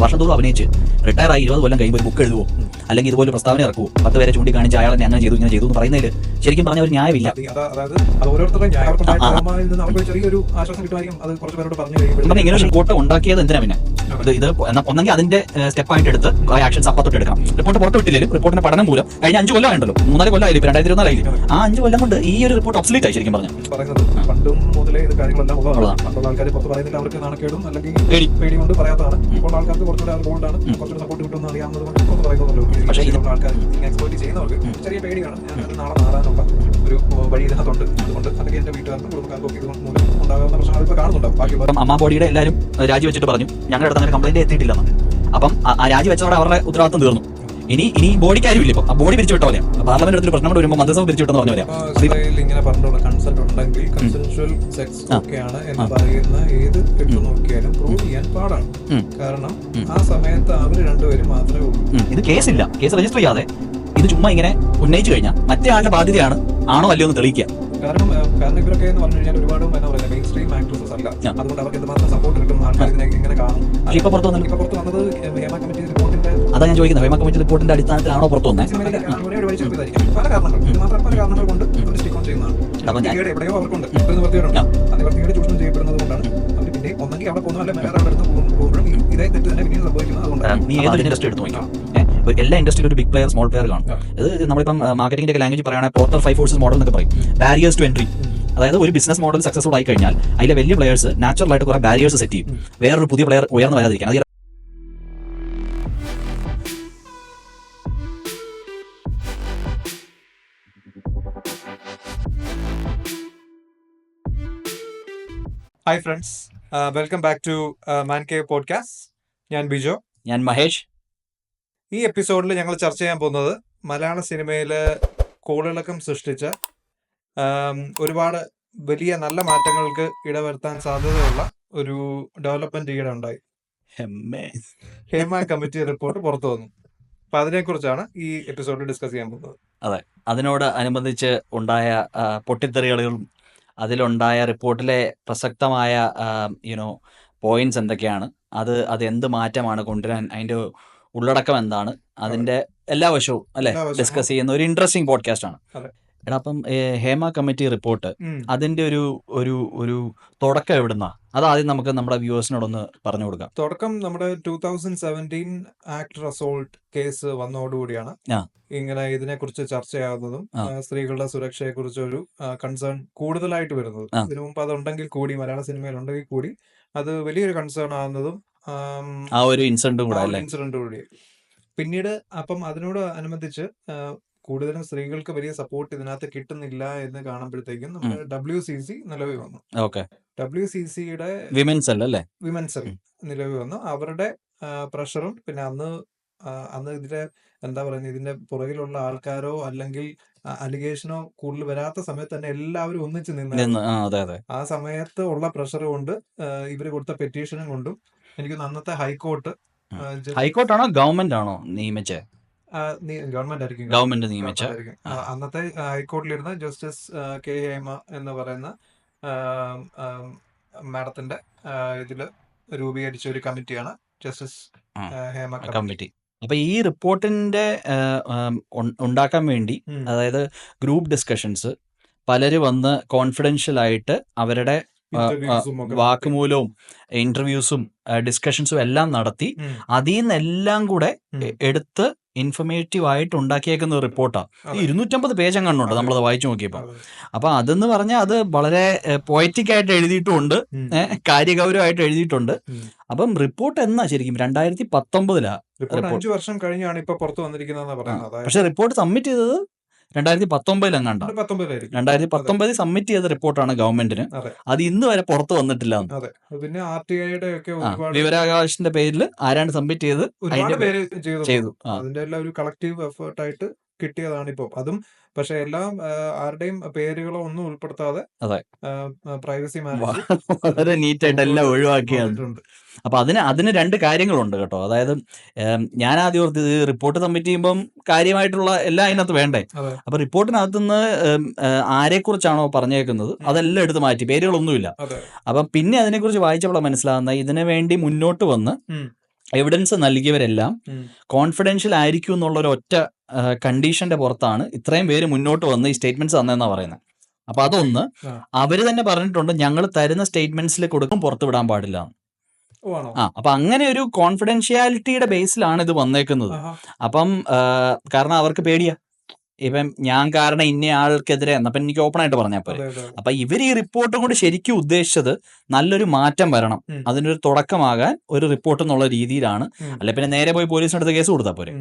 വർഷം തോറും അഭിനയിച്ച് റിട്ടയർ ആയി 20 കൊല്ലം കഴിയുമ്പോൾ ഒരു ബുക്ക് എഴുതുമോ അല്ലെങ്കിൽ ഇതുപോലെ പ്രസ്താവന ഇറക്കുമോ 10 പേരെ ചൂണ്ടിക്കാണിച്ച് അയാളെ അങ്ങനെ ചെയ്തു ഇങ്ങനെ ചെയ്തു എന്ന് പറയുന്നതിൽ ശരിക്കും പറഞ്ഞ ഒരു ന്യായമില്ല. ഇങ്ങനെ റിപ്പോർട്ട് ഉണ്ടാക്കിയത് എന്തിനാ പിന്നെ ഇത് ഒന്നെങ്കിൽ അതിന്റെ സ്റ്റെപ്പായിട്ട് എടുത്ത് ആക്ഷൻസ് അപ്പത്തൊട്ട് എടുക്കണം. റിപ്പോർട്ട് പുറത്ത് വിട്ടില്ലെങ്കിലും റിപ്പോർട്ടിന്റെ പഠനം മൂലം കഴിഞ്ഞ 5 കൊല്ലം ഉണ്ടല്ലോ, 3-4 കൊല്ലമായില്ലേ, 2024 ആ 5 കൊല്ലം കൊണ്ട് ഈ ഒരു റിപ്പോർട്ട് ഒബ്സൊലീറ്റ് ആയി ശരിക്കും പറഞ്ഞു. പണ്ടും മുതലേ ഇത് കാര്യങ്ങളെല്ലാം ഉള്ളതാണ്. പണ്ടുള്ള ആൾക്കാർ പുറത്ത് പറയുന്നില്ല, അവർക്ക് നാണക്കേടും അല്ലെങ്കിൽ പേടി കൊണ്ട് പറയാത്തതാണ്. ഇപ്പോൾ ആൾക്കാർക്ക് കുറച്ചുകൂടെ ബോൾഡാണ്, കുറച്ചുകൂടെ സപ്പോർട്ട് കിട്ടുമെന്ന് അറിയാവുന്നത് കൊണ്ട് പുറത്ത് പറയുന്നുള്ളൂ. പക്ഷേ ഇതിലുള്ള ആൾക്കാർ എക്സ്പ്ലോയിറ്റ് ചെയ്യുന്നവർക്ക് ചെറിയ പേടിയാണ്. ഞാൻ നാളെ മാറാനുള്ള ഒരു വഴി ഇതിനകത്തുണ്ട്. അതുകൊണ്ട് അല്ലെങ്കിൽ എന്റെ വീട്ടുകാർക്കും കുടുംബക്കാർക്കും ഒക്കെ ഇത് മൂലം ഉണ്ടാകാവുന്ന പ്രശ്നങ്ങൾ ഇപ്പോൾ കാണുന്നുണ്ടാവും. ബാക്കി അമ്മ ബോഡിയുടെ എല്ലാവരും രാജിവെച്ചിട്ട് പറഞ്ഞു ഞങ്ങളുടെ അടുത്ത് അങ്ങനെ കംപ്ലൈന്റ് എത്തിയിട്ടില്ലെന്ന്. അപ്പം ആ രാജിവെച്ചതോടെ അവരുടെ ഉത്തരവാദിത്വം തീർന്നു. ഇനി ബോഡിക്ക് ആരും ഇല്ല. ഇപ്പൊ ആ ബോഡി പിരിച്ചു വിട്ട പോലെ പാർലമെന്റ് എടുത്തൊരു പ്രശ്നം വരുമ്പോൾ മന്ത്രിസഭ പിരിച്ചു വിട്ടെന്ന് പറഞ്ഞ പോലെ ഇങ്ങനെ പറഞ്ഞിട്ടുള്ള കൺസെന്റ് ഉണ്ടെങ്കിൽ കൺസെൻഷ്വൽ സെക്സ് ഒക്കെയാണ് എന്ന് പറയുന്ന ഏത് എടുത്തു നോക്കിയാലും പ്രൂവ് ചെയ്യാൻ പാടാണ്. കാരണം ആ സമയത്ത് അവര് രണ്ടുപേരും മാത്രമേ ഉള്ളൂ. ഇത് കേസില്ല, കേസ് രജിസ്റ്റർ ചെയ്യാതെ ഇത് ചുമ്മാ ഇങ്ങനെ ഉന്നയിച്ചു കഴിഞ്ഞാൽ മറ്റേ ആളുടെ ബാധ്യതയാണ് ആണോ അല്ലയോ എന്ന് തെളിയിക്കുക. കാരണം ഇവരൊക്കെ എന്ന് പറഞ്ഞു കഴിഞ്ഞാൽ ഒരുപാട് എന്താ പറയുക മെയിൻ സ്ട്രീം ആക്ട്രസസ് അല്ല. അതുകൊണ്ട് അവർക്ക് എന്തുമാത്രം സപ്പോർട്ട് കിട്ടും, ആൾക്കാർ ഇതിനെ ഇങ്ങനെ കാണും. ഇപ്പൊ പുറത്ത് വന്നത് ഹേമ കമ്മിറ്റി റിപ്പോർട്ടിന്റെ അതാ ഞാൻ ചോദിക്കുന്നത്, ഹേമ കമ്മിറ്റി റിപ്പോർട്ടിന്റെ അടിസ്ഥാനത്തിലാണോ പുറത്തു വന്നത്? പല കാരണങ്ങൾ കൊണ്ട് സ്റ്റിക്ക് ഓൺ ചെയ്യുന്നതാണ്. എവിടെയോ അവർക്കുണ്ട് നിവർത്തിയുണ്ട്. ആ നിവർത്തിയുടെ ചൂഷണം ചെയ്യപ്പെടുന്നത് കൊണ്ടാണ് അവർ പിന്നെ ഒന്നെങ്കിൽ അവിടെ പോകുന്നു, അല്ലെങ്കിൽ വേറെ അടുത്ത് പോകുമ്പോഴും ഇതേ തെറ്റ് തന്നെ പിന്നീട് സംഭവിക്കുന്നത്. അതുകൊണ്ടാണ് നീ ഏതൊരു ഇൻഡസ്ട്രി എടുത്ത് നോക്കാം, എല്ലാ ഇൻഡസ്ട്രിയിലും ഒരു ബിഗ് പ്ലെയർ സ്മോൾ പ്ലെയർ കാണും. ഇത് നമ്മളിപ്പം മാർക്കറ്റിംഗിന്റെ ഒക്കെ ലാംഗ്വേജ് പറയുകയാണെങ്കിൽ പോർട്ടർ 5 ഫോഴ്സസ് മോഡൽ എന്നൊക്കെ പറയും. ബാരിയേഴ്സ് ടു എൻട്രി, അതായത് ഒരു ബിസിനസ് മോഡൽ സക്സസ്ഫുൾ ആയി കഴിഞ്ഞാൽ അതിലെ വലിയ പ്ലെയേഴ്സ് നാച്ചുറൽ ആയിട്ട് കുറെ ബാരിയേഴ്സ് സെറ്റ് ചെയ്യും, വേറൊരു പുതിയ പ്ലെയർ ഉയർന്നു വരാതിരിക്കാൻ. Hi friends, welcome back to man cave podcast. ഞാൻ ബിജോ. ഞാൻ മഹേഷ്. ഈ എപ്പിസോഡിൽ ഞങ്ങൾ ചർച്ച ചെയ്യാൻ പോകുന്നത് മലയാള സിനിമയിൽ കോളിളക്കം സൃഷ്ടിച്ച ഒരുപാട് വലിയ നല്ല മാറ്റങ്ങൾക്ക് ഇടവരുത്താൻ സാധ്യതയുള്ള ഒരു ഡെവലപ്മെന്റ് ഈയിടെ ഉണ്ടായി. ഹേമ കമ്മിറ്റി റിപ്പോർട്ട് പുറത്തു വന്നു. അപ്പൊ അതിനെക്കുറിച്ചാണ് ഈ എപ്പിസോഡിൽ ഡിസ്കസ് ചെയ്യാൻ പോകുന്നത്. അതെ, അതിനോട് അനുബന്ധിച്ച് ഉണ്ടായ പൊട്ടിത്തെറികളും അതിലുണ്ടായ റിപ്പോർട്ടിലെ പ്രസക്തമായ പോയിന്റ്സ് എന്തൊക്കെയാണ്, അത് എന്ത് മാറ്റമാണ് കൊണ്ടുവരാൻ, അതിന്റെ ഉള്ളടക്കം എന്താണ്, അതിന്റെ എല്ലാ വശവും അല്ലെ ഡിസ്കസ് ചെയ്യുന്ന ഒരു ഇൻട്രസ്റ്റിംഗ് പോഡ്കാസ്റ്റ് ആണ്. എടാ, അപ്പം ഹേമ കമ്മിറ്റി റിപ്പോർട്ട് അതിന്റെ ഒരു തുടക്കം എവിടുന്നാ? അതാദ്യം നമുക്ക് നമ്മുടെ വ്യൂവേഴ്സിനോടൊന്ന് പറഞ്ഞു കൊടുക്കാം. തുടക്കം നമ്മുടെ 2017 ആക്ടർ അസോൾട്ട് കേസ് വന്നതോടുകൂടിയാണ് ഇങ്ങനെ ഇതിനെക്കുറിച്ച് ചർച്ചയാകുന്നതും സ്ത്രീകളുടെ സുരക്ഷയെ കുറിച്ച് ഒരു കൺസേൺ കൂടുതലായിട്ട് വരുന്നത്. ഇതിനു മുമ്പ് അതുണ്ടെങ്കിൽ കൂടി, മലയാള സിനിമയിൽ ഉണ്ടെങ്കിൽ കൂടി അത് വലിയൊരു കൺസേൺ ആകുന്നതും ആ ഒരു ഇൻസിഡന്റ് കൂടി. പിന്നീട് അപ്പം അതിനോട് അനുബന്ധിച്ച് കൂടുതലും സ്ത്രീകൾക്ക് വലിയ സപ്പോർട്ട് ഇതിനകത്ത് കിട്ടുന്നില്ല എന്ന് കാണുമ്പോഴത്തേക്കും നമ്മുടെ WCC നിലവിൽ വന്നു. WCCയുടെ വിമൻസ് സെൽ നിലവിൽ വന്നു. അവരുടെ പ്രഷറും പിന്നെ അന്ന് ഇതിന്റെ എന്താ പറയുന്നത്, ഇതിന്റെ പുറകിലുള്ള ആൾക്കാരോ അല്ലെങ്കിൽ അലിഗേഷനോ കൂടുതൽ വരാത്ത സമയത്ത് തന്നെ എല്ലാവരും ഒന്നിച്ച് നിന്ന് ആ സമയത്ത് ഉള്ള പ്രഷർ കൊണ്ട് ഇവര് കൊടുത്ത പെറ്റീഷനും കൊണ്ടും എനിക്ക് അന്നത്തെ ഹൈക്കോർട്ടാണോ ഗവൺമെന്റ് ആണോ നിയമിച്ചത്? ഗവൺമെന്റ് നിയമിച്ച അന്നത്തെ ഹൈക്കോടതിയിലിരുന്ന ജസ്റ്റിസ് കെ ഹേമ എന്ന് പറയുന്ന മാഡത്തിന്റെ ഇതില് രൂപീകരിച്ച ഒരു കമ്മിറ്റിയാണ് ജസ്റ്റിസ് ഹേമ കമ്മിറ്റി. അപ്പൊ ഈ റിപ്പോർട്ടിന്റെ ഉണ്ടാക്കാൻ വേണ്ടി, അതായത് ഗ്രൂപ്പ് ഡിസ്കഷൻസ്, പലര് വന്ന് കോൺഫിഡൻഷ്യൽ ആയിട്ട് അവരുടെ വാക്കുമൂലവും ഇന്റർവ്യൂസും ഡിസ്കഷൻസും എല്ലാം നടത്തി അതിൽ നിന്നെല്ലാം കൂടെ എടുത്ത് ഇൻഫർമേറ്റീവ് ആയിട്ട് ഉണ്ടാക്കിയേക്കുന്ന റിപ്പോർട്ടാണ്. 250 പേജ് അങ്ങാണ്ടുണ്ട് നമ്മളത് വായിച്ചു നോക്കിയപ്പോൾ. അപ്പൊ അതെന്ന് പറഞ്ഞാൽ അത് വളരെ പോയറ്റിക് ആയിട്ട് എഴുതിയിട്ടുമുണ്ട്, കാര്യഗൗരവമായിട്ട് എഴുതിയിട്ടുണ്ട്. അപ്പം റിപ്പോർട്ട് എന്നാ ശരിക്കും 2019 5 വർഷം കഴിഞ്ഞാണ് ഇപ്പൊ പുറത്തു വന്നിരിക്കുന്നത്. പക്ഷെ റിപ്പോർട്ട് സബ്മിറ്റ് ചെയ്തത് 2019 അങ്ങാണ്ട. 2019 സബ്മിറ്റ് ചെയ്ത റിപ്പോർട്ടാണ് ഗവൺമെന്റിന്. അത് ഇന്ന് വരെ പുറത്തു വന്നിട്ടില്ല. പിന്നെ RTIയുടെ ഒക്കെ വിവരാവകാശത്തിന്റെ പേരിൽ ആരാണ് സബ്മിറ്റ് ചെയ്ത് ചെയ്തു. അതിന്റെ എല്ലാം ഒരു കളക്റ്റീവ് എഫേർട്ട് ആയിട്ട് കിട്ടിയതാണ് ഇപ്പൊ. അതും പക്ഷെ എല്ലാം ആരുടെയും പേരുകളോ ഒന്നും ഉൾപ്പെടുത്താതെ പ്രൈവസി വളരെ നീറ്റായിട്ട് എല്ലാം ഒഴിവാക്കിയാണ്. അപ്പൊ അതിന് 2 കാര്യങ്ങളുണ്ട് കേട്ടോ. അതായത് ഞാൻ ആദ്യം ഓർത്തത് റിപ്പോർട്ട് സബ്മിറ്റ് ചെയ്യുമ്പം കാര്യമായിട്ടുള്ള എല്ലാം അതിനകത്ത് വേണ്ടേ. അപ്പൊ റിപ്പോർട്ടിനകത്തുനിന്ന് ആരെക്കുറിച്ചാണോ പറഞ്ഞേക്കുന്നത് അതെല്ലാം എടുത്ത് മാറ്റി, പേരുകളൊന്നുമില്ല. അപ്പം പിന്നെ അതിനെക്കുറിച്ച് വായിച്ചപ്പോഴാണ് മനസ്സിലാകുന്നത് ഇതിനു വേണ്ടി മുന്നോട്ട് വന്ന് എവിഡൻസ് നൽകിയവരെല്ലാം കോൺഫിഡൻഷ്യൽ ആയിരിക്കും എന്നുള്ള ഒരു ഒറ്റ കണ്ടീഷന്റെ പുറത്താണ് ഇത്രയും പേര് മുന്നോട്ട് വന്ന് ഈ സ്റ്റേറ്റ്മെന്റ്സ് തന്നെന്നാണ് പറയുന്നത്. അപ്പൊ അതൊന്ന് അവര് തന്നെ പറഞ്ഞിട്ടുണ്ട്, ഞങ്ങൾ തരുന്ന സ്റ്റേറ്റ്മെന്റ്സിൽ കൊടുക്കും പുറത്തു വിടാൻ പാടില്ല. അപ്പൊ അങ്ങനെ ഒരു കോൺഫിഡൻഷ്യാലിറ്റിയുടെ ബേസിലാണ് ഇത് വന്നേക്കുന്നത്. അപ്പം കാരണം അവർക്ക് പേടിയാ, ഇപ്പം ഞാൻ കാരണം ഇന്ന ആൾക്കെതിരെ എന്നപ്പം എനിക്ക് ഓപ്പൺ ആയിട്ട് പറഞ്ഞാൽ പോലെ. അപ്പൊ ഇവർ ഈ റിപ്പോർട്ടും കൊണ്ട് ശരിക്കും ഉദ്ദേശിച്ചത് നല്ലൊരു മാറ്റം വരണം, അതിനൊരു തുടക്കമാകാൻ ഒരു റിപ്പോർട്ട് എന്നുള്ള രീതിയിലാണ്. അല്ലെ പിന്നെ നേരെ പോയി പോലീസിനടുത്ത് കേസ് കൊടുത്താൽ പോരെ.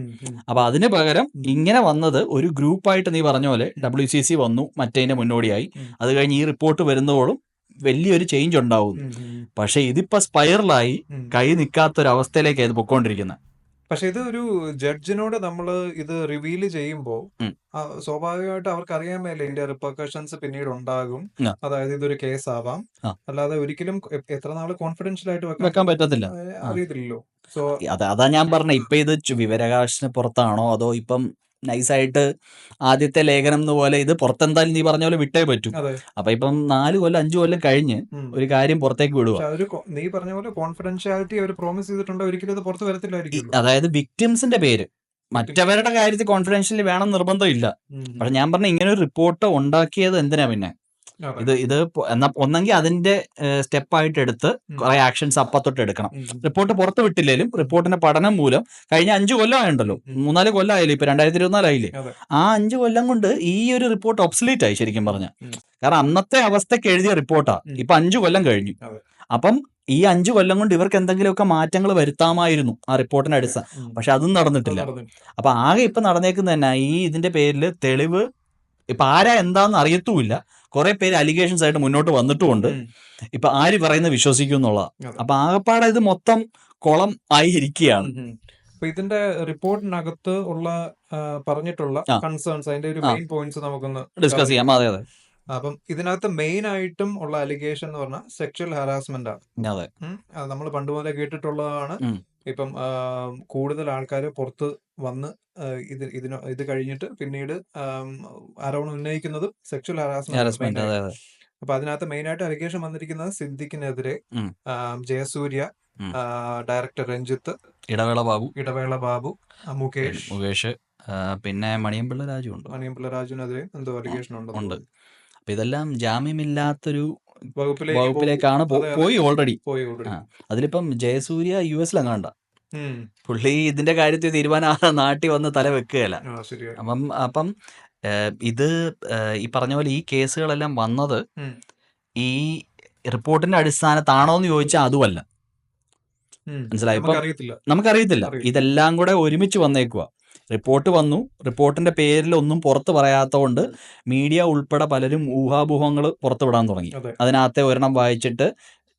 അപ്പൊ അതിന് പകരം ഇങ്ങനെ വന്നത് ഒരു ഗ്രൂപ്പായിട്ട് നീ പറഞ്ഞ പോലെ WCC വന്നു മറ്റേതിന്റെ മുന്നോടിയായി. അത് കഴിഞ്ഞ് ഈ റിപ്പോർട്ട് വരുന്നതോളും വലിയൊരു ചേഞ്ച് ഉണ്ടാവും. പക്ഷെ ഇതിപ്പോ സ്പൈറലായി കൈ നിൽക്കാത്തൊരവസ്ഥയിലേക്ക് ഇത് പൊക്കോണ്ടിരിക്കുന്നത്. പക്ഷെ ഇത് ഒരു ജഡ്ജിനോട് നമ്മൾ ഇത് റിവീൽ ചെയ്യുമ്പോൾ സ്വാഭാവികമായിട്ട് അവർക്ക് അറിയാൻ മേലെ ഇതിന്റെ റിപ്പർക്കഷൻസ് പിന്നീട് ഉണ്ടാകും. അതായത് ഇതൊരു കേസ് ആവാം, അല്ലാതെ ഒരിക്കലും എത്ര നാള് കോൺഫിഡൻഷ്യൽ ആയിട്ട് വെക്കാൻ പറ്റത്തില്ല, അറിയത്തില്ലല്ലോ. സോ അതാ ഞാൻ പറഞ്ഞ ഇപ്പൊ ഇത് വിവരാവകാശത്തിന് പുറത്താണോ അതോ ഇപ്പം നൈസായിട്ട് ആദ്യത്തെ ലേഖനം എന്ന് പോലെ ഇത് പുറത്തെന്തായാലും നീ പറഞ്ഞ പോലെ വിട്ടേ പറ്റും. അപ്പൊ ഇപ്പം 4 കൊല്ലം 5 കൊല്ലം കഴിഞ്ഞ് ഒരു കാര്യം പുറത്തേക്ക് വിടുക. നീ പറഞ്ഞ പോലെ കോൺഫിഡൻഷ്യാലിറ്റി അവർ പ്രോമിസ് ചെയ്തിട്ടുണ്ടോ, ഒരിക്കലും ഇത് പുറത്ത് വരത്തില്ലായിരിക്കും. അതായത് വിക്ടിംസിന്റെ പേര്, മറ്റവരുടെ കാര്യത്തിൽ കോൺഫിഡൻഷ്യലി വേണം നിർബന്ധമില്ല. പക്ഷെ ഞാൻ പറഞ്ഞ ഇങ്ങനെ ഒരു റിപ്പോർട്ട് ഉണ്ടാക്കിയത് എന്തിനാ പിന്നെ ഇത് ഒന്നെങ്കിൽ അതിന്റെ സ്റ്റെപ്പായിട്ട് എടുത്ത് കുറെ ആക്ഷൻസ് അപ്പത്തൊട്ട് എടുക്കണം. റിപ്പോർട്ട് പുറത്ത് വിട്ടില്ലേലും റിപ്പോർട്ടിന്റെ പഠനം മൂലം കഴിഞ്ഞ 5 കൊല്ലം ആയുണ്ടല്ലോ, 3-4 കൊല്ലം ആയില്ലേ, ഇപ്പൊ 2024 ആയില്ലേ. ആ 5 കൊല്ലം കൊണ്ട് ഈ ഒരു റിപ്പോർട്ട് ഒബ്സലീറ്റ് ആയി ശരിക്കും പറഞ്ഞ. കാരണം അന്നത്തെ അവസ്ഥക്ക് എഴുതിയ റിപ്പോർട്ടാ, ഇപ്പൊ 5 കൊല്ലം കഴിഞ്ഞു. അപ്പം ഈ 5 കൊല്ലം കൊണ്ട് ഇവർക്ക് എന്തെങ്കിലുമൊക്കെ മാറ്റങ്ങൾ വരുത്താമായിരുന്നു ആ റിപ്പോർട്ടിന്റെ അടിസ്ഥാനം. പക്ഷെ അതും നടന്നിട്ടില്ല. അപ്പൊ ആകെ ഇപ്പൊ നടന്നേക്കുന്ന തന്നെ ഈ ഇതിന്റെ പേരിൽ തെളിവ് ഇപ്പൊ ആരാ എന്താന്ന് അറിയത്തുമില്ല. കുറെ പേര് അലിഗേഷൻസ് ആയിട്ട് മുന്നോട്ട് വന്നിട്ടുമുണ്ട്. ഇപ്പൊ ആര് പറയുന്നത് വിശ്വസിക്കും എന്നുള്ളതാ. അപ്പൊ ആകെപ്പാടെ ഇത് മൊത്തം കുളം ആയിരിക്കുകയാണ്. അപ്പൊ ഇതിന്റെ റിപ്പോർട്ടിനകത്ത് ഉള്ള പറഞ്ഞിട്ടുള്ള കൺസേൺസ്, അതിന്റെ ഒരു മെയിൻ പോയിന്റ്സ് നമുക്കൊന്ന് ഡിസ്കസ് ചെയ്യാം. അതെ അതെ. അപ്പം ഇതിനകത്ത് മെയിൻ ആയിട്ടും ഉള്ള അലിഗേഷൻ എന്ന് പറഞ്ഞാൽ സെക്ഷൽ ഹാരാസ്മെന്റ് ആണ്. അത് നമ്മൾ പണ്ട് മുതലേ കേട്ടിട്ടുള്ളതാണ്. ഇപ്പം കൂടുതൽ ആൾക്കാർ പുറത്ത് വന്ന് ഇത് കഴിഞ്ഞിട്ട് പിന്നീട് ആരോപണം ഉന്നയിക്കുന്നത് സെക്ഷൽ ഹാരാസ്മെന്റ്. അപ്പൊ അതിനകത്ത് മെയിൻ ആയിട്ട് അലിഗേഷൻ വന്നിരിക്കുന്നത് സിദ്ദിഖിനെതിരെ ജയസൂര്യ, ഡയറക്ടർ രഞ്ജിത്ത്, ഇടവേള ബാബു, മുകേഷ്, പിന്നെ മണിയമ്പിള്ള രാജുവിനെതിരെ എന്തോ അലിഗേഷൻ ഉണ്ട്. അപ്പൊ ഇതെല്ലാം ജാമ്യമില്ലാത്തൊരു വകുപ്പിലേക്കാണ് പോയി ഓൾറെഡി. അതിലിപ്പം ജയസൂര്യ US-ലെങ്ങാണ്ട പുള്ളി ഇതിന്റെ കാര്യത്തിൽ തീരുമാനം നാട്ടിൽ വന്ന് തല വെക്കുകയല്ല. അപ്പം ഇത് ഈ പറഞ്ഞ പോലെ ഈ കേസുകളെല്ലാം വന്നത് ഈ റിപ്പോർട്ടിന്റെ അടിസ്ഥാനത്താണോ എന്ന് ചോദിച്ചാൽ അതുമല്ല. മനസ്സിലായി? ഇപ്പം നമുക്കറിയത്തില്ല, ഇതെല്ലാം കൂടെ ഒരുമിച്ച് വന്നേക്കുക. റിപ്പോർട്ട് വന്നു, റിപ്പോർട്ടിന്റെ പേരിൽ ഒന്നും പുറത്ത് പറയാത്തതുകൊണ്ട് മീഡിയ ഉൾപ്പെടെ പലരും ഊഹാപോഹങ്ങൾ പുറത്തു വിടാൻ തുടങ്ങി. അതിനകത്തെ ഒരെണ്ണം വായിച്ചിട്ട്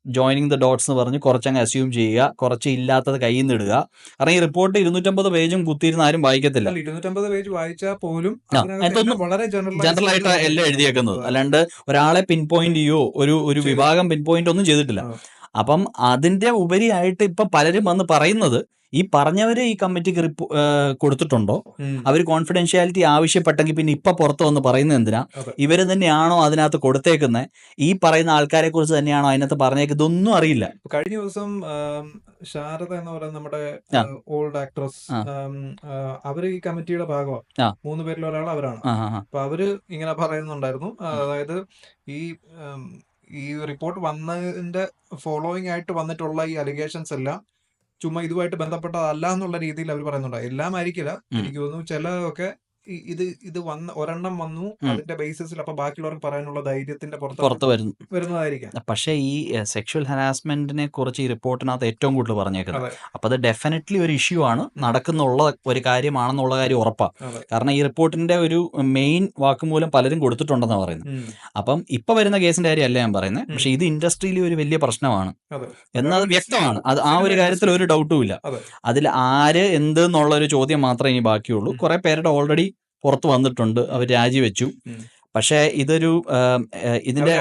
ജോയിനിങ് ദ ഡോട്ട്സ് എന്ന് പറഞ്ഞ് കുറച്ചങ്ങ് അസ്യൂം ചെയ്യുക, കുറച്ച് ഇല്ലാത്തത് കയ്യിൽ നിന്ന് ഇടുക. കാരണം ഈ റിപ്പോർട്ട് 250 പേജും കുത്തിയിരുന്ന് ആരും വായിക്കത്തില്ല. 250 പേജ് വായിച്ചാൽ പോലും വളരെ ജനറൽ ആയിട്ട് എല്ലാം എഴുതിയേക്കുന്നത്, അല്ലാണ്ട് ഒരാളെ പിൻ പോയിന്റ് ചെയ്യോ ഒരു വിഭാഗം പിൻ പോയിന്റ് ഒന്നും ചെയ്തിട്ടില്ല. അപ്പം അതിന്റെ ഉപരിയായിട്ട് ഇപ്പൊ പലരും വന്ന് പറയുന്നത്, ഈ പറഞ്ഞവര് ഈ കമ്മിറ്റിക്ക് കൊടുത്തിട്ടുണ്ടോ, അവർ കോൺഫിഡൻഷ്യാലിറ്റി ആവശ്യപ്പെട്ടെങ്കിൽ പിന്നെ ഇപ്പൊ പുറത്ത് വന്ന് പറയുന്നത് എന്തിനാ? ഇവര് തന്നെയാണോ അതിനകത്ത് കൊടുത്തേക്കുന്നത്? ഈ പറയുന്ന ആൾക്കാരെ കുറിച്ച് തന്നെയാണോ അതിനകത്ത് പറഞ്ഞേക്കുന്നത്? ഇതൊന്നും അറിയില്ല. കഴിഞ്ഞ ദിവസം ശാരദ എന്ന് പറയുന്ന നമ്മുടെ ഓൾഡ് ആക്ട്രസ്, അവര് ഈ കമ്മിറ്റിയുടെ ഭാഗമാണ്. 3 പേരിൽ ഒരാൾ അവരാണ്. അപ്പൊ അവര് ഇങ്ങനെ പറയുന്നുണ്ടായിരുന്നു, അതായത് ഈ റിപ്പോർട്ട് വന്നതിന്റെ ഫോളോയിങ് ആയിട്ട് വന്നിട്ടുള്ള ഈ അലിഗേഷൻസ് എല്ലാം ചുമ്മാ ഇതുമായിട്ട് ബന്ധപ്പെട്ടതല്ല എന്നുള്ള രീതിയിൽ അവർ പറയുന്നുണ്ട്. എല്ലാം ആയിരിക്കില്ല, എനിക്ക് തോന്നുന്നു ചിലതൊക്കെ ഇത് ഒരെണ്ണം വന്നു അതിന്റെ ബേസിസിൽ അപ്പൊ ബാക്കിയുള്ളവർക്ക് പറയാനുള്ള ധൈര്യത്തിന്റെ പുറത്ത് വരുന്നതായിരിക്കാം. പക്ഷേ ഈ സെക്ഷൽ ഹരാസ്മെന്റിനെ കുറിച്ച് ഈ റിപ്പോർട്ടിനകത്ത് ഏറ്റവും കൂടുതൽ പറഞ്ഞേക്കുന്നത്, അപ്പൊ അത് ഡെഫിനറ്റ്ലി ഒരു ഇഷ്യൂ ആണ്, നടക്കുന്നുള്ള ഒരു കാര്യമാണെന്നുള്ള കാര്യം ഉറപ്പാണ്. കാരണം ഈ റിപ്പോർട്ടിന്റെ ഒരു മെയിൻ വാക്കുമൂലം പലരും കൊടുത്തിട്ടുണ്ടെന്നാണ് പറയുന്നത്. അപ്പം ഇപ്പൊ വരുന്ന കേസിന്റെ കാര്യമല്ല ഞാൻ പറയുന്നത്, പക്ഷെ ഇത് ഇൻഡസ്ട്രിയിൽ ഒരു വലിയ പ്രശ്നമാണ് എന്നത് വ്യക്തമാണ്. അത് ആ ഒരു കാര്യത്തിൽ ഒരു ഡൗട്ടും ഇല്ല. അതിൽ ആര് എന്ത് എന്നുള്ള ഒരു ചോദ്യം മാത്രമേ ഇനി ബാക്കിയുള്ളൂ. കുറെ പേരുടെ ഓൾറെഡി പുറത്ത് വന്നിട്ടുണ്ട്, അവർ രാജിവെച്ചു. പക്ഷെ ഇതൊരു ഇതിന്റെ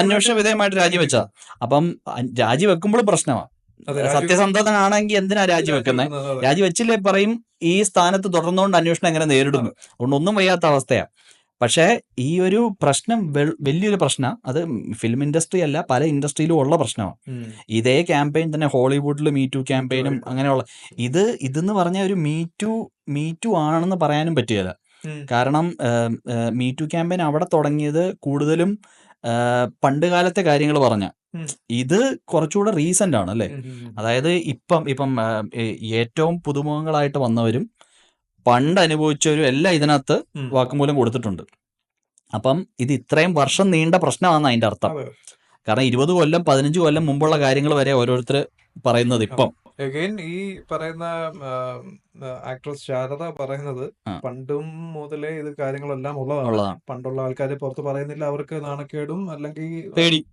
അന്വേഷണ വിധേയമായിട്ട് രാജിവെച്ച, അപ്പം രാജിവെക്കുമ്പോൾ പ്രശ്നമാണ്. സത്യസന്ധനാണെങ്കിൽ എന്തിനാ രാജിവെക്കുന്നത്? രാജിവെച്ചില്ലേ പറയും ഈ സ്ഥാനത്ത് തുടർന്നുകൊണ്ട് അന്വേഷണം എങ്ങനെ നേരിടുന്നു? അതുകൊണ്ട് ഒന്നും വയ്യാത്ത അവസ്ഥയാണ്. പക്ഷേ ഈ ഒരു പ്രശ്നം വലിയൊരു പ്രശ്നം, അത് ഫിലിം ഇൻഡസ്ട്രി അല്ല, പല ഇൻഡസ്ട്രിയിലും ഉള്ള പ്രശ്നമാണ്. ഇതേ ക്യാമ്പയിൻ തന്നെ ഹോളിവുഡിൽ മീറ്റു ക്യാമ്പയിനും അങ്ങനെയുള്ള ഇതെന്ന് പറഞ്ഞാൽ ഒരു മീറ്റു ആണെന്ന് പറയാനും പറ്റുകയില്ല. കാരണം മീറ്റു ക്യാമ്പയിൻ അവിടെ തുടങ്ങിയത് കൂടുതലും പണ്ട് കാലത്തെ കാര്യങ്ങൾ പറഞ്ഞ, ഇത് കുറച്ചുകൂടെ റീസെന്റ് ആണ് അല്ലേ. അതായത് ഇപ്പം ഏറ്റവും പുതുമുഖങ്ങളായിട്ട് വന്നവരും പണ്ട് അനുഭവിച്ചവരും എല്ലാം ഇതിനകത്ത് വാക്കുമൂലം കൊടുത്തിട്ടുണ്ട്. അപ്പം ഇത് ഇത്രയും വർഷം നീണ്ട പ്രശ്നമാണെന്ന് അതിന്റെ അർത്ഥം. കാരണം 20 കൊല്ലം 15 കൊല്ലം മുമ്പുള്ള കാര്യങ്ങൾ വരെ ഓരോരുത്തർ പറയുന്നത് ഇപ്പം. അഗൈൻ ഈ പറയുന്ന ആക്ട്രസ് ശാരദ പറയുന്നത് പണ്ടും മുതലേ ഇത് കാര്യങ്ങളെല്ലാം ഉള്ളതാണ്. പണ്ടുള്ള ആൾക്കാർ പുറത്ത് പറയുന്നില്ല, അവർക്ക് നാണക്കേടും അല്ലെങ്കിൽ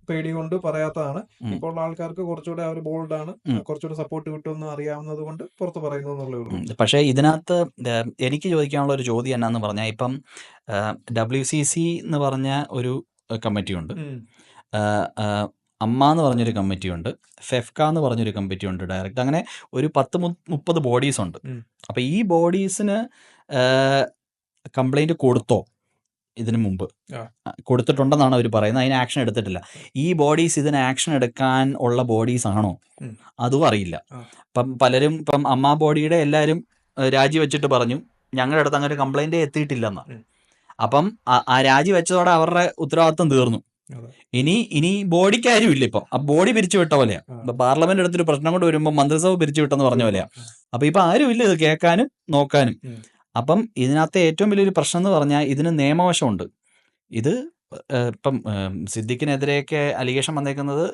പേടി കൊണ്ട് പറയാത്തതാണ്. ഇപ്പോൾ ഉള്ള ആൾക്കാർക്ക് കുറച്ചുകൂടെ അവർ ബോൾഡാണ്, കുറച്ചുകൂടെ സപ്പോർട്ട് കിട്ടുമെന്ന് അറിയാവുന്നത് കൊണ്ട് പുറത്ത് പറയുന്നു എന്നുള്ളേ ഉള്ളൂ. പക്ഷേ ഇതിനകത്ത് എനിക്ക് ചോദിക്കാനുള്ള ഒരു ചോദ്യം എന്നാന്ന് പറഞ്ഞാൽ, ഇപ്പം WCC എന്ന് പറഞ്ഞ ഒരു കമ്മിറ്റിയുണ്ട്, അമ്മ എന്ന് പറഞ്ഞൊരു കമ്മിറ്റിയുണ്ട്, ഫെഫ്ക എന്ന് പറഞ്ഞൊരു കമ്മിറ്റിയുണ്ട്, ഡയറക്റ്റ്, അങ്ങനെ ഒരു 10-30 ബോഡീസ് ഉണ്ട്. അപ്പം ഈ ബോഡീസിന് കംപ്ലൈൻറ്റ് കൊടുത്തോ? ഇതിനു മുമ്പ് കൊടുത്തിട്ടുണ്ടെന്നാണ് അവർ പറയുന്നത്. അതിന് ആക്ഷൻ എടുത്തിട്ടില്ല. ഈ ബോഡീസ് ഇതിന് ആക്ഷൻ എടുക്കാൻ ഉള്ള ബോഡീസ് ആണോ? അതും അറിയില്ല. ഇപ്പം പലരും, ഇപ്പം അമ്മ ബോഡിയുടെ എല്ലാവരും രാജിവെച്ചിട്ട് പറഞ്ഞു ഞങ്ങളുടെ അടുത്ത് അങ്ങനെ ഒരു കംപ്ലൈൻറ്റേ എത്തിയിട്ടില്ലെന്ന്. അപ്പം ആ രാജിവെച്ചതോടെ അവരുടെ ഉത്തരവാദിത്വം തീർന്നു. ഇനി ബോഡിക്ക് ആരും ഇല്ല. ഇപ്പം ആ ബോഡി പിരിച്ചു വിട്ട പോലെയാ. പാർലമെന്റ് എടുത്തൊരു പ്രശ്നം കൊണ്ട് വരുമ്പോൾ മന്ത്രിസഭ പിരിച്ചു വിട്ടെന്ന് പറഞ്ഞ പോലെയാ. അപ്പൊ ഇപ്പൊ ആരും ഇല്ല ഇത് കേൾക്കാനും നോക്കാനും. അപ്പം ഇതിനകത്തെ ഏറ്റവും വലിയൊരു പ്രശ്നം എന്ന് പറഞ്ഞാൽ ഇതിന് നിയമവശമുണ്ട്. ഇത് ഇപ്പം സിദ്ദിഖിനെതിരെയൊക്കെ അലിഗേഷൻ വന്നേക്കുന്നത്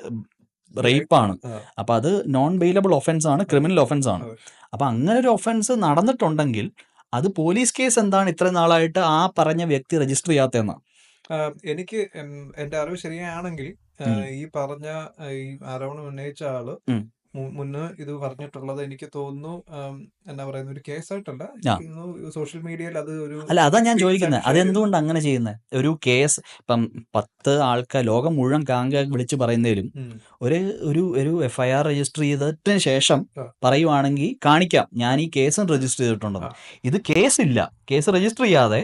റേപ്പാണ്. അപ്പം അത് നോൺ ബെയിലബിൾ ഒഫൻസ് ആണ്, ക്രിമിനൽ ഒഫൻസ് ആണ്. അപ്പം അങ്ങനെ ഒരു ഒഫൻസ് നടന്നിട്ടുണ്ടെങ്കിൽ അത് പോലീസ് കേസ് എന്താണ് ഇത്രയും നാളായിട്ട് ആ പറഞ്ഞ വ്യക്തി രജിസ്റ്റർ ചെയ്യാത്തതെന്നാണ് എനിക്ക് എന്റെ അറിവ് ശരിയാണെങ്കിൽ ഈ പറഞ്ഞ ഈ ആരോപണം ഉന്നയിച്ച ആള് മുന്നേ ഇത് പറഞ്ഞിട്ടുള്ളത് എനിക്ക് തോന്നുന്നു എന്നാ പറയുന്ന ഒരു കേസായിട്ടല്ല, സോഷ്യൽ മീഡിയയിൽ അത് ഒരു അല്ല. അതാ ഞാൻ ചോദിക്കുന്നത്, അതെന്തുകൊണ്ട് അങ്ങനെ ചെയ്യുന്നത്? ഒരു കേസ് ഇപ്പം 10 ആൾക്കാർ ലോകം മുഴുവൻ വിളിച്ച് പറയുന്നതിലും ഒരു FIR രജിസ്റ്റർ ചെയ്തതിന് ശേഷം പറയുവാണെങ്കിൽ കാണിക്കാം ഞാൻ ഈ കേസും രജിസ്റ്റർ ചെയ്തിട്ടുണ്ടെന്ന്. ഇത് കേസില്ല, കേസ് രജിസ്റ്റർ ചെയ്യാതെ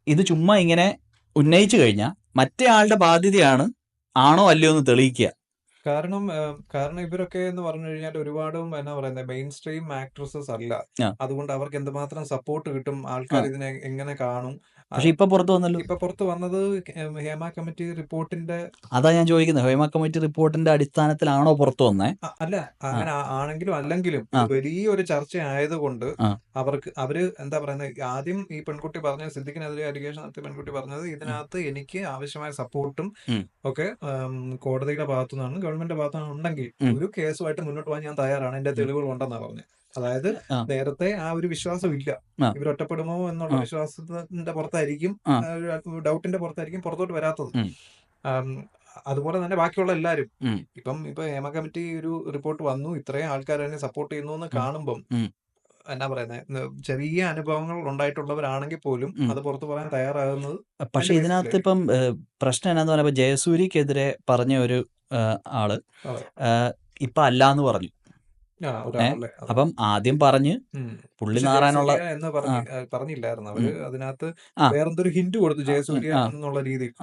ഇത് ചുമ്മാ ഇങ്ങനെ ഉന്നയിച്ചു കഴിഞ്ഞാൽ മറ്റേ ആളുടെ ബാധ്യതയാണ് ആണോ അല്ലയോ എന്ന് തെളിയിക്കുക. കാരണം ഇവരൊക്കെ എന്ന് പറഞ്ഞു കഴിഞ്ഞാൽ ഒരുപാടും എന്നാ പറയുന്നത് മെയിൻ സ്ട്രീം ആക്ട്രസസ് അല്ല. അതുകൊണ്ട് അവർക്ക് എന്തുമാത്രം സപ്പോർട്ട് കിട്ടും, ആൾക്കാർ ഇതിനെ എങ്ങനെ കാണും. പക്ഷെ ഇപ്പൊ പുറത്തു വന്നല്ലോ. ഇപ്പൊ പുറത്ത് വന്നത് ഹേമ കമ്മിറ്റി റിപ്പോർട്ടിന്റെ, അതാ ഞാൻ ചോദിക്കുന്നത്, ഹേമ കമ്മിറ്റി റിപ്പോർട്ടിന്റെ അടിസ്ഥാനത്തിലാണോ പുറത്തു വന്നേ? അല്ല, അങ്ങനെ ആണെങ്കിലും അല്ലെങ്കിലും വലിയൊരു ചർച്ച ആയതുകൊണ്ട് അവര് എന്താ പറയുന്നത്, ആദ്യം ഈ പെൺകുട്ടി പറഞ്ഞ സിദ്ദിഖിനെതിരെ അലിഗേഷൻ നടത്തിയ പെൺകുട്ടി പറഞ്ഞത് ഇതിനകത്ത് എനിക്ക് ആവശ്യമായ സപ്പോർട്ടും ഒക്കെ കോടതിയുടെ ഭാഗത്തു നിന്നാണ്, ഗവൺമെന്റിന്റെ ഭാഗത്തു നിന്നാണ് ഉണ്ടെങ്കിൽ ഒരു കേസുമായിട്ട് മുന്നോട്ട് പോകാൻ ഞാൻ തയ്യാറാണ്, എന്റെ തെളിവുകൾ ഉണ്ടെന്നാണ് പറഞ്ഞത്. അതായത് നേരത്തെ ആ ഒരു വിശ്വാസം ഇല്ല, ഇവർ ഒറ്റപ്പെടുമോ എന്നുള്ള വിശ്വാസത്തിന്റെ പുറത്തായിരിക്കും, ഡൗട്ടിന്റെ പുറത്തായിരിക്കും പുറത്തോട്ട് വരാത്തത്. അതുപോലെ തന്നെ ബാക്കിയുള്ള എല്ലാരും ഇപ്പൊ ഹേമ കമ്മിറ്റി ഒരു റിപ്പോർട്ട് വന്നു, ഇത്രയും ആൾക്കാർ തന്നെ സപ്പോർട്ട് ചെയ്യുന്നു എന്ന് കാണുമ്പം എന്നാ പറയുന്നത്, ചെറിയ അനുഭവങ്ങൾ ഉണ്ടായിട്ടുള്ളവരാണെങ്കിൽ പോലും അത് പുറത്തു പറയാൻ തയ്യാറാകുന്നത്. പക്ഷെ ഇതിനകത്ത് ഇപ്പം പ്രശ്നം എന്നാന്ന് പറയുമ്പോ ജയസൂര്യക്കെതിരെ പറഞ്ഞ ഒരു ആള് ഇപ്പൊ അല്ലാന്ന് പറഞ്ഞു. അപ്പം ആദ്യം പറഞ്ഞ് പുള്ളി നാറാനുള്ള പറഞ്ഞില്ലായിരുന്നു അവര്, അതിനകത്ത് വേറെന്തൊരു ഹിന്റ് കൊടുത്തു ജയസൂര്യ എന്നുള്ള രീതിയിൽ.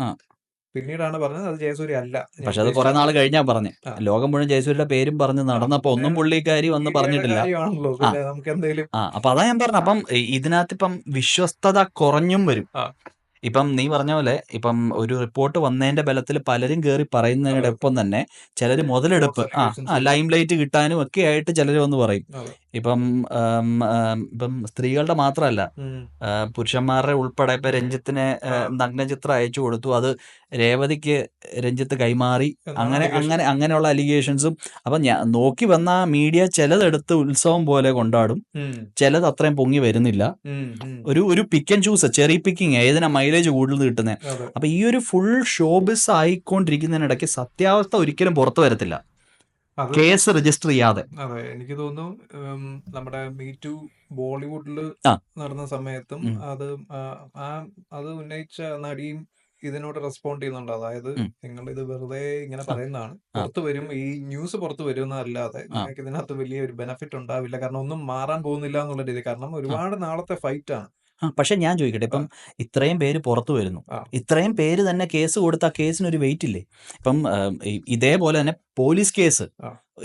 പിന്നീടാണ് പറഞ്ഞത് അത് ജയസൂര്യ അല്ല. പക്ഷെ അത് കുറെ നാൾ കഴിഞ്ഞാ പറഞ്ഞ്, ലോകം മുഴുവൻ ജയസൂര്യയുടെ പേരും പറഞ്ഞ് നടന്നപ്പോ ഒന്നും പുള്ളിക്കാരി ഒന്നും പറഞ്ഞിട്ടില്ല. അപ്പൊ അതാ ഞാൻ പറഞ്ഞു. അപ്പം ഇതിനകത്ത് ഇപ്പം വിശ്വസ്തത കുറഞ്ഞും വരും. ഇപ്പം നീ പറഞ്ഞ പോലെ ഇപ്പം ഒരു റിപ്പോർട്ട് വന്നതിന്റെ ബലത്തിൽ പലരും കയറി പറയുന്നതിനോടൊപ്പം തന്നെ ചിലർ മുതലെടുപ്പ് ലൈം ലൈറ്റ് കിട്ടാനും ഒക്കെ ആയിട്ട് ചിലർ വന്ന് പറയും. ഇപ്പം സ്ത്രീകളുടെ മാത്രമല്ല, പുരുഷന്മാരുടെ ഉൾപ്പെടെ ഇപ്പൊ രഞ്ജിത്തിന് നഗ്നചിത്രം അയച്ചു കൊടുത്തു, അത് രേവതിക്ക് രഞ്ജിത്ത് കൈമാറി, അങ്ങനെയുള്ള അലിഗേഷൻസും. അപ്പം ഞാൻ നോക്കി വന്ന മീഡിയ ചിലതെടുത്ത് ഉത്സവം പോലെ കൊണ്ടാടും, ചിലത് അത്രയും പൊങ്ങി വരുന്നില്ല. ഒരു pick and choose, cherry picking, ഏതിനാ മൈലേജ് കൂടുതൽ കിട്ടുന്നത്. അപ്പൊ ഈ ഒരു ഫുൾ ഷോബിസ് ആയിക്കൊണ്ടിരിക്കുന്നതിനിടയ്ക്ക് സത്യാവസ്ഥ ഒരിക്കലും പുറത്തു വരത്തില്ല കേസ് രജിസ്റ്റർ ചെയ്യാതെ. അതെ, എനിക്ക് തോന്നുന്നു നമ്മുടെ മീറ്റു ബോളിവുഡിൽ നടന്ന സമയത്തും അത് ഉന്നയിച്ച നടിയും ഇതിനോട് റെസ്പോണ്ട് ചെയ്യുന്നുണ്ട്. അതായത് നിങ്ങൾ ഇത് വെറുതെ ഇങ്ങനെ പറയുന്നതാണ്, പുറത്തു വരും, ഈ ന്യൂസ് പുറത്തു വരുന്നതല്ലാതെ നിങ്ങൾക്ക് ഇതിനകത്ത് വലിയൊരു ബെനിഫിറ്റ് ഉണ്ടാവില്ല, കാരണം ഒന്നും മാറാൻ പോകുന്നില്ല എന്നുള്ള രീതി. കാരണം ഒരുപാട് നാളത്തെ ഫൈറ്റ് ആണ്. പക്ഷെ ഞാൻ ചോദിക്കട്ടെ, ഇപ്പം ഇത്രയും പേര് പുറത്തു വരുന്നു, ഇത്രയും പേര് തന്നെ കേസ് കൊടുത്ത കേസിനൊരു വെയിറ്റ് ഇല്ലേ? ഇപ്പം ഇതേപോലെ തന്നെ പോലീസ് കേസ്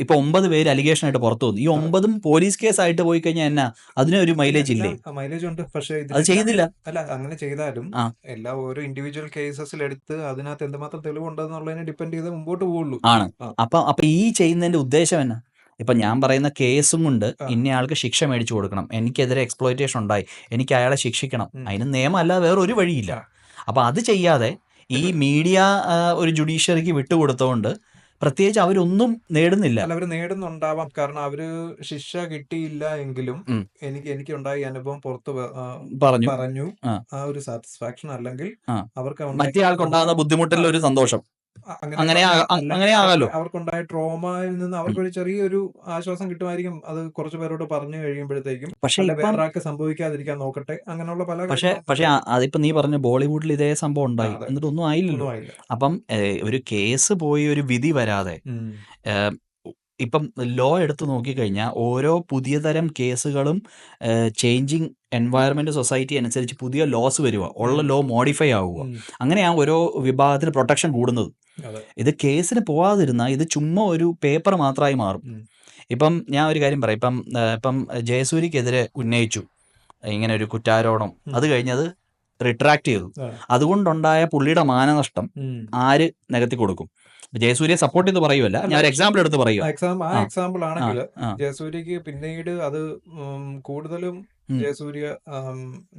ഇപ്പൊ 9 പേര് അലിഗേഷൻ ആയിട്ട് പുറത്തു വന്നു, ഈ 9 പോലീസ് കേസ് ആയിട്ട് പോയി കഴിഞ്ഞാൽ എന്നാ അതിനൊരു മൈലേജ് ഇല്ലേ? മൈലേജ് ഉണ്ട്, പക്ഷെ അത് ചെയ്യുന്നില്ല. അല്ല, അങ്ങനെ ചെയ്താലും എല്ലാ ഓരോ ഇൻഡിവിജ്വൽ കേസസിൽ എടുത്ത് അതിനകത്ത് എന്തുമാത്രം തെളിവുണ്ടെന്നുള്ളതിനെ ഡിപ്പെൻഡ് ചെയ്ത് മുമ്പോട്ട് പോവുള്ളൂ. ആണ്. അപ്പൊ ഈ ചെയ്യുന്നതിന്റെ ഉദ്ദേശം എന്നാ? ഇപ്പൊ ഞാൻ പറയുന്ന കേസും കൊണ്ട് ഇന്നയാൾക്ക് ശിക്ഷ മേടിച്ചു കൊടുക്കണം, എനിക്കെതിരെ എക്സ്പ്ലോയിറ്റേഷൻ ഉണ്ടായി, എനിക്ക് അയാളെ ശിക്ഷിക്കണം, അതിന് നിയമം അല്ലാതെ വേറെ ഒരു വഴിയില്ല. അപ്പൊ അത് ചെയ്യാതെ ഈ മീഡിയ ഒരു ജുഡീഷ്യറിക്ക് വിട്ടുകൊടുത്തോണ്ട് പ്രത്യേകിച്ച് അവരൊന്നും നേടുന്നില്ല. അല്ല, അവർ നേടുന്നുണ്ടാവാം, കാരണം അവര് ശിക്ഷ കിട്ടിയില്ല എങ്കിലും എനിക്കുണ്ടായ അനുഭവം പുറത്ത് പറഞ്ഞു, ആ ഒരു സാറ്റിസ്ഫാക്ഷൻ അല്ലെങ്കിൽ അവർക്ക് മറ്റേ ആൾക്കുണ്ടാകുന്ന ബുദ്ധിമുട്ടിൽ ഒരു സന്തോഷം, അങ്ങനെ ആകാലോ. അവർക്കുണ്ടായ ട്രോമയിൽ നിന്ന് അവർക്കൊരു ചെറിയൊരു ആശ്വാസം കിട്ടുമായിരിക്കും. അത് കുറച്ചു പേരോട് പറഞ്ഞു കഴിയുമ്പോഴത്തേക്കും പക്ഷെ വേറൊരാൾക്ക് സംഭവിക്കാതിരിക്കാൻ നോക്കട്ടെ, അങ്ങനെയുള്ള പല. പക്ഷെ അതിപ്പോ നീ പറഞ്ഞ ബോളിവുഡിൽ ഇതേ സംഭവം ഉണ്ടായി, എന്നിട്ട് ഒന്നും ആയില്ലല്ലോ. അപ്പം ഒരു കേസ് പോയി ഒരു വിധി വരാതെ ഇപ്പം ലോ എടുത്ത് നോക്കിക്കഴിഞ്ഞാൽ ഓരോ പുതിയ തരം കേസുകളും ചേഞ്ചിങ് എൻവയറമെന്റ് സൊസൈറ്റി അനുസരിച്ച് പുതിയ ലോസ് വരിക, ഉള്ള ലോ മോഡിഫൈ ആവുക, അങ്ങനെയാണ് ഓരോ വിഭാഗത്തിന് പ്രൊട്ടക്ഷൻ കൂടുന്നത്. ഇത് കേസിന് പോവാതിരുന്നാൽ ഇത് ചുമ്മാ ഒരു പേപ്പർ മാത്രമായി മാറും. ഇപ്പം ഞാൻ ഒരു കാര്യം പറയാം, ഇപ്പം ജയസൂര്യക്കെതിരെ ഉന്നയിച്ചു ഇങ്ങനെ ഒരു കുറ്റാരോപണം, അത് കഴിഞ്ഞത് റിട്രാക്ട് ചെയ്തു, അതുകൊണ്ടുണ്ടായ പുള്ളിയുടെ മാനനഷ്ടം ആര് നികത്തി കൊടുക്കും? ജയസൂര്യ സപ്പോർട്ട് ചെയ്ത് പറയുമല്ല, ഞാൻ ഒരു എക്സാമ്പിൾ എടുത്ത് പറയുക. എക്സാമ്പിൾ ആണെങ്കിൽ ജയസൂര്യക്ക് പിന്നീട് അത് കൂടുതലും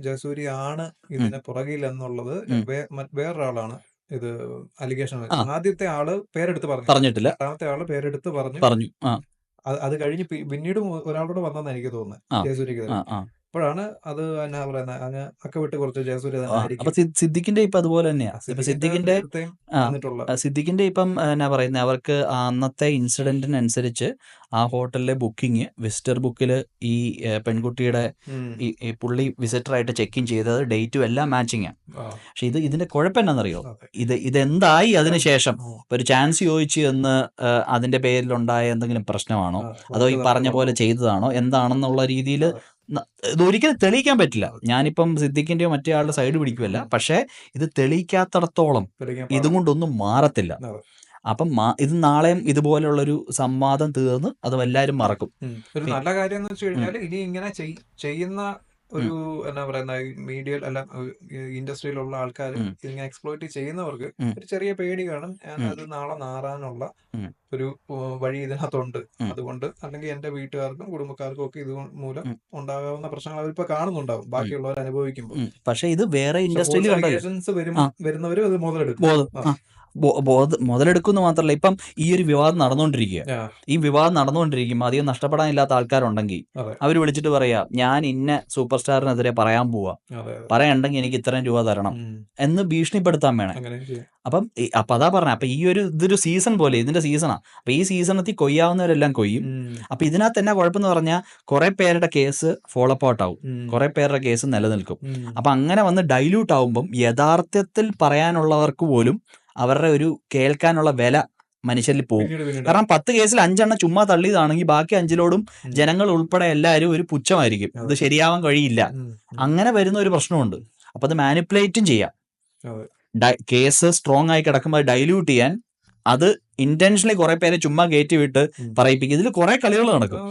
ജയസൂര്യ ആണ് ഇതിന് പുറകിൽ എന്നുള്ളത് വേറൊരാളാണ് ഇത് അലിഗേഷൻ. ആദ്യത്തെ ആള് പേരെടുത്ത് പറഞ്ഞിട്ടില്ല, രണ്ടാമത്തെ ആള് പേരെടുത്ത് പറഞ്ഞു. അത് കഴിഞ്ഞ് പിന്നീട് ഒരാളോട് വന്നെന്ന് എനിക്ക് തോന്നുന്നത് ജയസൂര്യക്കെതിരെ. അപ്പോഴാണ് അത് എന്നാ പറയുന്നത്, അങ്ങ് അക്കവിട്ട് കുറച്ച് ജയസൂര്യ തന്നെ ആയിരിക്കും. സിദ്ദിഖിന്റെ ഇപ്പൊ അതുപോലെ തന്നെയാ. സിദ്ദിഖിന്റെ ഇപ്പം എന്നാ പറയുന്നത്, അവർക്ക് അന്നത്തെ ഇൻസിഡന്റിനനുസരിച്ച് ആ ഹോട്ടലിലെ ബുക്കിംഗ് വിസിറ്റർ ബുക്കിൽ ഈ പെൺകുട്ടിയുടെ ഈ പുള്ളി വിസിറ്ററായിട്ട് ചെക്ക് ഇൻ ചെയ്തത് ഡേറ്റും എല്ലാം മാച്ചിങ്. പക്ഷെ ഇതിന്റെ കുഴപ്പം എന്നാണെന്നറിയോ, ഇതെന്തായി അതിനുശേഷം ഒരു ചാൻസ് ചോദിച്ചു എന്ന് അതിന്റെ പേരിലുണ്ടായ എന്തെങ്കിലും പ്രശ്നമാണോ, അതോ ഈ പറഞ്ഞ പോലെ ചെയ്തതാണോ എന്താണെന്നുള്ള രീതിയിൽ ഇതൊരിക്കലും തെളിയിക്കാൻ പറ്റില്ല. ഞാനിപ്പം സിദ്ദിഖിന്റെയോ മറ്റേ ആളുടെ സൈഡ് പിടിക്കുമല്ല, പക്ഷെ ഇത് തെളിയിക്കാത്തടത്തോളം ഇതും കൊണ്ടൊന്നും മാറത്തില്ല. അപ്പം ഇത് നാളെയും ഇതുപോലുള്ളൊരു സംവാദം തീർന്ന് അത് എല്ലാവരും മറക്കും. ഒരു നല്ല കാര്യം എന്ന് വെച്ച് കഴിഞ്ഞാൽ ഇനി ഇങ്ങനെ ചെയ്യുന്ന ഒരു എന്നാ പറയുന്ന മീഡിയ അല്ല ഇൻഡസ്ട്രിയിലുള്ള ആൾക്കാർ ഇങ്ങനെ എക്സ്പ്ലോയിറ്റ് ചെയ്യുന്നവർക്ക് ഒരു ചെറിയ പേടി കാണും, അത് നാളെ നാറാനുള്ള ഒരു വഴി ഇതിനകത്തുണ്ട്. അതുകൊണ്ട് അല്ലെങ്കിൽ എന്റെ വീട്ടുകാർക്കും കുടുംബക്കാർക്കും ഒക്കെ ഇത് മൂലം ഉണ്ടാകാവുന്ന പ്രശ്നങ്ങൾ അവരിപ്പോ കാണുന്നുണ്ടാവും, ബാക്കിയുള്ളവർ അനുഭവിക്കുമ്പോൾ. പക്ഷെ ഇത് വേറെ ഇൻഡസ്ട്രിയിൽ വരുന്നവരും അത് മുതലെടുക്കും. മുതലെടുക്കുന്നു മാത്രമല്ല, ഇപ്പം ഈ ഒരു വിവാദം നടന്നുകൊണ്ടിരിക്കുക, ഈ വിവാദം നടന്നുകൊണ്ടിരിക്കുമ്പോൾ അധികം നഷ്ടപ്പെടാനില്ലാത്ത ആൾക്കാരുണ്ടെങ്കിൽ അവർ വിളിച്ചിട്ട് പറയാ, ഞാൻ ഇന്ന സൂപ്പർ സ്റ്റാറിനെതിരെ പറയാൻ പോവാ, പറയണ്ടെങ്കിൽ എനിക്ക് ഇത്രയും രൂപ തരണം എന്ന് ഭീഷണിപ്പെടുത്താൻ വേണം. അപ്പം അതാ പറഞ്ഞ, അപ്പൊ ഇതൊരു സീസൺ പോലെ, ഇതിന്റെ സീസണാ. അപ്പൊ ഈ സീസണത്തിൽ കൊയ്യാവുന്നവരെല്ലാം കൊയ്യും. അപ്പൊ ഇതിനകത്ത് എന്നാ കുഴപ്പമെന്ന് പറഞ്ഞാൽ കുറെ പേരുടെ കേസ് ഫോളോ ഔട്ട് ആവും, കുറെ പേരുടെ കേസ് നിലനിൽക്കും. അപ്പൊ അങ്ങനെ വന്ന് ഡൈല്യൂട്ട് ആവുമ്പം യഥാർത്ഥത്തിൽ പറയാനുള്ളവർക്ക് പോലും അവരുടെ ഒരു കേൾക്കാനുള്ള വില മനുഷ്യരിൽ പോകും. കാരണം 10 കേസിൽ 5 ചുമ്മാ തള്ളിയതാണെങ്കിൽ ബാക്കി 5 ജനങ്ങൾ ഉൾപ്പെടെ എല്ലാവരും ഒരു പുച്ഛമായിരിക്കും, ഇത് ശരിയാവാൻ കഴിയില്ല. അങ്ങനെ വരുന്ന ഒരു പ്രശ്നമുണ്ട്. അപ്പൊ അത് മാനിപ്പുലേറ്റും ചെയ്യാം. കേസ് സ്ട്രോങ് ആയി കിടക്കുമ്പോൾ ഡൈല്യൂട്ട് ചെയ്യാൻ അത് ഇന്റൻഷനലി കുറെ പേരെ ചുമ്മാ കയറ്റി വിട്ട് പറയിപ്പിക്കും. ഇതിൽ കുറെ കളികൾ നടക്കും.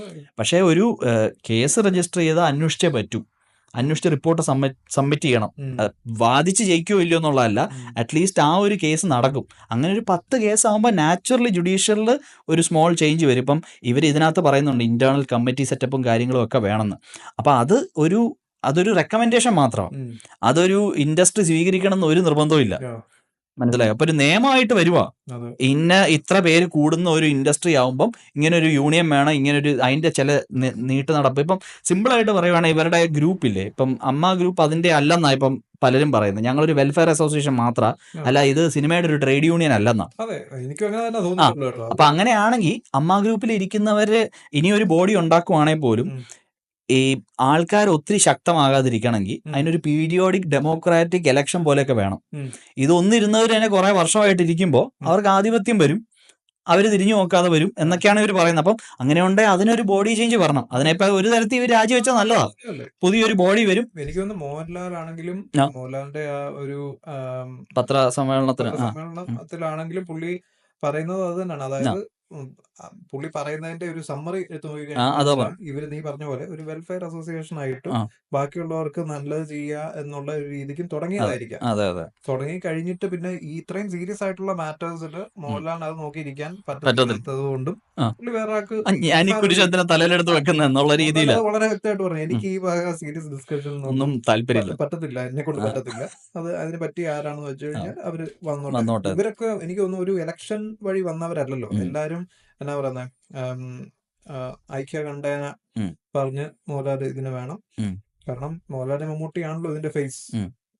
പക്ഷെ ഒരു കേസ് രജിസ്റ്റർ ചെയ്ത് അന്വേഷിച്ചേ പറ്റൂ, അന്വേഷിച്ച് റിപ്പോർട്ട് സബ്മിറ്റ് ചെയ്യണം. വാദിച്ച് ജയിക്കുകയോ ഇല്ലയോ എന്നുള്ളതല്ല, അറ്റ്ലീസ്റ്റ് ആ ഒരു കേസ് നടക്കും. അങ്ങനെ ഒരു 10 കേസ് ആകുമ്പോൾ നാച്ചുറലി ജുഡീഷ്യറിൽ ഒരു സ്മോൾ ചേഞ്ച് വരും. ഇപ്പം ഇവർ ഇതിനകത്ത് പറയുന്നുണ്ട് ഇന്റേണൽ കമ്മിറ്റി സെറ്റപ്പും കാര്യങ്ങളും ഒക്കെ വേണമെന്ന്. അപ്പം അതൊരു റെക്കമെൻഡേഷൻ മാത്രമാണ്, അതൊരു ഇൻഡസ്ട്രി സ്വീകരിക്കണം എന്ന് ഒരു നിർബന്ധവും ഇല്ല. മനസ്സിലായോ? അപ്പൊ ഒരു നിയമമായിട്ട് വരുവാ, ഇത്ര പേര് കൂടുന്ന ഒരു ഇൻഡസ്ട്രി ആവുമ്പം ഇങ്ങനെ ഒരു യൂണിയൻ വേണം, ഇങ്ങനൊരു അതിന്റെ ചില നീട്ടു നടപ്പ്. ഇപ്പം സിമ്പിൾ ആയിട്ട് പറയുവാണെങ്കിൽ ഇവരുടെ ഗ്രൂപ്പില്ലേ, ഇപ്പം അമ്മ ഗ്രൂപ്പ് അതിന്റെ അല്ലെന്നാ ഇപ്പം പലരും പറയുന്നത്. ഞങ്ങളൊരു വെൽഫെയർ അസോസിയേഷൻ മാത്രം അല്ല, ഇത് സിനിമയുടെ ഒരു ട്രേഡ് യൂണിയൻ അല്ലെന്നാ. അപ്പൊ അങ്ങനെയാണെങ്കിൽ അമ്മ ഗ്രൂപ്പിൽ ഇരിക്കുന്നവര് ഇനി ഒരു ബോഡി ഉണ്ടാക്കുവാണെങ്കിൽ പോലും ഈ ആൾക്കാർ ഒത്തിരി ശക്തമാകാതിരിക്കണമെങ്കിൽ അതിനൊരു പീരിയോഡിക് ഡെമോക്രാറ്റിക് ഇലക്ഷൻ പോലെയൊക്കെ വേണം. ഇതൊന്നിരുന്നവർ തന്നെ കുറെ വർഷമായിട്ട് ഇരിക്കുമ്പോൾ അവർക്ക് ആധിപത്യം വരും. അവർ തിരിഞ്ഞു നോക്കാതെ വരും എന്നൊക്കെയാണ് ഇവർ പറയുന്നത്. അപ്പം അങ്ങനെ ഉണ്ടെങ്കിൽ അതിനൊരു ബോഡി ചേഞ്ച് വരണം. അതിനിപ്പോ ഒരു തരത്തിൽ ഇവർ രാജിവെച്ചാൽ നല്ലതാണ്, പുതിയൊരു ബോഡി വരും. എനിക്ക് തോന്നുന്നു മോഹൻലാൽ ആണെങ്കിലും മോഹൻലാലിന്റെ ആ ഒരു പത്രസമ്മേളനത്തിലാണെങ്കിലും പുള്ളി പറയുന്നത് അത് തന്നെയാണ്. അതായത് പുള്ളി പറയുന്നതിന്റെ ഒരു സമ്മറി എടുത്ത് നോക്കിക്കഴിഞ്ഞാൽ ഇവര് നീ പറഞ്ഞ പോലെ ഒരു വെൽഫെയർ അസോസിയേഷൻ ആയിട്ടും ബാക്കിയുള്ളവർക്ക് നല്ലത് ചെയ്യുക എന്നുള്ള ഒരു രീതിക്കും തുടങ്ങിയതായിരിക്കാം. തുടങ്ങി കഴിഞ്ഞിട്ട് പിന്നെ ഈ ഇത്രയും സീരിയസ് ആയിട്ടുള്ള മാറ്റേഴ്സിൽ മോഹൻലാലിന് അത് നോക്കിയിരിക്കാൻ പറ്റാത്തത് കൊണ്ടും പുള്ളി വേറെ ആൾക്ക് തലയിലെടുത്ത് വെക്കുന്ന എന്നുള്ള രീതിയിൽ വളരെ വ്യക്തമായിട്ട് പറഞ്ഞു, എനിക്ക് ഈ സീരിയസ് ഡിസ്കഷൻ ഒന്നും പറ്റത്തില്ല, എന്നെ കൊണ്ട് പറ്റത്തില്ല. അത് അതിനെ പറ്റി ആരാണെന്ന് വെച്ച് കഴിഞ്ഞാൽ അവര് വന്നോട്ടെ. ഇവരൊക്കെ എനിക്ക് തോന്നുന്നു ഒരു ഇലക്ഷൻ വഴി വന്നവരല്ലല്ലോ. എല്ലാരും എന്നാ പറയുന്നത്, ഐക്യകണ്ഠേന പറഞ്ഞ് മോഹൻലാൽ ഇതിന് വേണം. കാരണം മോഹൻലാൽ മമ്മൂട്ടിയാണല്ലോ ഇതിന്റെ ഫേസ്,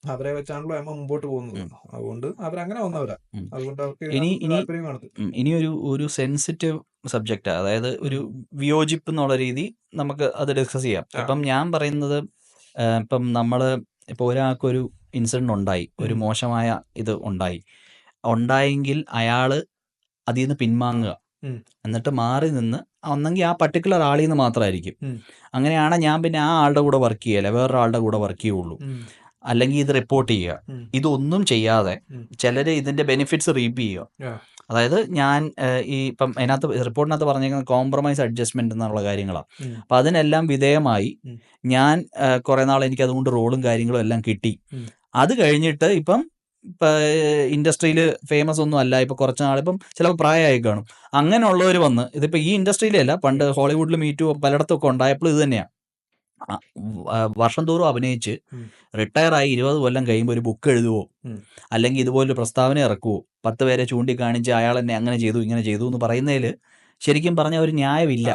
അവരെ വെച്ചാണല്ലോ എമ്മ മുമ്പോട്ട് പോകുന്നത്. അതുകൊണ്ട് അവരങ്ങനെ വന്നവരാ. അതുകൊണ്ട് അവർക്ക് ഇനി ഒരു സെൻസിറ്റീവ് സബ്ജക്റ്റ്, അതായത് ഒരു വിയോജിപ്പ് എന്നുള്ള രീതി നമുക്ക് അത് ഡിസ്കസ് ചെയ്യാം. ഇപ്പം ഞാൻ പറയുന്നത്, ഇപ്പം നമ്മള് ഇപ്പൊ ഒരാൾക്കൊരു ഇൻസിഡന്റ് ഉണ്ടായി, ഒരു മോശമായ ഇത് ഉണ്ടായെങ്കിൽ അയാള് അതിൽ നിന്ന് പിൻവാങ്ങുക, എന്നിട്ട് മാറി നിന്ന് ഒന്നെങ്കിൽ ആ പർട്ടിക്കുലർ ആളിൽ നിന്ന് മാത്രമായിരിക്കും. അങ്ങനെയാണ് ഞാൻ പിന്നെ ആ ആളുടെ കൂടെ വർക്ക് ചെയ്യല, വേറൊരാളുടെ കൂടെ വർക്ക് ചെയ്യുള്ളൂ. അല്ലെങ്കിൽ ഇത് റിപ്പോർട്ട് ചെയ്യുക. ഇതൊന്നും ചെയ്യാതെ ചിലർ ഇതിന്റെ ബെനിഫിറ്റ്സ് റീപ്പ് ചെയ്യുക. അതായത് ഞാൻ ഈ ഇപ്പം അതിനകത്ത് റിപ്പോർട്ടിനകത്ത് പറഞ്ഞേക്കുന്നത് കോംപ്രമൈസ് അഡ്ജസ്റ്റ്മെന്റ് എന്നുള്ള കാര്യങ്ങളാണ്. അപ്പം അതിനെല്ലാം വിധേയമായി ഞാൻ കുറെ നാൾ എനിക്ക് അതുകൊണ്ട് റോളും കാര്യങ്ങളും എല്ലാം കിട്ടി. അത് കഴിഞ്ഞിട്ട് ഇപ്പം ഇൻഡസ്ട്രിയിൽ ഫേമസ് ഒന്നും അല്ല, ഇപ്പം കുറച്ച് നാളിപ്പം ചിലപ്പോൾ പ്രായമായി കാണും, അങ്ങനെയുള്ളവർ വന്ന് ഇതിപ്പോൾ ഈ ഇൻഡസ്ട്രിയിലല്ല, പണ്ട് ഹോളിവുഡിൽ മീറ്റു പലയിടത്തൊക്കെ ഉണ്ടായപ്പോൾ ഇത് തന്നെയാണ്. വർഷം തോറും അഭിനയിച്ച് റിട്ടയറായി 20 കൊല്ലം കഴിയുമ്പോൾ ഒരു ബുക്ക് എഴുതുവോ അല്ലെങ്കിൽ ഇതുപോലൊരു പ്രസ്താവന ഇറക്കുവോ, 10 പേരെ ചൂണ്ടിക്കാണിച്ച് അയാൾ എന്നെ അങ്ങനെ ചെയ്തു ഇങ്ങനെ ചെയ്തു എന്ന് പറയുന്നതിൽ ശരിക്കും പറഞ്ഞ ഒരു ന്യായമില്ല.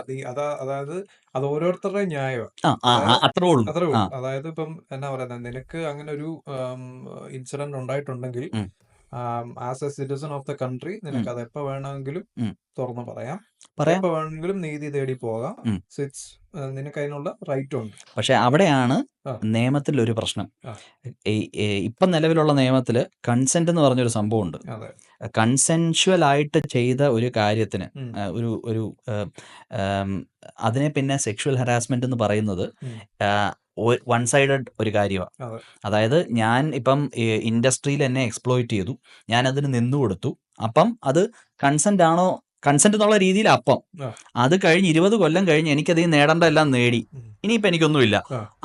അതായത് അത് ഓരോരുത്തരുടെയും ന്യായമാണ്, അത്രേ ഉള്ളൂ. അതായത് ഇപ്പം എന്നാ പറയുന്നത്, നിനക്ക് അങ്ങനെ ഒരു ഇൻസിഡന്റ് ഉണ്ടായിട്ടുണ്ടെങ്കിൽ as A citizen of the country നിനക്ക് അത് എപ്പോ വേണമെങ്കിലും തുറന്ന് പറയാം, എപ്പോ വേണമെങ്കിലും നീതി തേടി പോകാം, നിനക്ക് അതിനുള്ള റൈറ്റ് ഉണ്ട്. പക്ഷെ അവിടെയാണ് നിയമത്തിൽ ഒരു പ്രശ്നം. ഇപ്പം നിലവിലുള്ള നിയമത്തിൽ കൺസെന്റ് എന്ന് പറഞ്ഞൊരു സംഭവം ഉണ്ട്. കൺസെൻഷ്വൽ ആയിട്ട് ചെയ്ത ഒരു കാര്യത്തിന് ഒരു അതിനെ പിന്നെ സെക്ഷുവൽ ഹരാസ്മെന്റ് എന്ന് പറയുന്നത് വൺ സൈഡഡ് ഒരു കാര്യമാണ്. അതായത് ഞാൻ ഇപ്പം ഇൻഡസ്ട്രിയിൽ എന്നെ എക്സ്പ്ലോയിറ്റ് ചെയ്തു, ഞാൻ അതിന് നിന്നു കൊടുത്തു, അപ്പം അത് കൺസെന്റ് ആണോ, കൺസെന്റ് എന്നുള്ള രീതിയിൽ അപ്പം അത് കഴിഞ്ഞ് 20 കൊല്ലം കഴിഞ്ഞ് എനിക്കത് നേടേണ്ട എല്ലാം നേടി, ഇനിയിപ്പോൾ എനിക്കൊന്നുമില്ല.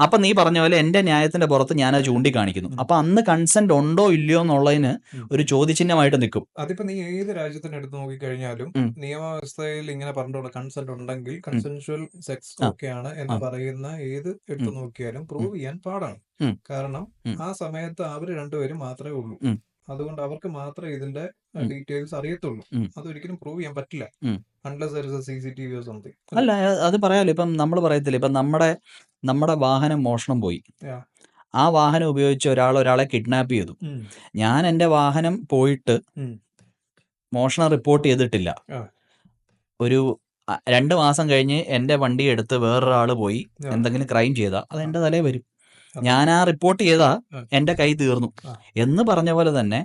അപ്പം നീ പറഞ്ഞ പോലെ എൻ്റെ ന്യായത്തിന്റെ പുറത്ത് ഞാനത് ചൂണ്ടിക്കാണിക്കുന്നു. അപ്പം അന്ന് കൺസെന്റ് ഉണ്ടോ ഇല്ലയോ എന്നുള്ളതിന് ഒരു ചോദ്യചിഹ്നമായിട്ട് നിൽക്കും. അതിപ്പോ നീ ഏത് രാജ്യത്തിന് എടുത്ത് നോക്കിക്കഴിഞ്ഞാലും നിയമവ്യവസ്ഥയിൽ ഇങ്ങനെ പറഞ്ഞിട്ടുള്ള കൺസെന്റ് ഉണ്ടെങ്കിൽ കൺസെൻഷ്വൽ സെക്സ് ഓക്കെയാണ് എന്ന് പറയുന്ന ഏത് എടുത്തു നോക്കിയാലും പ്രൂവ് ചെയ്യാൻ പാടാണ്. കാരണം ആ സമയത്ത് അവര് രണ്ടുപേരും മാത്രമേ ഉള്ളൂ. അതുകൊണ്ട് അവർക്ക് മാത്രമേ ഇതിന്റെ ഡീറ്റെയിൽസ് അറിയത്തുള്ളൂ. അതൊരിക്കലും പ്രൂവ് ചെയ്യാൻ പറ്റില്ല unless there is a CCTV or something. അല്ല, അത് പറയാലോ. ഇപ്പം നമ്മൾ പറയത്തില്ല, ഇപ്പം നമ്മുടെ വാഹനം മോഷണം പോയി, ആ വാഹനം ഉപയോഗിച്ച് ഒരാളെ കിഡ്നാപ്പ് ചെയ്തു. ഞാൻ എൻ്റെ വാഹനം പോയിട്ട് മോഷണം റിപ്പോർട്ട് ചെയ്തിട്ടില്ല, ഒരു 2 മാസം കഴിഞ്ഞ് എൻ്റെ വണ്ടി എടുത്ത് വേറൊരാൾ പോയി എന്തെങ്കിലും ക്രൈം ചെയ്താൽ അത് എൻ്റെ തലയിൽ വരും. ഞാൻ ആ റിപ്പോർട്ട് ചെയ്താ എൻ്റെ കൈ തീർന്നു എന്ന് പറഞ്ഞ പോലെ തന്നെ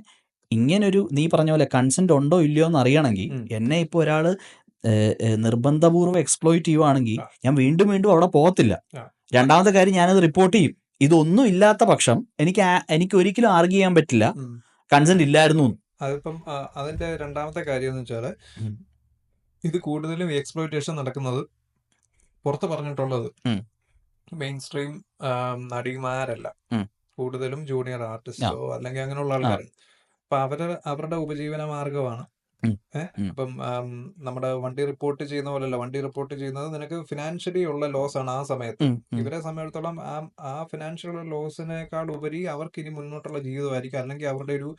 ഇങ്ങനൊരു നീ പറഞ്ഞ പോലെ കൺസെന്റ് ഉണ്ടോ ഇല്ലയോ എന്ന് അറിയണമെങ്കിൽ എന്നെ ഇപ്പോൾ ഒരാൾ നിർബന്ധപൂർവ്വം എക്സ്പ്ലോയിറ്റ് ചെയ്യുവാണെങ്കിൽ ഞാൻ വീണ്ടും അവിടെ പോകത്തില്ല. രണ്ടാമത്തെ കാര്യം, ഞാനത് റിപ്പോർട്ട് ചെയ്യും. ഇതൊന്നും ഇല്ലാത്ത പക്ഷം എനിക്ക് ഒരിക്കലും ആർഗ്യ ചെയ്യാൻ പറ്റില്ല കൺസെന്റ് ഇല്ലായിരുന്നു. അതിപ്പം അതിന്റെ രണ്ടാമത്തെ കാര്യം എന്ന് വെച്ചാല് ഇത് കൂടുതലും എക്സ്പ്ലോയിറ്റേഷൻ നടക്കുന്നത് പുറത്ത് പറഞ്ഞിട്ടുള്ളത് മെയിൻ സ്ട്രീം നടിമാരല്ല, കൂടുതലും ജൂനിയർ ആർട്ടിസ്റ്റോ അല്ലെങ്കിൽ അങ്ങനെയുള്ള ആൾക്കാരാണ്. അപ്പൊ അവരുടെ ഉപജീവന മാർഗമാണ്. അപ്പം നമ്മുടെ വണ്ടി റിപ്പോർട്ട് ചെയ്യുന്ന പോലെയല്ല, വണ്ടി റിപ്പോർട്ട് ചെയ്യുന്നത് നിനക്ക് ഫിനാൻഷ്യലി ഉള്ള ലോസ് ആണ് ആ സമയത്ത്. ഇവരെ സംബന്ധിച്ചിടത്തോളം ആ ഫിനാൻഷ്യൽ ലോസിനേക്കാൾ ഉപരി അവർക്ക് ഇനി മുന്നോട്ടുള്ള ജീവിതമായിരിക്കും, അല്ലെങ്കിൽ അവരുടെ ഒരു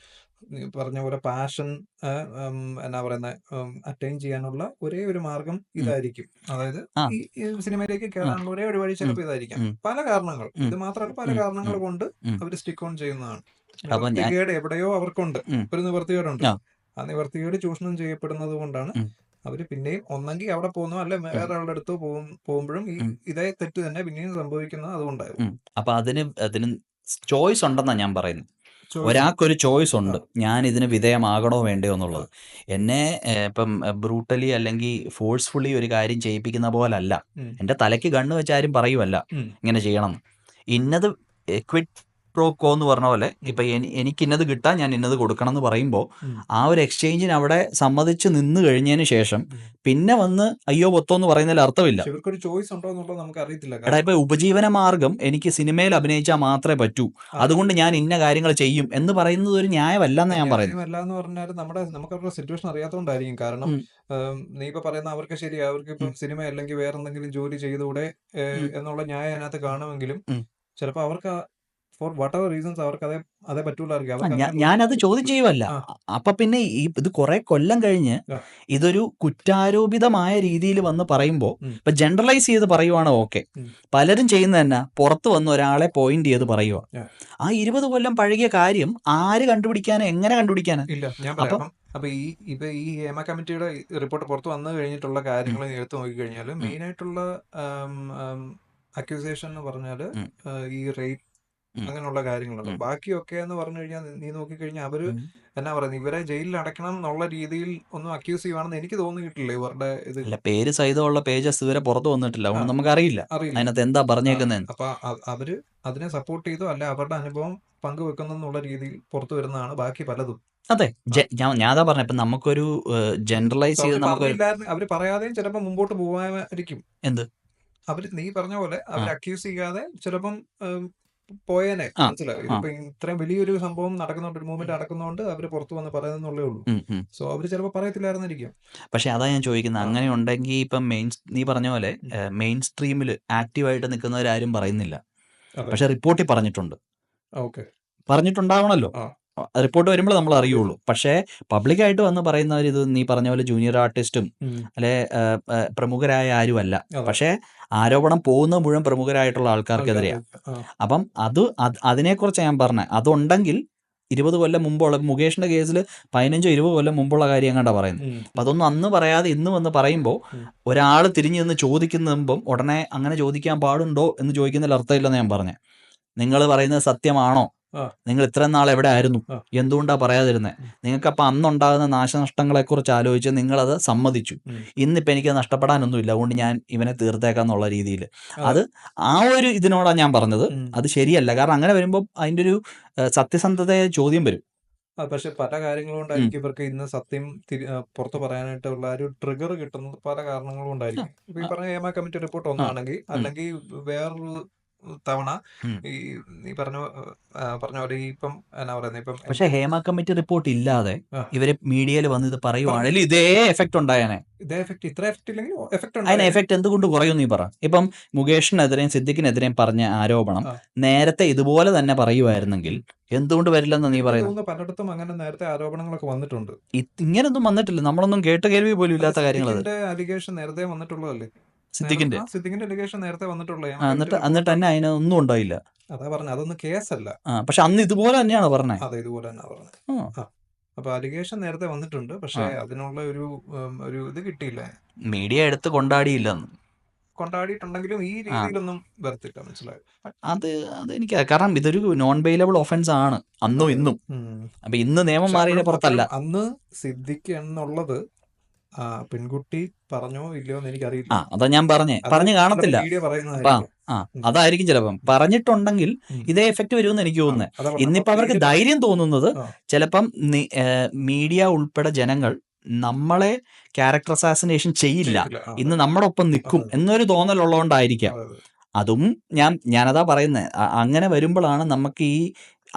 പറഞ്ഞ പോലെ പാഷൻ എന്നാ പറയുന്നത് അറ്റൈൻ ചെയ്യാനുള്ള ഒരേ ഒരു മാർഗം ഇതായിരിക്കും. അതായത് ഈ സിനിമയിലേക്ക് കയറാനുള്ള ഒരേ ഒരു വഴി ചിലപ്പോൾ ഇതായിരിക്കാം. പല കാരണങ്ങൾ, ഇത് മാത്രമല്ല പല കാരണങ്ങൾ കൊണ്ട് അവർ സ്റ്റിക്ക് ഓൺ ചെയ്യുന്നതാണ്. നിവർത്തികേട് എവിടെയോ അവർക്കുണ്ട്, ഒരു നിവർത്തികേടുണ്ട്. ആ നിവർത്തികേട് ചൂഷണം ചെയ്യപ്പെടുന്നത് കൊണ്ടാണ് അവര് പിന്നെയും ഒന്നെങ്കിൽ അവിടെ പോകുന്നു, അല്ലെ വേറെ ആളുടെ അടുത്ത് പോകുമ്പോഴും ഇതേ തെറ്റ് തന്നെ പിന്നെയും സംഭവിക്കുന്നത് അതുകൊണ്ടായിരുന്നു. അപ്പൊ അതിന് ചോയ്സ് ഉണ്ടെന്നാ ഞാൻ പറയുന്നത്. ഒരാൾക്കൊരു ചോയ്സ് ഉണ്ട്, ഞാൻ ഇതിന് വിധേയമാകണോ വേണ്ടയോ എന്നുള്ളത്. എന്നെ ഇപ്പം ബ്രൂട്ടലി അല്ലെങ്കിൽ ഫോഴ്സ്ഫുള്ളി ഒരു കാര്യം ചെയ്യിപ്പിക്കുന്ന പോലല്ല, എൻ്റെ തലയ്ക്ക് കണ്ണ് വെച്ച് ആരും പറയുമല്ല ഇങ്ങനെ ചെയ്യണം. ഇന്നത് ക്വിറ്റ് പ്രോ കോ എന്ന് പറഞ്ഞ പോലെ ഇപ്പം എനിക്ക് ഇന്നത് കിട്ടാൻ ഞാൻ ഇന്നത് കൊടുക്കണം എന്ന് പറയുമ്പോൾ ആ ഒരു എക്സ്ചേഞ്ചിന് അവിടെ സമ്മതിച്ച് നിന്ന് കഴിഞ്ഞതിന് ശേഷം പിന്നെ വന്ന് അയ്യോ പൊത്തോ എന്ന് പറയുന്നതിൽ അർത്ഥമില്ല. ചോയ്സ് ഉണ്ടോ എന്നുള്ളത് നമുക്ക് അറിയത്തില്ല. എടാ, ഇപ്പൊ ഉപജീവന മാർഗം എനിക്ക് സിനിമയിൽ അഭിനയിച്ചാൽ മാത്രമേ പറ്റൂ, അതുകൊണ്ട് ഞാൻ ഇന്ന കാര്യങ്ങൾ ചെയ്യും എന്ന് പറയുന്നത് ഒരു ന്യായമല്ലെന്ന് ഞാൻ പറയുന്നത്. ന്യായമല്ല പറഞ്ഞാൽ നമുക്ക് അവരുടെ സിറ്റുവേഷൻ അറിയാത്തതുകൊണ്ടായിരിക്കും. കാരണം നീ ഇപ്പൊ പറയുന്ന അവർക്ക് ശരി, അവർക്ക് ഇപ്പം സിനിമ അല്ലെങ്കിൽ വേറെ എന്തെങ്കിലും ജോലി ചെയ്തുകൂടെ എന്നുള്ള ന്യായം അതിനകത്ത് കാണുമെങ്കിലും ചിലപ്പോൾ അവർക്ക് ഫോർ വാട്ട് എവർ റീസൺസ് അവർക്ക് അതേ പറ്റൂലായിരിക്കും. ഞാനത് ചോദ്യം ചെയ്യുമല്ല. അപ്പൊ പിന്നെ ഇത് കുറെ കൊല്ലം കഴിഞ്ഞ് ഇതൊരു കുറ്റാരോപിതമായ രീതിയിൽ വന്ന് പറയുമ്പോൾ ഇപ്പൊ ജനറലൈസ് ചെയ്ത് പറയുവാണ് ഓക്കെ. പലരും ചെയ്യുന്നത് തന്നെ പുറത്ത് വന്ന് ഒരാളെ പോയിന്റ് ചെയ്ത് പറയുക. ആ 20 കൊല്ലം പഴകിയ കാര്യം ആര് കണ്ടുപിടിക്കാനോ എങ്ങനെ കണ്ടുപിടിക്കാനോ ഇല്ല. ഞാൻ പറയാം. അപ്പൊ ഈ ഹേമ കമ്മിറ്റിയുടെ റിപ്പോർട്ട് പുറത്ത് വന്നു കഴിഞ്ഞിട്ടുള്ള കാര്യങ്ങൾ എടുത്തു നോക്കിക്കഴിഞ്ഞാൽ മെയിൻ ആയിട്ടുള്ള അക്യൂസേഷൻ എന്ന് പറഞ്ഞാല് ഈ റേപ്പ് അങ്ങനെയുള്ള കാര്യങ്ങളുണ്ട്. ബാക്കിയൊക്കെ എന്ന് പറഞ്ഞു കഴിഞ്ഞാൽ നീ നോക്കിക്കഴിഞ്ഞാൽ അവര് എന്നാ പറയുന്നത്, ഇവരെ ജയിലിൽ അടയ്ക്കണം എന്നുള്ള രീതിയിൽ ഒന്നും അക്യൂസ് ചെയ്യുവാണെന്ന് എനിക്ക് തോന്നിയിട്ടില്ല. ഇവരുടെ ഇത് പേര് സഹിതമുള്ള പേജസ് ഇതുവരെ പുറത്തു വന്നിട്ടില്ല, അതുകൊണ്ട് നമുക്ക് അറിയില്ല അതിനകത്ത് എന്താ പറഞ്ഞേക്കുന്നത്. അപ്പൊ അവര് അതിനെ സപ്പോർട്ട് ചെയ്തു, അല്ലെ അവരുടെ അനുഭവം പങ്കുവെക്കുന്നുള്ള രീതിയിൽ പുറത്തു വരുന്നതാണ് ബാക്കി പലതും. അതെ, ഞാൻ പറഞ്ഞ ഇപ്പൊ നമുക്കൊരു ജനറലൈസ് ചെയ്ത് അവര് പറയാതെയും ചിലപ്പോ മുമ്പോട്ട് പോവാമായിരിക്കും. എന്ത് അവര് നീ പറഞ്ഞ പോലെ അവർ അക്യൂസ് ചെയ്യാതെ ചിലപ്പം പോയേനെ. മനസ്സിലായി. ഇപ്പൊ ഇത്രയും വലിയൊരു സംഭവം നടക്കുന്നുണ്ട്, ഒരു മൂവ്മെന്റ് നടക്കുന്നതുകൊണ്ട് അവര് പുറത്തു വന്ന് പറയുന്നേ ഉള്ളൂ. സോ അവര് ചിലപ്പോ പറയത്തില്ലായിരുന്നിരിക്കും. പക്ഷെ അതാ ഞാൻ ചോദിക്കുന്നത്, അങ്ങനെ ഉണ്ടെങ്കിൽ ഇപ്പം നീ പറഞ്ഞ പോലെ മെയിൻ സ്ട്രീമിൽ ആക്റ്റീവായിട്ട് നിൽക്കുന്നവരാരും പറയുന്നില്ല. പക്ഷെ റിപ്പോർട്ടിൽ പറഞ്ഞിട്ടുണ്ട്. പറഞ്ഞിട്ടുണ്ടാവണല്ലോ, റിപ്പോർട്ട് വരുമ്പോൾ നമ്മൾ അറിയുള്ളൂ. പക്ഷേ പബ്ലിക്കായിട്ട് വന്ന് പറയുന്നവർ ഇത് നീ പറഞ്ഞ പോലെ ജൂനിയർ ആർട്ടിസ്റ്റും അല്ലെ പ്രമുഖരായ ആരുമല്ല. പക്ഷേ ആരോപണം പോകുന്ന മുഴുവൻ പ്രമുഖരായിട്ടുള്ള ആൾക്കാർക്കെതിരെയാണ്. അപ്പം അതിനെക്കുറിച്ച് ഞാൻ പറഞ്ഞത്. അതുണ്ടെങ്കിൽ 20 കൊല്ലം മുമ്പുള്ള മുകേഷിന്റെ കേസിൽ 15-20 കൊല്ലം മുമ്പുള്ള കാര്യം എങ്ങാണ്ടാ പറയുന്നത്. അപ്പം അതൊന്നും അന്ന് പറയാതെ ഇന്ന് വന്ന് പറയുമ്പോൾ ഒരാൾ തിരിഞ്ഞു നിന്ന് ചോദിക്കുമ്പം ഉടനെ അങ്ങനെ ചോദിക്കാൻ പാടുണ്ടോ എന്ന് ചോദിക്കുന്നതിൽ അർത്ഥമില്ലെന്ന് ഞാൻ പറഞ്ഞത്. നിങ്ങൾ പറയുന്നത് സത്യമാണോ? നിങ്ങൾ ഇത്രയും നാൾ എവിടെ ആയിരുന്നു? എന്തുകൊണ്ടാണ് പറയാതിരുന്നത്? നിങ്ങൾക്കപ്പം അന്നുണ്ടാകുന്ന നാശനഷ്ടങ്ങളെക്കുറിച്ച് ആലോചിച്ച് നിങ്ങളത് സമ്മതിച്ചു. ഇന്നിപ്പോൾ എനിക്ക് നഷ്ടപ്പെടാനൊന്നുമില്ല, അതുകൊണ്ട് ഞാൻ ഇവനെ തീർത്തേക്കാന്നുള്ള രീതിയിൽ. അത് ആ ഒരു ഇതിനോടാണ് ഞാൻ പറഞ്ഞത്. അത് ശരിയല്ല. കാരണം അങ്ങനെ വരുമ്പോൾ അതിൻ്റെ ഒരു സത്യസന്ധതയെ ചോദ്യം വരും. പക്ഷെ പല കാര്യങ്ങളും കൊണ്ടായിരിക്കും ഇവർക്ക് ഇന്ന് സത്യം പുറത്ത് പറയാനായിട്ടുള്ള ഒരു ട്രിഗർ കിട്ടുന്നത് പല കാരണങ്ങളും കൊണ്ടായിരിക്കും. ഇപ്പൊ ഈ പറഞ്ഞ ഹേമ കമ്മിറ്റി റിപ്പോർട്ട് ഒന്നാണെങ്കിൽ, അല്ലെങ്കിൽ വേറൊരു തവണ ഈ നീ പറഞ്ഞ പോലെ ഇപ്പം എന്നാ പറയുന്നത്, ഇപ്പം പക്ഷെ ഹേമ കമ്മിറ്റി റിപ്പോർട്ട് ഇല്ലാതെ ഇവര് മീഡിയയിൽ വന്ന് ഇത് പറയുവാണെങ്കിൽ ഇതേ എഫക്ട് ഉണ്ടായേനെ. ഇതേ എഫക്ട്, ഇത്ര എഫക്ട് ഇല്ലെങ്കിൽ അതിന് എഫക്ട് എന്തുകൊണ്ട് കുറയും നീ പറ. ഇപ്പം മുകേഷിനെതിരെയും സിദ്ദിഖിനെതിരെയും പറഞ്ഞ ആരോപണം നേരത്തെ ഇതുപോലെ തന്നെ പറയുമായിരുന്നെങ്കിൽ എന്തുകൊണ്ട് വരില്ലെന്ന് നീ പറയുന്നത്? പലയിടത്തും അങ്ങനെ നേരത്തെ ആരോപണങ്ങളൊക്കെ വന്നിട്ടുണ്ട്. ഇങ്ങനൊന്നും വന്നിട്ടില്ല, നമ്മളൊന്നും കേട്ട് കേൾവി പോലും ഇല്ലാത്ത കാര്യങ്ങൾ. അലിഗേഷൻ നേരത്തെ വന്നിട്ടുള്ളതല്ലേ? സിദ്ദിഖിന്റെ അലിഗേഷൻ നേരത്തെ വന്നിട്ടുള്ള, എന്നിട്ട് തന്നെ അതിനൊന്നും ഉണ്ടായില്ല. അതാ പറഞ്ഞ, അതൊന്നും കേസല്ല. പക്ഷെ അന്ന് ഇതുപോലെ തന്നെയാണ് പറഞ്ഞത്. അതെ, ഇതുപോലെ തന്നെ പറഞ്ഞത്. അപ്പൊ അലിഗേഷൻ നേരത്തെ വന്നിട്ടുണ്ട്, പക്ഷെ അതിനുള്ള ഒരു ഇത് കിട്ടിയില്ല. മീഡിയ എടുത്ത് കൊണ്ടാടിയിട്ടുണ്ടെങ്കിലും ഈ രീതിയിലൊന്നും വരത്തില്ല. മനസ്സിലായോ? അത് എനിക്ക് കാരണം ഇതൊരു നോൺ ബെയിലബിൾ ഒഫൻസ് ആണ് അന്നും ഇന്നും. അപ്പൊ ഇന്ന് നിയമം മാറിയതിനെ പുറത്തല്ല. അന്ന് സിദ്ദിഖ് എന്നുള്ളത് പെൺകുട്ടി പറഞ്ഞോ ഇല്ലയോ എന്ന് എനിക്കറിയില്ല. അതാ ഞാൻ പറഞ്ഞു കാണത്തില്ല. അതായിരിക്കും ചിലപ്പം. പറഞ്ഞിട്ടുണ്ടെങ്കിൽ ഇതേ എഫക്ട് വരുമെന്ന് എനിക്ക് തോന്നുന്നത്. ഇന്നിപ്പോ അവർക്ക് ധൈര്യം തോന്നുന്നത് ചിലപ്പം മീഡിയ ഉൾപ്പെടെ ജനങ്ങൾ നമ്മളെ ക്യാരക്ടർ അസാസിനേഷൻ ചെയ്യില്ല, ഇന്ന് നമ്മുടെ ഒപ്പം നിൽക്കും എന്നൊരു തോന്നലുള്ളതുകൊണ്ടായിരിക്കാം. അതും ഞാനതാ പറയുന്നത്. അങ്ങനെ വരുമ്പോഴാണ് നമുക്ക് ഈ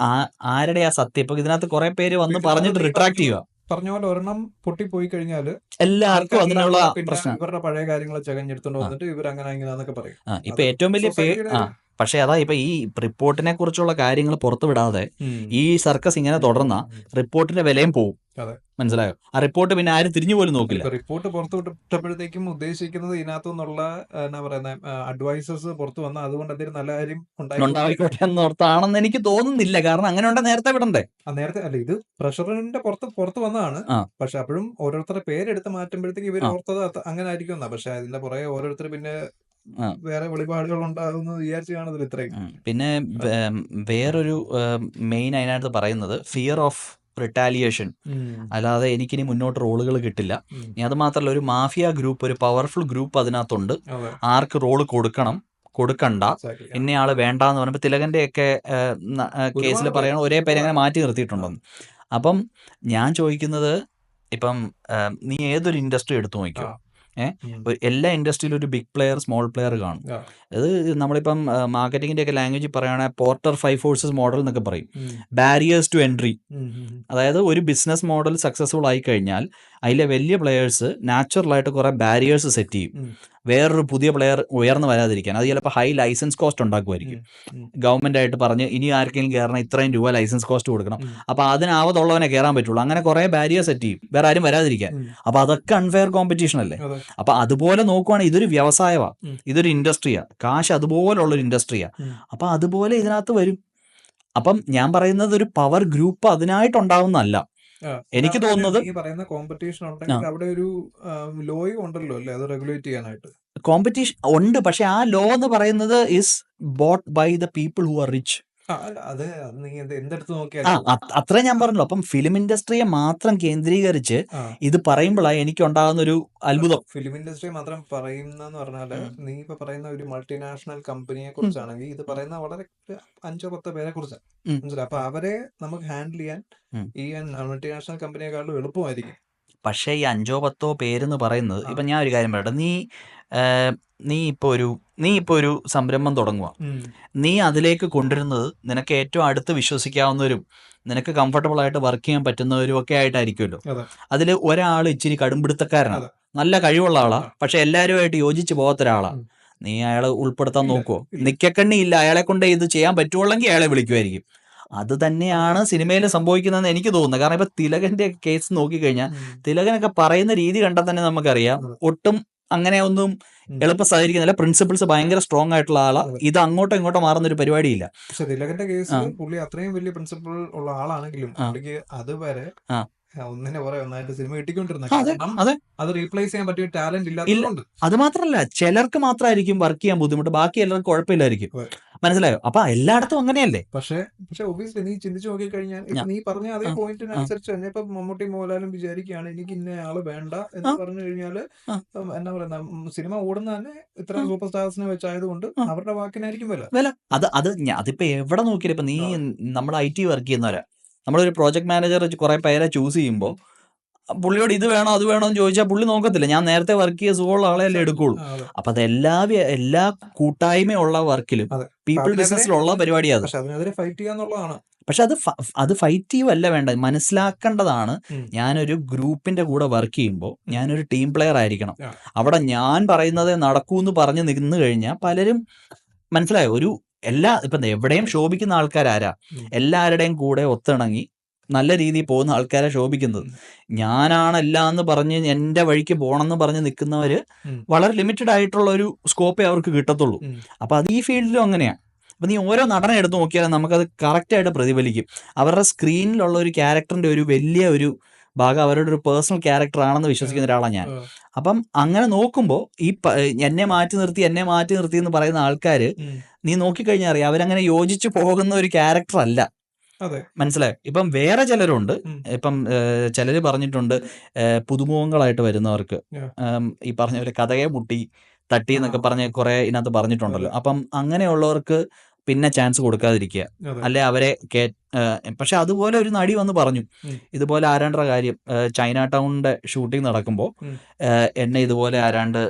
ആരുടെ ആ സത്യം. ഇപ്പൊ ഇതിനകത്ത് കുറെ പേര് വന്ന് പറഞ്ഞിട്ട് റിട്രാക്ട് ചെയ്യുക. പറഞ്ഞ പോലെ ഒരെണ്ണം പൊട്ടിപ്പോയി കഴിഞ്ഞാൽ എല്ലാവർക്കും അതിനുള്ള പ്രശ്നം. ഇവരുടെ പഴയ കാര്യങ്ങൾ ചകഞ്ഞെടുത്തോണ്ട് വന്നിട്ട് ഇവരങ്ങനെ ഇങ്ങനെന്നൊക്കെ പറയും. ഇപ്പൊ ഏറ്റവും വലിയ പക്ഷെ അതാ ഇപ്പൊ ഈ റിപ്പോർട്ടിനെ കുറിച്ചുള്ള കാര്യങ്ങൾ പുറത്തു വിടാതെ ഈ സർക്കസ് ഇങ്ങനെ തുടർന്ന റിപ്പോർട്ടിന്റെ വിലയും പോവും. മനസ്സിലായോ? ആ റിപ്പോർട്ട് പിന്നെ ആരും തിരിഞ്ഞു പോലും നോക്കില്ല. റിപ്പോർട്ട് പുറത്തു വിട്ടപ്പോഴത്തേക്കും ഉദ്ദേശിക്കുന്നത് ഇതിനകത്ത് നിന്നുള്ള എന്നാ പറയുന്നത് അഡ്വൈസേഴ്സ് പുറത്തു വന്ന, അതുകൊണ്ട് എന്തെങ്കിലും നല്ല കാര്യം ഉണ്ടായിക്കോട്ടെ എന്നോർത്താണെന്ന് എനിക്ക് തോന്നുന്നില്ല. കാരണം അങ്ങനെ ഉണ്ടെ നേരത്തെ വിടണ്ടേ? നേരത്തെ അല്ല, ഇത് പ്രഷറിന്റെ പുറത്ത് വന്നതാണ്. പക്ഷെ അപ്പോഴും ഓരോരുത്തരുടെ പേരെടുത്ത് മാറ്റുമ്പോഴത്തേക്ക് ഇവർ ഓർത്തത് അങ്ങനെ ആയിരിക്കും. പക്ഷെ അതിന്റെ പുറകെ ഓരോരുത്തർ പിന്നെ വേറെ വെളിപാടുകൾ ഉണ്ടാകുമെന്ന് വിചാരിച്ച് കാണത്തില്ല ഇത്രയും. പിന്നെ വേറൊരു മെയിൻ അതിനകത്ത് പറയുന്നത് ഫിയർ ഓഫ് റിട്ടാലിയേഷൻ. അല്ലാതെ എനിക്കിനി മുന്നോട്ട് റോളുകൾ കിട്ടില്ല. ഇനി അത് മാത്രമല്ല, ഒരു മാഫിയ ഗ്രൂപ്പ്, ഒരു പവർഫുൾ ഗ്രൂപ്പ് അതിനകത്തുണ്ട്. ആർക്ക് റോള് കൊടുക്കണ്ട, ഇന്നയാള് വേണ്ടാന്ന് പറഞ്ഞപ്പോൾ തിലകന്റെ ഒക്കെ കേസിൽ പറയണ ഒരേ പേര് അങ്ങനെ മാറ്റി നിർത്തിയിട്ടുണ്ടെന്ന്. അപ്പം ഞാൻ ചോദിക്കുന്നത്, ഇപ്പം നീ ഏതൊരു ഇൻഡസ്ട്രി എടുത്തു നോക്കിയോ, എല്ലാ ഇൻഡസ്ട്രിയിലും ഒരു ബിഗ് പ്ലെയർ, സ്മോൾ പ്ലെയർ കാണും. അത് നമ്മളിപ്പം മാർക്കറ്റിങ്ങിന്റെ ഒക്കെ ലാംഗ്വേജ് പറയുകയാണെങ്കിൽ പോർട്ടർ 5 ഫോഴ്സസ് മോഡൽ എന്നൊക്കെ പറയും. Barriers to entry. അതായത് ഒരു ബിസിനസ് മോഡൽ സക്സസ്ഫുൾ ആയി കഴിഞ്ഞാൽ അതിലെ വലിയ പ്ലെയേഴ്സ് നാച്ചുറലായിട്ട് കുറേ ബാരിയേഴ്സ് സെറ്റ് ചെയ്യും, വേറൊരു പുതിയ പ്ലെയർ ഉയർന്നു വരാതിരിക്കാൻ. അത് ചിലപ്പോൾ ഹൈ ലൈസൻസ് കോസ്റ്റ് ഉണ്ടാക്കുമായിരിക്കും. ഗവൺമെന്റ് ആയിട്ട് പറഞ്ഞ് ഇനി ആർക്കെങ്കിലും കയറണം ഇത്രയും രൂപ ലൈസൻസ് കോസ്റ്റ് കൊടുക്കണം, അപ്പോൾ അതിനാവതുള്ളവനെ കയറാൻ പറ്റുള്ളൂ. അങ്ങനെ കുറേ ബാരിയർ സെറ്റ് ചെയ്യും വേറെ ആരും വരാതിരിക്കാൻ. അപ്പോൾ അതൊക്കെ അൺഫെയർ കോമ്പറ്റീഷൻ അല്ലേ? അപ്പോൾ അതുപോലെ നോക്കുവാണെങ്കിൽ ഇതൊരു വ്യവസായമാണ്, ഇതൊരു ഇൻഡസ്ട്രിയാണ്, കാശ് അതുപോലുള്ളൊരു ഇൻഡസ്ട്രിയാണ്. അപ്പോൾ അതുപോലെ ഇതിനകത്ത് വരും. അപ്പം ഞാൻ പറയുന്നത് ഒരു പവർ ഗ്രൂപ്പ് അതിനായിട്ടുണ്ടാവുന്നതല്ല. എനിക്ക് തോന്നുന്നത് ഈ പറയുന്ന കോമ്പറ്റീഷൻ ഉണ്ടെങ്കിൽ അവിടെ ഒരു ലോയും ഉണ്ടല്ലോ അല്ലേ, അത് റെഗുലേറ്റ് ചെയ്യാനായിട്ട്. കോമ്പറ്റീഷൻ ഉണ്ട്, പക്ഷെ ആ ലോ എന്ന് പറയുന്നത് is bought by the people who are rich. അത് നീ എന്തെടുത്ത് നോക്കിയാൽ അത്രേ ഞാൻ പറഞ്ഞല്ലോ. അപ്പം ഫിലിം ഇൻഡസ്ട്രിയെ മാത്രം കേന്ദ്രീകരിച്ച് ഇത് പറയുമ്പോഴാണ് എനിക്ക് ഉണ്ടാകുന്ന ഒരു അത്ഭുതം. ഫിലിം ഇൻഡസ്ട്രി മാത്രം പറയുന്നെന്ന് പറഞ്ഞാല് നീ ഇപ്പൊ പറയുന്ന ഒരു മൾട്ടിനാഷണൽ കമ്പനിയെ കുറിച്ചാണെങ്കിൽ ഇത് പറയുന്ന വളരെ 5-10 പേരെ കുറിച്ചാണ്, മനസ്സിലായി. അപ്പൊ അവരെ നമുക്ക് ഹാൻഡിൽ ചെയ്യാൻ ഈ മൾട്ടിനാഷണൽ കമ്പനിയെക്കാളും എളുപ്പമായിരിക്കും. പക്ഷേ ഈ 5-10 പേരെന്ന് പറയുന്നത്, ഇപ്പം ഞാൻ ഒരു കാര്യം പറയട്ടെ, നീ ഇപ്പോൾ ഒരു സംരംഭം തുടങ്ങുക, നീ അതിലേക്ക് കൊണ്ടുവരുന്നത് നിനക്ക് ഏറ്റവും അടുത്ത് വിശ്വസിക്കാവുന്നവരും നിനക്ക് കംഫർട്ടബിൾ ആയിട്ട് വർക്ക് ചെയ്യാൻ പറ്റുന്നവരും ഒക്കെ ആയിട്ടായിരിക്കുമല്ലോ. അതിൽ ഒരാൾ ഇച്ചിരി കടുംപിടുത്തക്കാരനാണ്, നല്ല കഴിവുള്ള ആളാണ്, പക്ഷെ എല്ലാവരുമായിട്ട് യോജിച്ച് പോകാത്തൊരാളാണ്. നീ അയാളെ ഉൾപ്പെടുത്താൻ നോക്കുമോ? നിക്കക്കണ്ണിയില്ല, അയാളെ കൊണ്ട് ഇത് ചെയ്യാൻ പറ്റുള്ളെങ്കിൽ അയാളെ വിളിക്കുമായിരിക്കും. അത് തന്നെയാണ് സിനിമയിൽ സംഭവിക്കുന്നതെന്ന് എനിക്ക് തോന്നുന്നത്. കാരണം ഇപ്പൊ തിലകന്റെ കേസ് നോക്കിക്കഴിഞ്ഞാൽ തിലകനൊക്കെ പറയുന്ന രീതി കണ്ടാൽ തന്നെ നമുക്കറിയാം ഒട്ടും അങ്ങനെ ഒന്നും എളുപ്പം സഹകരിക്കുന്നില്ല. പ്രിൻസിപ്പിൾസ് ഭയങ്കര സ്ട്രോങ് ആയിട്ടുള്ള ആളാ. ഇത് അങ്ങോട്ടോ ഇങ്ങോട്ടോ മാറുന്ന ഒരു പരിപാടിയില്ല. പക്ഷെ തിലകന്റെ കേസിൽ പുള്ളി അത്രയും വലിയ പ്രിൻസിപ്പിൾ ഉള്ള ആളാണെങ്കിലും പുള്ളിക്ക് അതുവരെ ഒന്നിനെ പോലെ ഒന്നായിട്ട് സിനിമ കിട്ടിക്കൊണ്ടിരുന്നത് അത് റീപ്ലേസ് ചെയ്യാൻ പറ്റിയ ടാലന്റ് ഇല്ലാത്തതുകൊണ്ട്. അത് മാത്രമല്ല, ചിലർക്ക് മാത്രമായിരിക്കും വർക്ക് ചെയ്യാൻ ബുദ്ധിമുട്ട്, ബാക്കി എല്ലാവർക്കും കുഴപ്പമില്ലായിരിക്കും. മനസ്സിലായോ? അപ്പൊ എല്ലായിടത്തും അങ്ങനെയല്ലേ? പക്ഷെ ഒബിയസ്ലി നീ ചിന്തിച്ചു നോക്കിക്കഴിഞ്ഞാൽ നീ പറഞ്ഞ അതേ പോയിന്റിനനുസരിച്ച് തന്നെ ഇപ്പൊ മമ്മൂട്ടി മോഹൻലാലും വിചാരിക്കുകയാണ് എനിക്ക് ഇന്ന ആള് വേണ്ട എന്ന് പറഞ്ഞു കഴിഞ്ഞാല് എന്നാ പറയുന്ന സിനിമ ഓടുന്ന തന്നെ ഇത്ര സൂപ്പർ സ്റ്റാർസിനെ വെച്ചായതുകൊണ്ട് അവരുടെ വാക്കിനായിരിക്കും വില. അതിപ്പോ എവിടെ നോക്കിയാലും ഇപ്പൊ നീ നമ്മുടെ IT വർക്ക് ചെയ്യുന്നവരാ, നമ്മളൊരു പ്രോജക്ട് മാനേജർ കുറെ പേരെ ചൂസ് ചെയ്യുമ്പോൾ പുള്ളിയോട് ഇത് വേണോ അത് വേണോ എന്ന് ചോദിച്ചാൽ പുള്ളി നോക്കത്തില്ല, ഞാൻ നേരത്തെ വർക്ക് ചെയ്ത സുഖമുള്ള ആളെയല്ലേ എടുക്കുള്ളൂ. അപ്പൊ അത് എല്ലാ കൂട്ടായ്മയുള്ള വർക്കിലും പീപ്പിൾ ബിസിനസ്സിലുള്ള പരിപാടിയാണ്. പക്ഷെ അത് ഫൈറ്റ് ചെയ്യുമല്ല വേണ്ട, മനസ്സിലാക്കേണ്ടതാണ്. ഞാനൊരു ഗ്രൂപ്പിന്റെ കൂടെ വർക്ക് ചെയ്യുമ്പോൾ ഞാനൊരു ടീം പ്ലെയർ ആയിരിക്കണം. അവിടെ ഞാൻ പറയുന്നത് നടക്കൂ എന്ന് പറഞ്ഞ് നിന്ന് കഴിഞ്ഞാൽ പലരും മനസ്സിലായോ, ഇപ്പം എവിടെയും ശോഭിക്കുന്ന ആൾക്കാരാരാ? എല്ലാവരുടെയും കൂടെ ഒത്തിണങ്ങി നല്ല രീതിയിൽ പോകുന്ന ആൾക്കാരെ ശോഭിക്കുന്നത്. ഞാനാണെല്ലാം എന്ന് പറഞ്ഞ് എൻ്റെ വഴിക്ക് പോകണമെന്ന് പറഞ്ഞ് നിൽക്കുന്നവര് വളരെ ലിമിറ്റഡ് ആയിട്ടുള്ള ഒരു സ്കോപ്പേ അവർക്ക് കിട്ടത്തുള്ളൂ. അപ്പൊ അത് ഈ ഫീൽഡിലും അങ്ങനെയാണ്. അപ്പം നീ ഓരോ നടനെ എടുത്ത് നോക്കിയാലും നമുക്കത് കറക്റ്റായിട്ട് പ്രതിഫലിക്കും. അവരുടെ സ്ക്രീനിലുള്ള ഒരു ക്യാരക്ടറിൻ്റെ ഒരു വലിയ ഒരു ഭാഗം അവരുടെ ഒരു പേഴ്സണൽ ക്യാരക്ടർ ആണെന്ന് വിശ്വസിക്കുന്ന ഒരാളാണ് ഞാൻ. അപ്പം അങ്ങനെ നോക്കുമ്പോൾ ഈ എന്നെ മാറ്റി നിർത്തി എന്ന് പറയുന്ന ആൾക്കാർ നീ നോക്കിക്കഴിഞ്ഞാൽ അറിയാം അവരങ്ങനെ യോജിച്ച് പോകുന്ന ഒരു ക്യാരക്ടർ അല്ല. മനസ്സിലായോ? ഇപ്പം വേറെ ചിലരുണ്ട്, ഇപ്പം ചിലര് പറഞ്ഞിട്ടുണ്ട് പുതുമുഖങ്ങളായിട്ട് വരുന്നവർക്ക് ഈ പറഞ്ഞ പോലെ കഥയെ മുട്ടി തട്ടി എന്നൊക്കെ പറഞ്ഞ് കുറെ ഇതിനകത്ത് പറഞ്ഞിട്ടുണ്ടല്ലോ. അപ്പം അങ്ങനെയുള്ളവർക്ക് പിന്നെ ചാൻസ് കൊടുക്കാതിരിക്കുക, അല്ലെ അവരെ പക്ഷെ അതുപോലെ ഒരു നടി വന്ന് പറഞ്ഞു ഇതുപോലെ ആരാണ്ട കാര്യം, ചൈന ടൗണിന്റെ ഷൂട്ടിംഗ് നടക്കുമ്പോൾ എന്നെ ഇതുപോലെ ആരാണ്ട്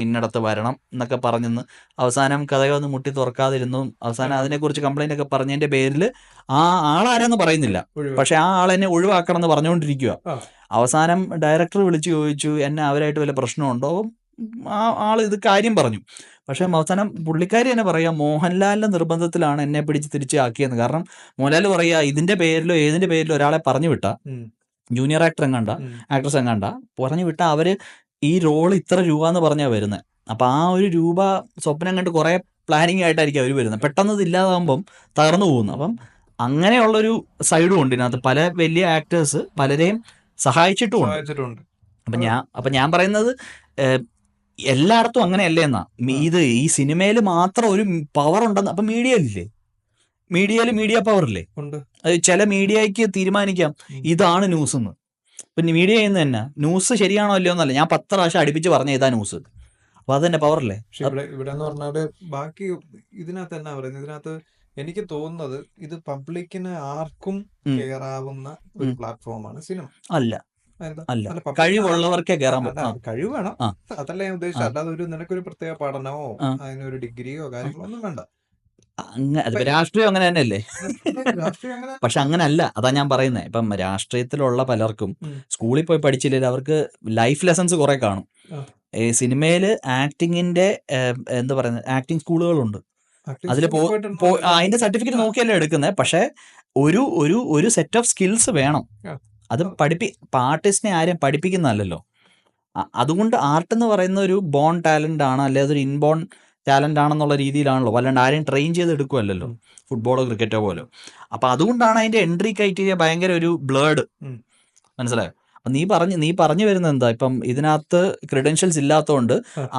ഇന്നടത്ത് വരണം എന്നൊക്കെ പറഞ്ഞെന്ന് അവസാനം കഥയൊന്ന് മുട്ടി തുറക്കാതിരുന്നു. അവസാനം അതിനെക്കുറിച്ച് കംപ്ലൈന്റ് ഒക്കെ പറഞ്ഞതിന്റെ പേരിൽ ആ ആളാരെന്ന് പറയുന്നില്ല, പക്ഷെ ആ ആളെന്നെ ഒഴിവാക്കണം എന്ന് പറഞ്ഞുകൊണ്ടിരിക്കുക. അവസാനം ഡയറക്ടർ വിളിച്ചു ചോദിച്ചു എന്നെ അവരായിട്ട് വല്ല പ്രശ്നമുണ്ടോ, ആ ആൾ ഇത് കാര്യം പറഞ്ഞു. പക്ഷെ അവസാനം പുള്ളിക്കാരി തന്നെ പറയാം മോഹൻലാലിന്റെ നിർബന്ധത്തിലാണ് എന്നെ പിടിച്ച് തിരിച്ച് ആക്കിയെന്ന്. കാരണം മോഹൻലാൽ പറയാ ഇതിന്റെ പേരിലോ ഏതിന്റെ പേരിലോ ഒരാളെ പറഞ്ഞു വിട്ട, ജൂനിയർ ആക്ട്രസ് എങ്ങാണ്ട പറഞ്ഞു വിട്ട അവര് ഈ റോൾ ഇത്ര രൂപ എന്ന് പറഞ്ഞാ വരുന്നത്. അപ്പൊ ആ ഒരു രൂപ സ്വപ്നം കണ്ട് കുറെ പ്ലാനിങ് ആയിട്ടായിരിക്കും അവർ വരുന്നത്. പെട്ടെന്ന് ഇത് ഇല്ലാതാകുമ്പം തകർന്നു പോകുന്നു. അപ്പം അങ്ങനെയുള്ളൊരു സൈഡും ഉണ്ട് ഇതിനകത്ത്. പല വലിയ ആക്ടേഴ്സ് പലരെയും സഹായിച്ചിട്ടുമുണ്ട്. അപ്പൊ ഞാൻ പറയുന്നത് എല്ലായിടത്തും അങ്ങനെയല്ലേ എന്നാ ഇത് ഈ സിനിമയിൽ മാത്രം ഒരു പവർ ഉണ്ടെന്ന്. അപ്പൊ മീഡിയയിലില്ലേ, മീഡിയ പവർ ഇല്ലേ? ചില മീഡിയയ്ക്ക് തീരുമാനിക്കാം ഇതാണ് ന്യൂസ് എന്ന്. ഇപ്പൊ മീഡിയ ചെയ്യുന്ന തന്നെ ന്യൂസ് ശരിയാണോ അല്ലയോ എന്നല്ല, ഞാൻ 10 പ്രാവശ്യം അടുപ്പിച്ച് പറഞ്ഞ ഇതാ ന്യൂസ്. അപ്പൊ അതന്നെ പവറല്ലേ. ഇവിടെ എന്ന് പറഞ്ഞാല് ബാക്കി ഇതിനകത്ത് എന്നാ പറയുന്നത്, ഇതിനകത്ത് എനിക്ക് തോന്നുന്നത് ഇത് പബ്ലിക്കിന് ആർക്കും കയറാവുന്ന ഒരു പ്ലാറ്റ്ഫോമാണ് സിനിമ. അല്ല, കഴിവുള്ളവർക്കേ കയറാൻ പറ്റും. കഴിവ് വേണം, അതല്ല ഞാൻ ഉദ്ദേശിച്ചത്. അല്ലാതെ നിനക്കൊരു പ്രത്യേക പഠനമോ അതിനൊരു ഡിഗ്രിയോ കാര്യങ്ങളോ ഒന്നും വേണ്ട. രാഷ്ട്രീയം അങ്ങനെ തന്നെയല്ലേ. പക്ഷെ അങ്ങനെ അല്ല, അതാ ഞാൻ പറയുന്നത്. ഇപ്പം രാഷ്ട്രീയത്തിലുള്ള പലർക്കും സ്കൂളിൽ പോയി പഠിച്ചില്ലെങ്കിൽ അവർക്ക് ലൈഫ് ലെസൺസ് കുറെ കാണും. സിനിമയിൽ ആക്ടിങ്ങിന്റെ എന്താ പറയുന്നത്, ആക്ടിങ് സ്കൂളുകളുണ്ട്. അതിൽ അതിന്റെ സർട്ടിഫിക്കറ്റ് നോക്കിയല്ലേ എടുക്കുന്നത്. പക്ഷെ ഒരു ഒരു ഒരു സെറ്റ് ഓഫ് സ്കിൽസ് വേണം. അത് ആർട്ടിസ്റ്റിനെ ആരെയും പഠിപ്പിക്കുന്നതല്ലോ. അതുകൊണ്ട് ആർട്ട് എന്ന് പറയുന്ന ഒരു ബോൺ ടാലന്റ് ആണ്, അല്ലെ അതൊരു ഇൻബോൺ ടാലന്റ് ആണെന്നുള്ള രീതിയിലാണല്ലോ. അല്ലാണ്ട് ആരെയും ട്രെയിൻ ചെയ്ത് എടുക്കുമല്ലോ, ഫുട്ബോളോ ക്രിക്കറ്റോ പോലോ. അപ്പൊ അതുകൊണ്ടാണ് അതിന്റെ എൻട്രി ക്രൈറ്റീരിയ ഭയങ്കര ഒരു ബ്ലേഡ്. മനസ്സിലായോ? അപ്പൊ നീ പറഞ്ഞു വരുന്നത് എന്താ, ഇപ്പം ഇതിനകത്ത് ക്രെഡൻഷ്യൽസ് ഇല്ലാത്തതുകൊണ്ട്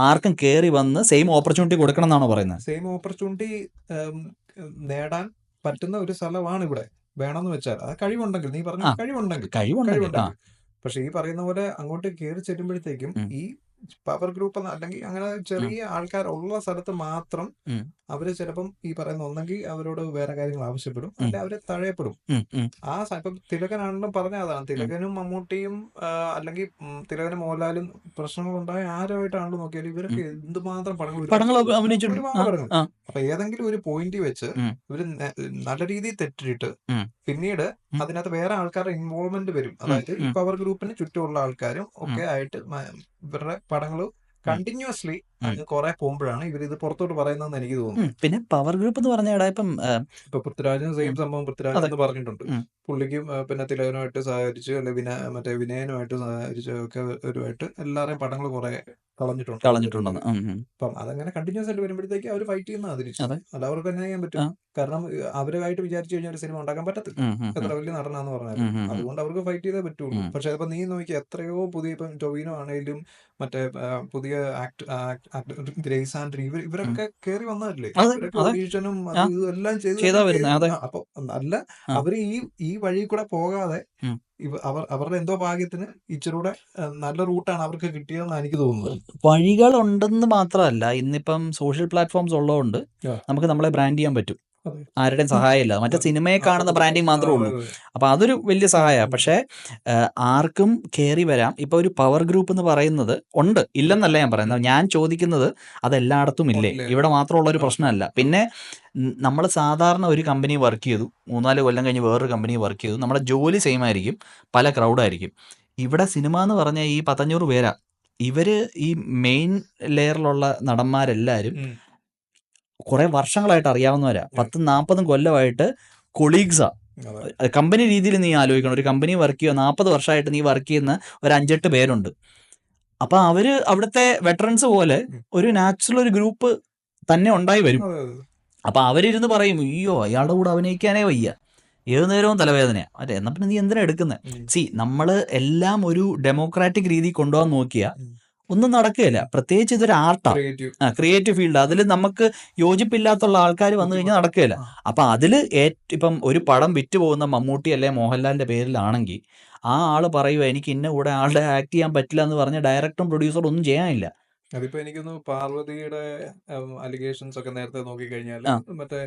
ആർക്കും കയറി വന്ന് സെയിം ഓപ്പർച്യൂണിറ്റി കൊടുക്കണം എന്നാണോ പറയുന്നത്? സെയിം ഓപ്പർച്യൂണിറ്റി നേടാൻ പറ്റുന്ന ഒരു സ്ഥലമാണ് ഇവിടെ വേണമെന്ന് വെച്ചാൽ. അത് കഴിവുണ്ടെങ്കിൽ, നീ പറഞ്ഞ കഴിവുണ്ടെങ്കിൽ. പക്ഷെ ഈ പറയുന്ന പോലെ അങ്ങോട്ട് കയറി ചെല്ലുമ്പോഴത്തേക്കും ഈ പവർ ഗ്രൂപ്പ് അല്ലെങ്കിൽ അങ്ങനെ ചെറിയ ആൾക്കാർ ഉള്ള സ്ഥലത്ത് മാത്രം അവര് ചിലപ്പം ഈ പറയുന്ന ഒന്നെങ്കിൽ അവരോട് വേറെ കാര്യങ്ങൾ ആവശ്യപ്പെടും, അല്ലെ അവരെ തഴയപ്പെടും. ഇപ്പം തിലകനാണെന്നും പറഞ്ഞ അതാണ്. തിലകനും മമ്മൂട്ടിയും അല്ലെങ്കിൽ തിലകനും മോഹൻലാലും പ്രശ്നങ്ങൾ ഉണ്ടായ ആരുമായിട്ടാണെന്ന് നോക്കിയാൽ ഇവരൊക്കെ എന്തുമാത്രം പടങ്ങൾ അപ്പൊ ഏതെങ്കിലും ഒരു പോയിന്റ് വെച്ച് ഇവര് നല്ല രീതിയിൽ തെറ്റിട്ട് പിന്നീട് അതിനകത്ത് വേറെ ആൾക്കാരുടെ ഇൻവോൾവ്മെന്റ് വരും. അതായത് ഈ പവർ ഗ്രൂപ്പിന് ചുറ്റുമുള്ള ആൾക്കാരും ഒക്കെ ആയിട്ട് ഇവരുടെ പടങ്ങൾ കണ്ടിന്യൂസ്ലി കുറെ പോകുമ്പോഴാണ് ഇവർ ഇത് പുറത്തോട്ട് പറയുന്നതെന്ന് എനിക്ക് തോന്നുന്നു. പിന്നെ പവർ ഗ്രൂപ്പ് എന്ന് പറഞ്ഞാൽ ഇപ്പൊ പൃഥ്വിരാജിന് സെയിം സംഭവം പൃഥ്വിരാജ് എന്ന് പറഞ്ഞിട്ടുണ്ട്. പുള്ളിക്കും പിന്നെ തിലകനുമായിട്ട് സഹകരിച്ച് അല്ലെ മറ്റേ വിനയനുമായിട്ട് സഹകരിച്ച് ഒക്കെ ഒരുമായിട്ട് എല്ലാവരെയും പടങ്ങൾ കുറെ കളഞ്ഞിട്ടുണ്ടെന്ന്. അപ്പം അതങ്ങനെ കണ്ടിന്യൂസ് ആയിട്ട് വരുമ്പോഴത്തേക്ക് അവർ ഫൈറ്റ് ചെയ്യുന്ന തിരിച്ചു. അല്ല അവർക്ക് തന്നെ ചെയ്യാൻ പറ്റും. കാരണം അവരുമായിട്ട് വിചാരിച്ചു കഴിഞ്ഞാൽ ഒരു സിനിമ ഉണ്ടാക്കാൻ പറ്റത്തില്ല, എത്ര വലിയ നടനാന്ന് പറഞ്ഞാൽ. അതുകൊണ്ട് അവർക്ക് ഫൈറ്റ് ചെയ്തേ പറ്റുള്ളൂ. പക്ഷെ ഇപ്പൊ നീ നോക്കി എത്രയോ പുതിയ, ഇപ്പം ടൊവിനോ ആണെങ്കിലും മറ്റേ പുതിയ ഗ്രേസ് ആൻഡ്രി ഇവരൊക്കെ കേറി വന്നതല്ലേ. ഓഡീഷനും എല്ലാം ചെയ്ത്. അപ്പൊ നല്ല അവര് ഈ വഴി കൂടെ പോകാതെ അവരുടെ എന്തോ ഭാഗ്യത്തിന് ഇച്ചിരൂടെ നല്ല റൂട്ടാണ് അവർക്ക് കിട്ടിയതെന്ന് എനിക്ക് തോന്നുന്നത്. വഴികളുണ്ടെന്ന് മാത്രമല്ല, ഇന്നിപ്പം സോഷ്യൽ പ്ലാറ്റ്ഫോംസ് ഉള്ളതുകൊണ്ട് നമുക്ക് നമ്മളെ ബ്രാൻഡ് ചെയ്യാൻ പറ്റും. ആരുടെയും സഹായമില്ല. മറ്റേ സിനിമയെ കാണുന്ന ബ്രാൻഡിങ് മാത്രമേ ഉള്ളൂ. അപ്പൊ അതൊരു വലിയ സഹായമാണ്. പക്ഷെ ആർക്കും കയറി വരാം. ഇപ്പൊ ഒരു പവർ ഗ്രൂപ്പ് എന്ന് പറയുന്നത് ഉണ്ട്, ഇല്ലെന്നല്ല ഞാൻ പറയുന്നത്. ഞാൻ ചോദിക്കുന്നത് അതെല്ലായിടത്തും ഇല്ലേ, ഇവിടെ മാത്രമുള്ള ഒരു പ്രശ്നമല്ല. പിന്നെ നമ്മൾ സാധാരണ ഒരു കമ്പനി വർക്ക് ചെയ്തു, 3-4 കൊല്ലം കഴിഞ്ഞ് വേറൊരു കമ്പനി വർക്ക് ചെയ്തു, നമ്മുടെ ജോലി സെയിം ആയിരിക്കും, പല ക്രൗഡായിരിക്കും. ഇവിടെ സിനിമ എന്ന് പറഞ്ഞാൽ ഈ 500 പേരാ. ഇവര് ഈ മെയിൻ ലെയറിലുള്ള നടന്മാരെല്ലാവരും കുറെ വർഷങ്ങളായിട്ട് അറിയാവുന്നവരാ. 10-40 കൊല്ലമായിട്ട് കൊളീഗ്സാ. കമ്പനി രീതിയിൽ നീ ആലോചിക്കണം, ഒരു കമ്പനി വർക്ക് ചെയ്യുക 40 വർഷമായിട്ട് നീ വർക്ക് ചെയ്യുന്ന ഒരു 5-8 പേരുണ്ട്. അപ്പൊ അവര് അവിടുത്തെ വെറ്ററൻസ് പോലെ ഒരു നാച്ചുറൽ ഒരു ഗ്രൂപ്പ് തന്നെ ഉണ്ടായി വരും. അപ്പൊ അവരിരുന്ന് പറയും, അയ്യോ അയാളുടെ കൂടെ അഭിനയിക്കാനേ വയ്യ, ഏത് നേരവും തലവേദനയാ. മറ്റേ എന്നാ പിന്നെ നീ എന്തിനാ എടുക്കുന്നത്? നമ്മള് എല്ലാം ഒരു ഡെമോക്രാറ്റിക് രീതി കൊണ്ടുപോകാൻ നോക്കിയാ ഒന്നും നടക്കുകയില്ല. പ്രത്യേകിച്ച് ഇതൊരു ആർട്ടാണ്, ക്രിയേറ്റീവ് ഫീൽഡ്. അതിൽ നമുക്ക് യോജിപ്പില്ലാത്തുള്ള ആൾക്കാർ വന്നു കഴിഞ്ഞാൽ നടക്കുകയില്ല. അപ്പൊ അതിൽ ഇപ്പം ഒരു പടം വിറ്റുപോകുന്ന മമ്മൂട്ടി അല്ലെ മോഹൻലാലിന്റെ പേരിലാണെങ്കിൽ ആ ആള് പറയുക എനിക്ക് ഇന്ന കൂടെ ആളുടെ ആക്ട് ചെയ്യാൻ പറ്റില്ല എന്ന് പറഞ്ഞ ഡയറക്ടറും പ്രൊഡ്യൂസറും ഒന്നും ചെയ്യാനില്ല. അതിപ്പോ എനിക്കൊന്ന് പാർവതിയുടെ അലിഗേഷൻസ് ഒക്കെ നേരത്തെ നോക്കിക്കഴിഞ്ഞാൽ മറ്റേ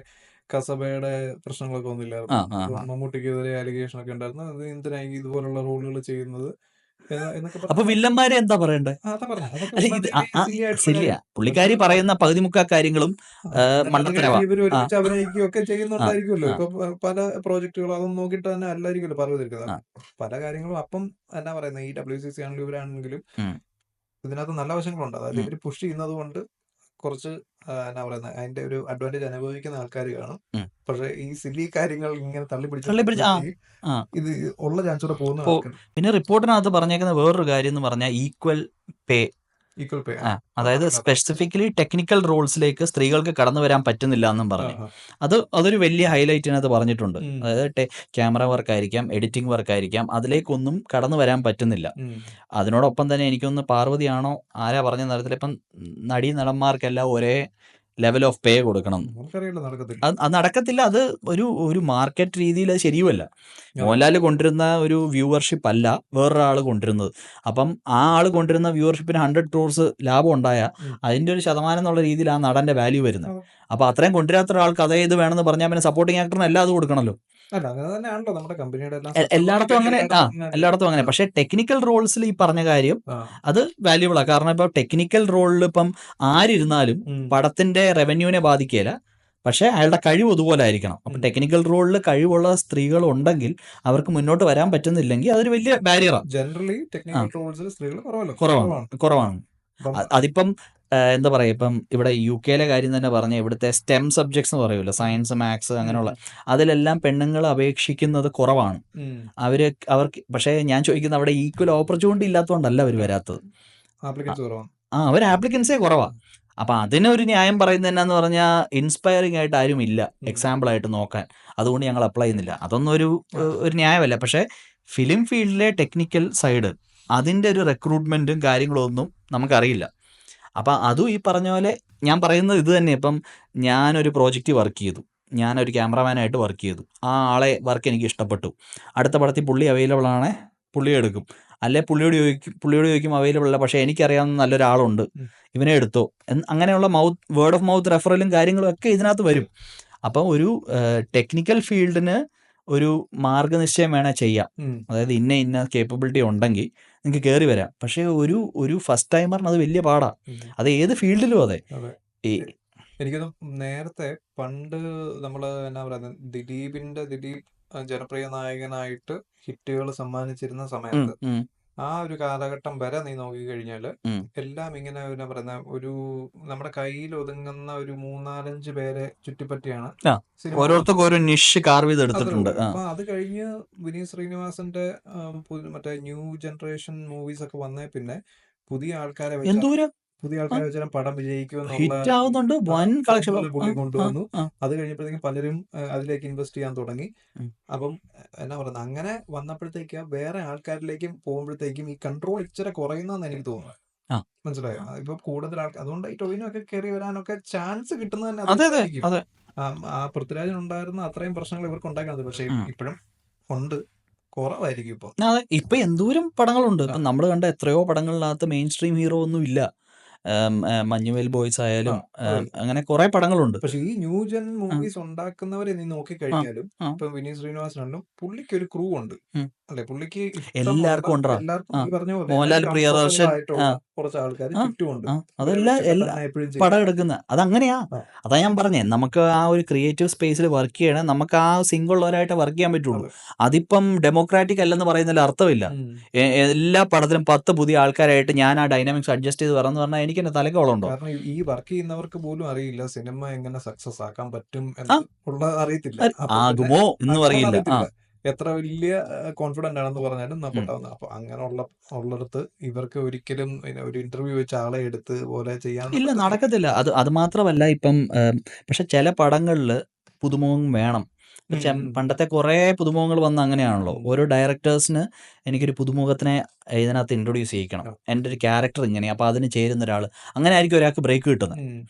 കസബയുടെ പ്രശ്നങ്ങളൊക്കെ ഒന്നുമില്ലായിരുന്നു. മമ്മൂട്ടിക്കെതിരെ അലിഗേഷൻ ഒക്കെ ഉണ്ടായിരുന്നു. അത് എന്തിനാ ഇതുപോലുള്ള റോളുകൾ ചെയ്യുന്നത്. അപ്പൊ വില്ലന്മാരെ എന്താ പറയണ്ടേ? ശരിയാ, പുള്ളിക്കാരി പറയുന്ന പകുതി മുക്കാ കാര്യങ്ങളും അഭിനയിക്കുകയൊക്കെ ചെയ്യുന്നുണ്ടായിരിക്കുമല്ലോ. ഇപ്പൊ പല പ്രോജക്റ്റുകളും അതൊന്നും നോക്കിയിട്ട് തന്നെ അല്ലായിരിക്കുമല്ലോ പറഞ്ഞിരിക്കുന്നത് പല കാര്യങ്ങളും. അപ്പം എന്നാ പറയുന്നത്, ഈ WCC ആണെങ്കിലും ഇവരാണെങ്കിലും ഇതിനകത്ത് നല്ല വശങ്ങളുണ്ട്. അതായത് ഇവര് പുഷ് ചെയ്യുന്നത് കൊണ്ട് കുറച്ച് എന്നാ പറയുന്നത് അതിന്റെ ഒരു അഡ്വാൻറ്റേജ് അനുഭവിക്കുന്ന ആൾക്കാർ കാണും. പക്ഷെ ഈ സില്ലി കാര്യങ്ങൾ ഇങ്ങനെ തള്ളിപ്പിടിച്ച് ഇത് ഉള്ള ചാൻസ് കൂടെ പോകുന്ന. പിന്നെ റിപ്പോർട്ടിനകത്ത് പറഞ്ഞേക്കുന്ന വേറൊരു കാര്യം എന്ന് പറഞ്ഞാൽ ഈക്വൽ പേ ഈക്വൽ പേ. അതായത് സ്പെസിഫിക്കലി ടെക്നിക്കൽ റോൾസിലേക്ക് സ്ത്രീകൾക്ക് കടന്നു വരാൻ പറ്റുന്നില്ല എന്നും പറഞ്ഞു. അതൊരു വലിയ ഹൈലൈറ്റിനകത്ത് പറഞ്ഞിട്ടുണ്ട്. അതായത് ക്യാമറ വർക്ക് ആയിരിക്കാം, എഡിറ്റിംഗ് വർക്ക് ആയിരിക്കാം, അതിലേക്കൊന്നും കടന്നു വരാൻ പറ്റുന്നില്ല. അതിനോടൊപ്പം തന്നെ എനിക്കൊന്ന് പാർവതിയാണോ ആരാ പറഞ്ഞ തരത്തിൽ ഇപ്പം നടീ നടന്മാർക്കെല്ലാം ഒരേ ലെവൽ ഓഫ് പേ കൊടുക്കണം. അത് നടക്കത്തില്ല. അത് ഒരു മാർക്കറ്റ് രീതിയിൽ അത് ശരിയുമല്ല. മോഹൻലാൽ കൊണ്ടിരുന്ന ഒരു വ്യൂവർഷിപ്പ് അല്ല വേറൊരാൾ കൊണ്ടിരുന്നത്. അപ്പം ആ ആൾ കൊണ്ടിരുന്ന വ്യൂവർഷിപ്പിന് 100 crores ലാഭം ഉണ്ടായാൽ അതിൻ്റെ ഒരു ശതമാനം എന്നുള്ള രീതിയിൽ ആ നടൻ്റെ വാല്യൂ വരുന്നത്. അപ്പോൾ അത്രയും കൊണ്ടുവരാത്ത ഒരാൾക്ക് അതേ ഇത് വേണമെന്ന് പറഞ്ഞാൽ പിന്നെ സപ്പോർട്ടിങ് ആക്ടറിന് എല്ലാം അത് കൊടുക്കണമല്ലോ. എല്ലായിടത്തും അങ്ങനെ. പക്ഷെ ടെക്നിക്കൽ റോൾസിൽ ഈ പറഞ്ഞ കാര്യം അത് വാല്യൂബിളാണ്. കാരണം ഇപ്പൊ ടെക്നിക്കൽ റോളിൽ ഇപ്പം ആരിരുന്നാലും പടത്തിന്റെ റവന്യൂവിനെ ബാധിക്കില്ല. പക്ഷെ അയാളുടെ കഴിവ് അതുപോലെ ആയിരിക്കണം. അപ്പൊ ടെക്നിക്കൽ റോളിൽ കഴിവുള്ള സ്ത്രീകൾ ഉണ്ടെങ്കിൽ അവർക്ക് മുന്നോട്ട് വരാൻ പറ്റുന്നില്ലെങ്കിൽ അതൊരു വലിയ ബാരിയറാണ്. ജനറലി ടെക്നിക്കൽ റോൾസിൽ സ്ത്രീകൾ കുറവാണ്. അതിപ്പം എന്താ പറയുക, ഇപ്പം ഇവിടെ UK കാര്യം തന്നെ പറഞ്ഞാൽ ഇവിടുത്തെ സ്റ്റെം സബ്ജക്ട്സ് എന്ന് പറയുമല്ലോ, സയൻസ്, മാത്സ്, അങ്ങനെയുള്ള അതിലെല്ലാം പെണ്ണുങ്ങൾ അപേക്ഷിക്കുന്നത് കുറവാണ്. അവർക്ക് പക്ഷേ ഞാൻ ചോദിക്കുന്നത് അവിടെ ഈക്വൽ ഓപ്പർച്യൂണിറ്റി ഇല്ലാത്തതുകൊണ്ടല്ല അവർ വരാത്തത്. അവർ ആപ്ലിക്കൻസേ കുറവാണ്. അപ്പം അതിനൊരു ന്യായം പറയുന്നത് എന്നാന്ന് പറഞ്ഞാൽ ഇൻസ്പയറിംഗ് ആയിട്ട് ആരും ഇല്ല എക്സാമ്പിൾ ആയിട്ട് നോക്കാൻ, അതുകൊണ്ട് ഞങ്ങൾ അപ്ലൈ ചെയ്യുന്നില്ല. അതൊന്നും ഒരു ന്യായമല്ല. പക്ഷേ ഫിലിം ഫീൽഡിലെ ടെക്നിക്കൽ സൈഡ് അതിൻ്റെ ഒരു റിക്രൂട്ട്മെൻറ്റും കാര്യങ്ങളൊന്നും നമുക്കറിയില്ല. അപ്പം അതും ഈ പറഞ്ഞ പോലെ ഞാൻ പറയുന്നത് ഇത് തന്നെ. ഇപ്പം ഞാനൊരു പ്രോജക്റ്റ് വർക്ക് ചെയ്തു, ഞാനൊരു ക്യാമറാമാനായിട്ട് വർക്ക് ചെയ്തു, ആ ആളെ വർക്ക് എനിക്ക് ഇഷ്ടപ്പെട്ടു, അടുത്ത പടത്തിൽ പുള്ളി അവൈലബിൾ ആണേ പുള്ളിയെ എടുക്കും. അല്ലെ പുള്ളിയോട് ചോദിക്കും അവൈലബിൾ അല്ല, പക്ഷേ എനിക്കറിയാവുന്ന നല്ലൊരാളുണ്ട്, ഇവനെ എടുത്തോ. അങ്ങനെയുള്ള വേർഡ് ഓഫ് മൗത്ത് റെഫറലും കാര്യങ്ങളും ഒക്കെ ഇതിനകത്ത് വരും. അപ്പം ഒരു ടെക്നിക്കൽ ഫീൽഡിന് ഒരു മാർഗനിശ്ചയം വേണേൽ ചെയ്യാം. അതായത് ഇന്ന കേപ്പബിലിറ്റി ഉണ്ടെങ്കിൽ നിങ്ങൾക്ക് കയറി വരാം. പക്ഷേ ഒരു ഫസ്റ്റ് ടൈമറിന് അത് വലിയ പാടാണ്. അത് ഏത് ഫീൽഡിലും അതെ. എനിക്കത് നേരത്തെ പണ്ട് നമ്മള് എന്നാ പറയുന്നത്, ദിലീപ് ജനപ്രിയ നായകനായിട്ട് ഹിറ്റുകൾ സമ്മാനിച്ചിരുന്ന സമയത്ത് ആ ഒരു കാലഘട്ടം വരെ നീ നോക്കിക്കഴിഞ്ഞാല് എല്ലാം ഇങ്ങനെ എന്നാ പറയുന്ന ഒരു നമ്മുടെ കയ്യിൽ ഒതുങ്ങുന്ന ഒരു 3-4-5 പേരെ ചുറ്റിപ്പറ്റിയാണ് ഓരോരുത്തർക്കും ഓരോ നിഷ് കാർവ് ചെയ്തെടുത്തിട്ടുണ്ട്. അപ്പൊ അത് കഴിഞ്ഞ് വിനീത് ശ്രീനിവാസന്റെ മറ്റേ ന്യൂ ജനറേഷൻ മൂവീസ് ഒക്കെ വന്നേ പിന്നെ പുതിയ ആൾക്കാരെ വെച്ചാൽ പടം വിജയിക്കുമെന്നുള്ള വൻ കളക്ഷൻ പുള്ളി കൊണ്ടുവന്നു. അത് കഴിഞ്ഞപ്പോഴത്തേക്കും പലരും അതിലേക്ക് ഇൻവെസ്റ്റ് ചെയ്യാൻ തുടങ്ങി. അപ്പം എന്നാ പറയുന്നത്, അങ്ങനെ വന്നപ്പോഴത്തേക്ക് വേറെ ആൾക്കാരിലേക്കും പോകുമ്പോഴത്തേക്കും ഈ കൺട്രോൾ ഇച്ചിരി കുറയുന്നെന്ന് എനിക്ക് തോന്നുന്നു. മനസ്സിലായോ? ഇപ്പൊ കൂടുതൽ ആൾക്കാർ അതുകൊണ്ട് ഈ ടൊവിനോ ഒക്കെ കയറി വരാനൊക്കെ ചാൻസ് കിട്ടുന്നത് തന്നെ ആ പൃഥ്വിരാജിനുണ്ടായിരുന്ന അത്രയും പ്രശ്നങ്ങൾ ഇവർക്ക് ഉണ്ടാക്കുന്നത്. പക്ഷെ ഇപ്പോഴും ഉണ്ട്, കുറവായിരിക്കും ഇപ്പൊ. ഇപ്പൊ എന്തോരം പടങ്ങളുണ്ട്. ഇപ്പൊ നമ്മൾ കണ്ട എത്രയോ പടങ്ങളിനകത്ത് മെയിൻ സ്ട്രീം ഹീറോ ഒന്നും ഇല്ല. മഞ്ഞുമേൽ ബോയ്സ് ആയാലും അങ്ങനെ കുറെ പടങ്ങളുണ്ട്. പക്ഷെ ഈ ന്യൂ ജൻ മൂവീസ് ഉണ്ടാക്കുന്നവരെ നീ നോക്കിക്കഴിഞ്ഞാലും ഇപ്പൊ വിനീത് ശ്രീനിവാസനാണെങ്കിലും പുള്ളിക്ക് ഒരു ക്രൂ ഉണ്ട് അല്ലെ, പുള്ളിക്ക് എല്ലാവർക്കും മോഹൻലാൽ, പ്രിയദർശൻ, കുറച്ച് ആൾക്കാർ ചുറ്റുമുണ്ട്. അതെല്ലാം പടം എടുക്കുന്ന അതങ്ങനെയാ. അതാ ഞാൻ പറഞ്ഞേ, നമുക്ക് ആ ഒരു ക്രിയേറ്റീവ് സ്പേസിൽ വർക്ക് ചെയ്യണം, നമുക്ക് ആ സിംഗിളുള്ളവരായിട്ട് വർക്ക് ചെയ്യാൻ പറ്റുള്ളൂ. അതിപ്പം ഡെമോക്രാറ്റിക് അല്ലെന്ന് പറയുന്നതിൽ അർത്ഥമില്ല. എല്ലാ പടത്തിലും 10 പുതിയ ആൾക്കാരായിട്ട് ഞാൻ ആ ഡൈനാമിക്സ് അഡ്ജസ്റ്റ് ചെയ്ത് വരാന്ന് പറഞ്ഞാൽ എനിക്ക് എന്നെ തലക്കോളുണ്ടോ? കാരണം ഈ വർക്ക് ചെയ്യുന്നവർക്ക് പോലും അറിയില്ല സിനിമ എങ്ങനെ സക്സസ് ആക്കാൻ പറ്റും എന്നുള്ള അറിയത്തില്ല. ആകുമോ എന്ന് പറയില്ല. എത്ര വലിയ കോൺഫിഡന്റ് ആണെന്ന് പറഞ്ഞാലും നമുക്കുണ്ടാവുന്ന. അപ്പൊ ഉള്ളിടത്ത് ഇവർക്ക് ഒരിക്കലും ഒരു ഇന്റർവ്യൂ വെച്ച ആളെ എടുത്ത് പോലെ ചെയ്യാൻ ഇല്ല, നടക്കത്തില്ല. അത് മാത്രമല്ല ഇപ്പം പക്ഷെ ചില പടങ്ങളില് പുതുമുഖം വേണം. പണ്ടത്തെ കുറേ പുതുമുഖങ്ങൾ വന്ന അങ്ങനെയാണല്ലോ. ഓരോ ഡയറക്ടേഴ്സിന് എനിക്കൊരു പുതുമുഖത്തിനെ ഇതിനകത്ത് ഇൻട്രൊഡ്യൂസ് ചെയ്യിക്കണം, എൻ്റെ ഒരു ക്യാരക്ടർ ഇങ്ങനെ, അപ്പോൾ അതിന് ചേരുന്ന ഒരാൾ, അങ്ങനെ ആയിരിക്കും ഒരാൾക്ക് ബ്രേക്ക് കിട്ടുന്നത്.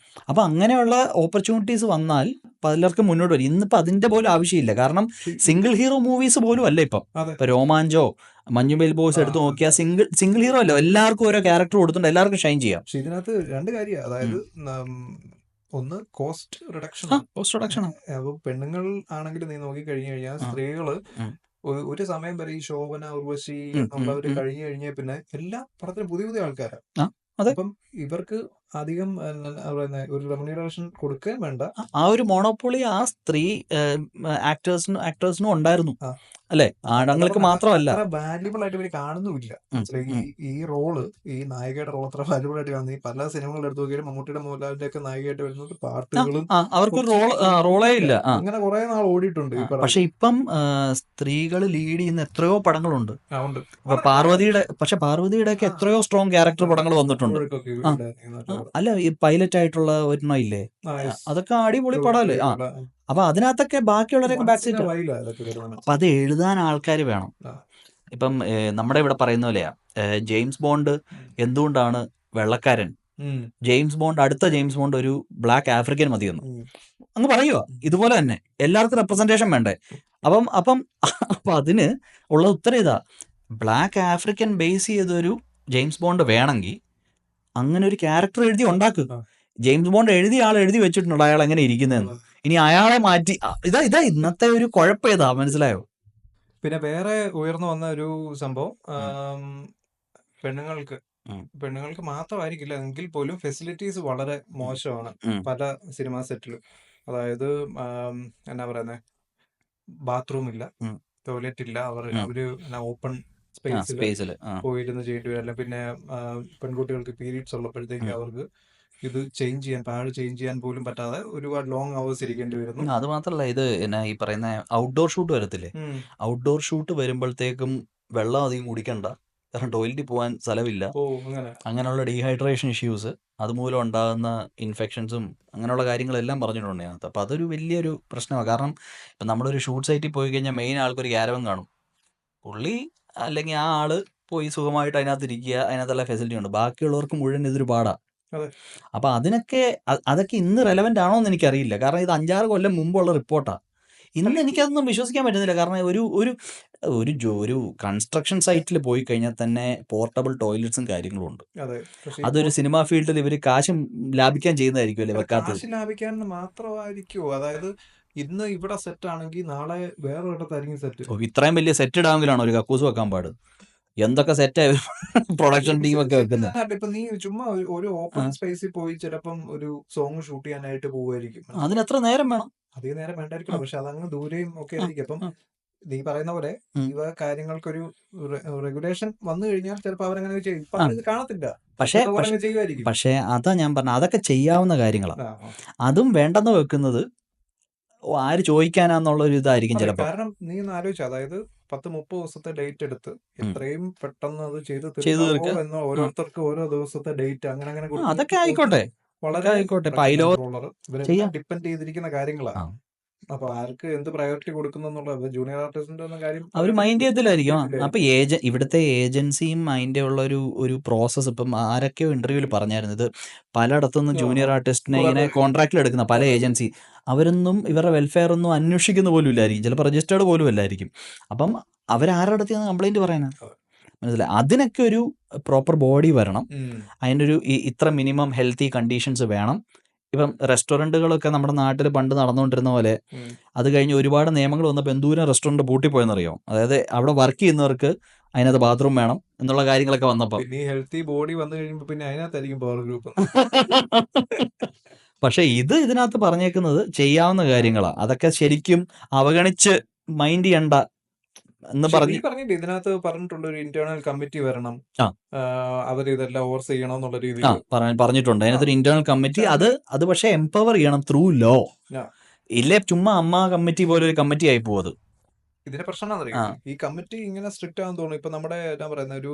അപ്പോൾ അങ്ങനെയുള്ള ഓപ്പർച്യൂണിറ്റീസ് വന്നാൽ പലർക്കും മുന്നോട്ട് വരും. ഇന്നിപ്പോൾ അതിൻ്റെ പോലും ആവശ്യമില്ല. കാരണം സിംഗിൾ ഹീറോ മൂവീസ് പോലും അല്ല ഇപ്പം. ഇപ്പോൾ രോമാഞ്ചോ മഞ്ഞുമേൽ ബോയ്സ് എടുത്ത് നോക്കിയാൽ സിംഗിൾ ഹീറോ അല്ല, എല്ലാവർക്കും ഓരോ ക്യാരക്ടർ കൊടുത്തിട്ടുണ്ട്, എല്ലാവർക്കും ഷൈൻ ചെയ്യാം. പക്ഷെ ഇതിനകത്ത് രണ്ട് കാര്യം, അതായത് ഒന്ന് കോസ്റ്റ് റിഡക്ഷൻ. അപ്പൊ പെണ്ണുങ്ങൾ ആണെങ്കിൽ നീ നോക്കി കഴിഞ്ഞു കഴിഞ്ഞാൽ സ്ത്രീകള് ഒരു സമയം വരെ ഈ ശോഭന, ഉർവശി എന്നുള്ളവര് കഴിഞ്ഞു കഴിഞ്ഞാൽ പിന്നെ എല്ലാ പടത്തിലും പുതിയ പുതിയ ആൾക്കാരാണ്. അപ്പം ഇവർക്ക് അധികം ഒരു റെമ്യൂണറേഷൻ കൊടുക്കുകയും വേണ്ട. ആ ഒരു മോണോപ്പൊളി ആ സ്ത്രീ ആക്ടേഴ്സിനും ഉണ്ടായിരുന്നു. അല്ലെ? ആണുങ്ങൾക്ക് മാത്രമല്ല. അത്ര വാല്യുബിൾ ആയിട്ട് ഇവര് കാണുന്നുമില്ല. ഈ റോള്, ഈ നായികയുടെ റോൾ അത്ര വാല്യുബിൾ ആയിട്ട് കാണുന്നത് ഈ പല സിനിമകളുടെ എടുത്ത് നോക്കിയാലും മമ്മൂട്ടിയുടെ മോഹൻലാലിന്റെ ഒക്കെ നായികയായിട്ട് വരുന്നത് പാട്ടുകളും അവർക്ക് റോളേ ഇല്ല. അങ്ങനെ കുറെ നാൾ ഓടിയിട്ടുണ്ട്. പക്ഷെ ഇപ്പം സ്ത്രീകൾ ലീഡ് ചെയ്യുന്ന എത്രയോ പടങ്ങളുണ്ട്. പാർവതിയുടെ ഒക്കെ എത്രയോ സ്ട്രോങ് ക്യാരക്ടർ പടങ്ങൾ വന്നിട്ടുണ്ട്. അല്ല, ഈ പൈലറ്റ് ആയിട്ടുള്ള ഒരെണ്ണം ഇല്ലേ, അതൊക്കെ അടിപൊളി പടമല്ലേ? അപ്പൊ അതിനകത്തൊക്കെ ബാക്കിയുള്ളവരൊക്കെ ബാക്ക് സീറ്റ്. അപ്പൊ അത് എഴുതാൻ ആൾക്കാർ വേണം. ഇപ്പം നമ്മുടെ ഇവിടെ പറയുന്ന പോലെയാ, ജെയിംസ് ബോണ്ട് എന്തുകൊണ്ടാണ് വെള്ളക്കാരൻ, ജെയിംസ് ബോണ്ട്, അടുത്ത ജെയിംസ് ബോണ്ട് ഒരു ബ്ലാക്ക് ആഫ്രിക്കൻ മതിയെന്ന് അങ്ങ് പറയുക. ഇതുപോലെ തന്നെ എല്ലാവർക്കും റെപ്രസെന്റേഷൻ വേണ്ടേ? അപ്പം അതിന് ഉള്ള ഉത്തരം ഇതാ, ബ്ലാക്ക് ആഫ്രിക്കൻ ബേസ് ചെയ്തൊരു ജെയിംസ് ബോണ്ട് വേണമെങ്കിൽ അങ്ങനെ ഒരു ക്യാരക്ടർ എഴുതി ഉണ്ടാക്കുക. ജെയിംസ് ബോണ്ട് എഴുതിയ ആൾ എഴുതി വെച്ചിട്ടുണ്ട് അയാൾ എങ്ങനെ ഇരിക്കുന്നതെന്ന്. ഇനി അയാളെ മാറ്റി ഇതാ ഇന്നത്തെ ഒരു കുഴപ്പം. ഏതാ, മനസ്സിലായോ? പിന്നെ വേറെ ഉയർന്നു വന്ന ഒരു സംഭവം, പെണ്ണുങ്ങൾക്ക് മാത്രമായിരിക്കില്ല എങ്കിൽ പോലും ഫെസിലിറ്റീസ് വളരെ മോശമാണ് പല സിനിമാ സെറ്റിലും. അതായത് എന്നാ പറയുന്നത്, ബാത്റൂം ഇല്ല, ടോയ്ലറ്റ് ഇല്ല, അവര് ഓപ്പൺ സ്പേസിൽ പോയിരുന്ന് ചെയ്യേണ്ടി വരില്ല. പിന്നെ പെൺകുട്ടികൾക്ക് പീരീഡ്സ് ഉള്ളപ്പോഴത്തേക്ക് അവർക്ക് ഇത് പാഡ് ചേഞ്ച് ചെയ്യാൻ പോലും പറ്റാതെ ഒരുപാട് ലോങ് അവേഴ്സ് ഇരിക്കേണ്ടി വരുന്നു. അത് മാത്രല്ല, ഇത് എന്നാ ഈ പറയുന്ന ഔട്ട്ഡോർ ഷൂട്ട് വരത്തില്ലേ, ഔട്ട്ഡോർ ഷൂട്ട് വരുമ്പോഴത്തേക്കും വെള്ളം അധികം കുടിക്കണ്ട, കാരണം ടോയ്ലറ്റിൽ പോകാൻ സ്ഥലമില്ല. അങ്ങനെയുള്ള ഡീഹൈഡ്രേഷൻ ഇഷ്യൂസ്, അതുമൂലം ഉണ്ടാകുന്ന ഇൻഫെക്ഷൻസും അങ്ങനെയുള്ള കാര്യങ്ങളെല്ലാം പറഞ്ഞിട്ടുണ്ട് അതിനകത്ത്. അപ്പോൾ അതൊരു വലിയൊരു പ്രശ്നമാണ്. കാരണം ഇപ്പം നമ്മളൊരു ഷൂട്ട് സൈറ്റിൽ പോയി കഴിഞ്ഞാൽ മെയിൻ ആൾക്കൊരു ക്യാരവൻ കാണും, പുള്ളി അല്ലെങ്കിൽ ആ ആള് പോയി സുഖമായിട്ട് അതിനകത്ത് ഇരിക്കുക, അതിനകത്തുള്ള ഫെസിലിറ്റി ഉണ്ട്. ബാക്കിയുള്ളവർക്ക് മുഴുവൻ ഇതൊരു പാടാണ്. അപ്പം അതൊക്കെ ഇന്ന് റെലവൻ്റ് ആണോ എന്ന് എനിക്കറിയില്ല. കാരണം ഇത് 5-6 കൊല്ലം മുമ്പുള്ള റിപ്പോർട്ടാണ്. ഇന്ന് എനിക്കതൊന്നും വിശ്വസിക്കാൻ പറ്റുന്നില്ല. കാരണം ഒരു കൺസ്ട്രക്ഷൻ സൈറ്റിൽ പോയി കഴിഞ്ഞാൽ തന്നെ പോർട്ടബിൾ ടോയ്ലറ്റ്സും കാര്യങ്ങളും ഉണ്ട്. അതൊരു സിനിമാ ഫീൽഡിൽ ഇവർ കാശും ലാഭിക്കാൻ ചെയ്യുന്നതായിരിക്കും അല്ലേ, വെക്കാത്തത്? ലാഭിക്കാൻ മാത്രമായിരിക്കുമോ? അതായത് ഇന്ന് ഇവിടെ സെറ്റ് ആണെങ്കിൽ നാളെ വേറെ ഇടത്തായിരിക്കും സെറ്റ്. ഇത്രയും വലിയ സെറ്റ് ഇടാമെങ്കിലാണോ ഒരു കക്കൂസ് വെക്കാൻ പാട്? എന്തൊക്കെ സെറ്റ് പ്രൊഡക്ഷൻ ടീം ഒക്കെ വെക്കുന്നത്. ഇപ്പൊ നീ ചുമ്മാ ഒരു ഓപ്പൺ സ്പേസിൽ പോയി ചിലപ്പം ഒരു സോങ് ഷൂട്ട് ചെയ്യാനായിട്ട് പോവുമായിരിക്കും. അതിന് എത്ര നേരം വേണം? അധികം നേരം വേണ്ടായിരിക്കും, പക്ഷെ അതങ്ങ് ദൂരെയും ഒക്കെ ആയിരിക്കും. അപ്പം നീ പറയുന്ന പോലെ ഇവ കാര്യങ്ങൾക്കൊരു റെഗുലേഷൻ വന്നു കഴിഞ്ഞാൽ ചിലപ്പോൾ അവരങ്ങനെ ചെയ്യും. കാണത്തില്ല, പക്ഷേ അതാ ഞാൻ പറഞ്ഞ, അതൊക്കെ ചെയ്യാവുന്ന കാര്യങ്ങളാണ്. അതും വേണ്ടെന്ന് വെക്കുന്നത് ആര് ചോദിക്കാനാന്നുള്ള ഒരു ഇതായിരിക്കും ചിലപ്പോൾ. കാരണം നീ ഒന്ന് ആലോചിച്ച, അതായത് 10-30 ദിവസത്തെ ഡേറ്റ് എടുത്ത് എത്രയും പെട്ടെന്ന് അത് ചെയ്ത് തീർക്കാമോ, ഓരോരുത്തർക്ക് ഓരോ ദിവസത്തെ ഡേറ്റ് അങ്ങനെ അതൊക്കെ ആയിക്കോട്ടെ, വളരെ ഡിപ്പെൻഡ് ചെയ്തിരിക്കുന്ന കാര്യങ്ങളാണ്. അപ്പൊ ആർക്ക് എന്ത് പ്രയോറിറ്റി കൊടുക്കുന്നുള്ളത് ജൂനിയർ ആർട്ടിസ്റ്റിന്റെ ഒന്നും കാര്യം അവർ മൈൻഡ് ചെയ്യത്തില്ലായിരിക്കും. അപ്പൊ ഇവിടുത്തെ ഏജൻസിയും അതിന്റെ ഉള്ള ഒരു പ്രോസസ്സ്, ഇപ്പം ആരൊക്കെയോ ഇന്റർവ്യൂവിൽ പറഞ്ഞായിരുന്നു, ഇത് പലയിടത്തുനിന്നും ജൂനിയർ ആർട്ടിസ്റ്റിനെ ഇങ്ങനെ കോൺട്രാക്റ്റിൽ എടുക്കുന്ന പല ഏജൻസി, അവരൊന്നും ഇവരുടെ വെൽഫെയർ ഒന്നും അന്വേഷിക്കുന്ന പോലും ഇല്ലായിരിക്കും, ചിലപ്പോൾ രജിസ്റ്റേർഡ് പോലും അല്ലായിരിക്കും. അപ്പം അവരാരുടെ അടുത്ത് കംപ്ലൈന്റ് പറയാനാ, മനസ്സിലായി? അതിനൊക്കെ ഒരു പ്രോപ്പർ ബോഡി വരണം, അതിൻ്റെ ഒരു ഇത്ര മിനിമം ഹെൽത്തി കണ്ടീഷൻസ് വേണം. ഇപ്പം റെസ്റ്റോറൻറ്റുകളൊക്കെ നമ്മുടെ നാട്ടിൽ പണ്ട് നടന്നുകൊണ്ടിരുന്ന പോലെ അത് കഴിഞ്ഞ് ഒരുപാട് നിയമങ്ങൾ വന്നപ്പോൾ എന്തോരം റെസ്റ്റോറൻറ്റ് പൂട്ടിപ്പോയെന്നറിയോ? അതായത് അവിടെ വർക്ക് ചെയ്യുന്നവർക്ക് അതിനകത്ത് ബാത്റൂം വേണം എന്നുള്ള കാര്യങ്ങളൊക്കെ വന്നപ്പോൾ. ഹെൽത്തി ബോഡി വന്നു കഴിയുമ്പോൾ പിന്നെ അതിനകത്തായിരിക്കും പവർ ഗ്രൂപ്പ്. പക്ഷെ ഇതിനകത്ത് പറഞ്ഞേക്കുന്നത് ചെയ്യാവുന്ന കാര്യങ്ങളാണ്. അതൊക്കെ ശരിക്കും അവഗണിച്ച് മൈൻഡ് ചെയ്യണ്ട എന്ന് പറഞ്ഞിട്ട് ഇതിനകത്ത് പറഞ്ഞിട്ടുണ്ട് ഒരു ഇന്റേണൽ കമ്മിറ്റി വരണം, അവരിതെല്ലാം ഓവർസീ ചെയ്യണമെന്നുള്ള രീതിയിൽ പറഞ്ഞിട്ടുണ്ട്. അതിനകത്തൊരു ഇന്റേണൽ കമ്മിറ്റി, അത് പക്ഷെ എംപവർ ചെയ്യണം ത്രൂ ലോ. ഇല്ലേ ചുമ്മാ അമ്മ കമ്മിറ്റി പോലെ ഒരു കമ്മിറ്റി ആയി പോകുന്നത്. ഇതിന്റെ പ്രശ്നം ഈ കമ്മിറ്റി ഇങ്ങനെ സ്ട്രിക്റ്റ് ആണെന്ന് തോന്നുന്നു. ഇപ്പൊ നമ്മുടെ എന്താ പറയുന്ന ഒരു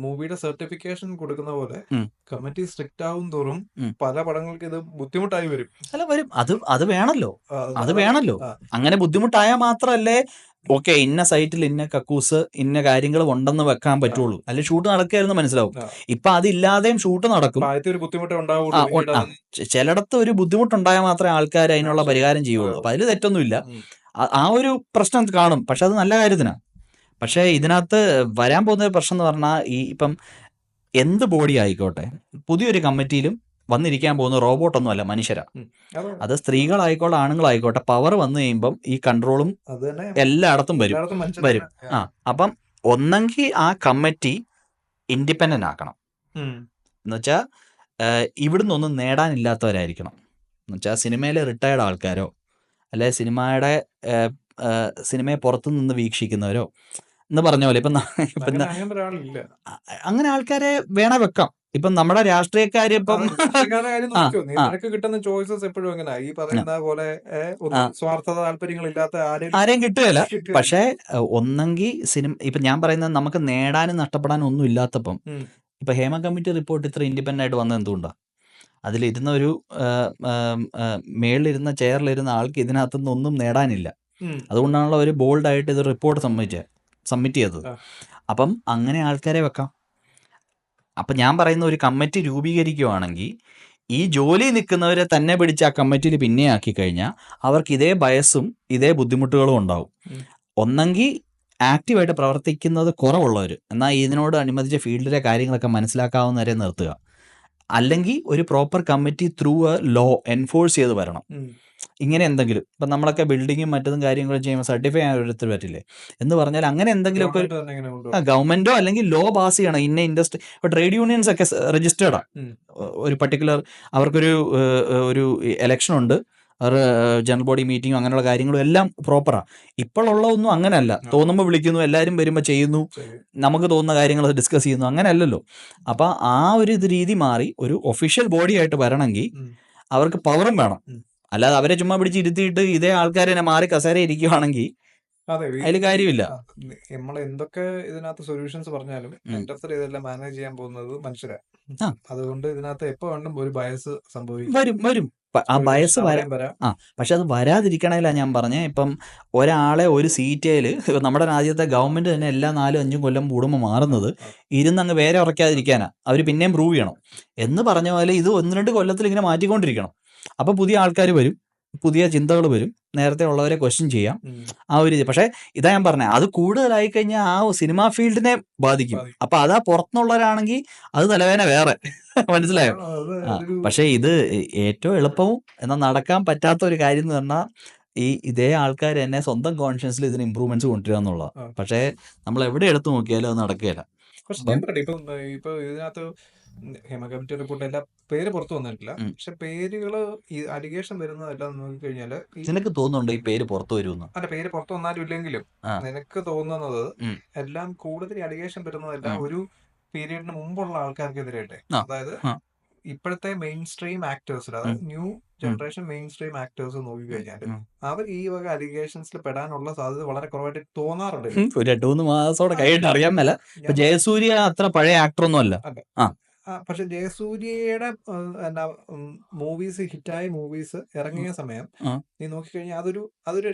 മൂവിയുടെ സർട്ടിഫിക്കേഷൻ കൊടുക്കുന്ന പോലെ കമ്മിറ്റി സ്ട്രിക്റ്റ് ആവും തോറും പല പടങ്ങൾക്ക് ഇത് ബുദ്ധിമുട്ടായി വരും. അത് വേണല്ലോ. അങ്ങനെ ബുദ്ധിമുട്ടായാൽ മാത്രമല്ലേ ഓക്കെ ഇന്ന സൈറ്റിൽ ഇന്ന കക്കൂസ് ഇന്ന കാര്യങ്ങൾ ഉണ്ടെന്ന് വെക്കാൻ പറ്റുള്ളൂ, അല്ലെങ്കിൽ ഷൂട്ട് നടക്കുകയായിരുന്നു മനസ്സിലാവും. ഇപ്പൊ അതില്ലാതെയും ഷൂട്ട് നടക്കും. ചിലയിടത്ത് ഒരു ബുദ്ധിമുട്ടുണ്ടായാൽ മാത്രമേ ആൾക്കാർ അതിനുള്ള പരിഹാരം ചെയ്യുള്ളൂ. അപ്പൊ അതിൽ തെറ്റൊന്നുമില്ല, ആ ഒരു പ്രശ്നം കാണും, പക്ഷെ അത് നല്ല കാര്യത്തിനാണ്. പക്ഷേ ഇതിനകത്ത് വരാൻ പോകുന്ന ഒരു പ്രശ്നം എന്ന് പറഞ്ഞാൽ ഇപ്പം എന്ത് ബോഡി ആയിക്കോട്ടെ, പുതിയൊരു കമ്മിറ്റിയിലും വന്നിരിക്കാൻ പോകുന്ന റോബോട്ടൊന്നും അല്ല, മനുഷ്യരാ. അത് സ്ത്രീകളായിക്കോട്ടെ ആണുങ്ങളായിക്കോട്ടെ, പവർ വന്നു കഴിയുമ്പം ഈ കൺട്രോളും എല്ലായിടത്തും വരും. അപ്പം ഒന്നെങ്കിൽ ആ കമ്മിറ്റി ഇൻഡിപെൻഡന്റ് ആക്കണം, എന്നുവെച്ചാൽ ഇവിടുന്ന് ഒന്നും നേടാനില്ലാത്തവരായിരിക്കണം. എന്നുവെച്ചാൽ സിനിമയിലെ റിട്ടയർഡ് ആൾക്കാരോ അല്ലെ സിനിമയുടെ സിനിമയെ പുറത്തു നിന്ന് വീക്ഷിക്കുന്നവരോ എന്ന് പറഞ്ഞ പോലെ ഇപ്പം അങ്ങനെ ആൾക്കാരെ വേണേ വെക്കാം. ഇപ്പം നമ്മുടെ രാഷ്ട്രീയക്കാര് ഇപ്പം കിട്ടുന്ന ചോയ്സസ് എപ്പോഴും എങ്ങനെ ഈ പറയുന്ന പോലെ സ്വാർത്ഥ താല്പര്യങ്ങളില്ലാത്ത ആരെയും കിട്ടുകയില്ല. പക്ഷേ ഒന്നെങ്കിൽ സിനിമ ഇപ്പം ഞാൻ പറയുന്നത് നമുക്ക് നേടാനും നഷ്ടപ്പെടാനും ഒന്നും ഇല്ലാത്തപ്പം ഇപ്പം ഹേമ കമ്മിറ്റി റിപ്പോർട്ട് ഇത്ര ഇൻഡിപെൻഡൻ്റ് ആയിട്ട് വന്നത് എന്തുകൊണ്ടാണ്? അതിലിരുന്ന ഒരു മേളിലിരുന്ന ചെയറിലിരുന്ന ആൾക്ക് ഇതിനകത്തുനിന്ന് ഒന്നും നേടാനില്ല. അതുകൊണ്ടാണല്ലോ അവർ ബോൾഡായിട്ട് ഇത് റിപ്പോർട്ട് സബ്മിറ്റ് ചെയ്തത്. അപ്പം അങ്ങനെ ആൾക്കാരെ വെക്കാം. അപ്പം ഞാൻ പറയുന്ന ഒരു കമ്മിറ്റി രൂപീകരിക്കുകയാണെങ്കിൽ ഈ ജോലി നിൽക്കുന്നവരെ തന്നെ പിടിച്ച് ആ കമ്മിറ്റിയിൽ പിന്നെ ആക്കി കഴിഞ്ഞാൽ അവർക്ക് ഇതേ ബയസും ഇതേ ബുദ്ധിമുട്ടുകളും ഉണ്ടാവും. ഒന്നെങ്കിൽ ആക്റ്റീവായിട്ട് പ്രവർത്തിക്കുന്നത് കുറവുള്ളവർ, എന്നാൽ ഇതിനോട് അനുബന്ധിച്ച ഫീൽഡിലെ കാര്യങ്ങളൊക്കെ മനസ്സിലാക്കാവുന്നവരെ നിർത്തുക. അല്ലെങ്കിൽ ഒരു proper committee through law enforce ചെയ്ത് വരണം. ഇങ്ങനെ എന്തെങ്കിലും ഇപ്പം നമ്മളൊക്കെ ബിൽഡിങ്ങും മറ്റതും കാര്യങ്ങളും ചെയ്യുമ്പോൾ സർട്ടിഫൈ ചെയ്യാൻ ഒരിടത്തിൽ പറ്റില്ലേ എന്ന് പറഞ്ഞാൽ അങ്ങനെ എന്തെങ്കിലുമൊക്കെ ഗവൺമെന്റോ അല്ലെങ്കിൽ ലോ പാസ് ചെയ്യണം. ഇന്ന ഇൻഡസ്ട്രി ഇപ്പോൾ ട്രേഡ് യൂണിയൻസ് ഒക്കെ രജിസ്റ്റേർഡാണ്. ഒരു പർട്ടിക്കുലർ അവർക്കൊരു ഇലക്ഷൻ ഉണ്ട്, ജനറൽ ബോഡി മീറ്റിംഗും അങ്ങനെയുള്ള കാര്യങ്ങളും എല്ലാം പ്രോപ്പറാണ്. ഇപ്പോഴുള്ളതൊന്നും അങ്ങനെയല്ല. തോന്നുമ്പോൾ വിളിക്കുന്നു, എല്ലാവരും വരുമ്പോൾ ചെയ്യുന്നു, നമുക്ക് തോന്നുന്ന കാര്യങ്ങൾ ഡിസ്കസ് ചെയ്യുന്നു, അങ്ങനെയല്ലല്ലോ. അപ്പോൾ ആ ഒരു രീതി മാറി ഒരു ഒഫീഷ്യൽ ബോഡി ആയിട്ട് വരണമെങ്കിൽ അവർക്ക് പവറും വേണം. അല്ലാതെ അവരെ ചുമ്മാ പിടിച്ച് ഇരുത്തിയിട്ട് ഇതേ ആൾക്കാരെ മാറി കസേര ഇരിക്കുവാണെങ്കിൽ അതിൽ കാര്യമില്ല. നമ്മൾ എന്തൊക്കെ ഇതിനകത്ത് സൊല്യൂഷൻസ് പറഞ്ഞാലും ഇതെല്ലാം മാനേജ് ചെയ്യാൻ പോകുന്നത് മനുഷ്യരാണ്. അതുകൊണ്ട് ഇതിനകത്ത് എപ്പോ വേണ്ടും ഒരു ബയസ് സംഭവിക്കും, വരും. ആ ബയസ് പക്ഷെ അത് വരാതിരിക്കണേല ഞാൻ പറഞ്ഞേ. ഇപ്പം ഒരാളെ ഒരു സീറ്റേൽ നമ്മുടെ രാജ്യത്തെ ഗവൺമെന്റ് തന്നെ എല്ലാ 4-5 കൊല്ലം കൂടുമ്പോൾ മാറുന്നത് ഇരുന്നങ്ങ് വേറെ ഉറക്കാതിരിക്കാനാ. അവർ പിന്നെയും പ്രൂവ് ചെയ്യണം എന്ന് പറഞ്ഞ പോലെ ഇത് 1-2 കൊല്ലത്തിൽ ഇങ്ങനെ മാറ്റിക്കൊണ്ടിരിക്കണം. അപ്പോൾ പുതിയ ആൾക്കാർ വരും, പുതിയ ചിന്തകൾ വരും, നേരത്തെ ഉള്ളവരെ ക്വസ്റ്റ്യൻ ചെയ്യാം. ആ ഒരു പക്ഷേ ഇതാ ഞാൻ പറഞ്ഞത്, അത് കൂടുതലായി കഴിഞ്ഞാൽ ആ സിനിമാ ഫീൽഡിനെ ബാധിക്കും. അപ്പൊ അതാ പുറത്തുനിന്നുള്ളവരാണെങ്കിൽ അത് തലവേദന വേറെ. മനസ്സിലായോ? പക്ഷെ ഇത് ഏറ്റവും എളുപ്പവും എന്നാൽ നടക്കാൻ പറ്റാത്ത ഒരു കാര്യം എന്ന് പറഞ്ഞാൽ ഇതേ ആൾക്കാർ തന്നെ സ്വന്തം കോൺഷ്യൻസിൽ ഇതിന് ഇമ്പ്രൂവ്മെന്റ്സ് കൊണ്ടുവരിക എന്നുള്ളതാണ്. പക്ഷേ നമ്മൾ എവിടെ എടുത്തു നോക്കിയാലും അത് നടക്കുകയില്ല. ഇപ്പൊ ഇതിനകത്ത് ഹേമ കമ്മിറ്റി റിപ്പോർട്ട് എല്ലാ പേര് പുറത്തു വന്നിട്ടില്ല. പക്ഷെ പേരുകള് ഈ അലിഗേഷൻ വരുന്നതെല്ലാം നോക്കിക്കഴിഞ്ഞാല് നിനക്ക് തോന്നുന്നുണ്ട് ഈ പേര് പുറത്തു വരുമെന്ന്? അല്ല, പേര് പുറത്തു വന്നാലും ഇല്ലെങ്കിലും നിനക്ക് തോന്നുന്നത് എല്ലാം കൂടുതൽ അലിഗേഷൻ വരുന്നതെല്ലാം ഒരു പീരീഡിന് മുമ്പുള്ള ആൾക്കാർക്കെതിരായിട്ടെ. അതായത് ഇപ്പോഴത്തെ മെയിൻ സ്ട്രീം ആക്ടേഴ്സ്, അതായത് new generation main stream actors നോക്കിക്കഴിഞ്ഞാൽ അവർ ഈ വക അലിഗേഷൻസിൽ പെടാനുള്ള സാധ്യത വളരെ കുറവായിട്ട് തോന്നാറുണ്ട്. 2-3 മാസത്തോടെ കഴിഞ്ഞിട്ട് അറിയാൻ മേല. ജയസൂര്യ അത്ര പഴയ ആക്ടർ ഒന്നും അല്ല. പക്ഷെ ജയസൂര്യയുടെ മൂവീസ്, ഹിറ്റായ മൂവീസ് ഇറങ്ങിയ സമയം നീ നോക്കിക്കഴിഞ്ഞാൽ അതൊരു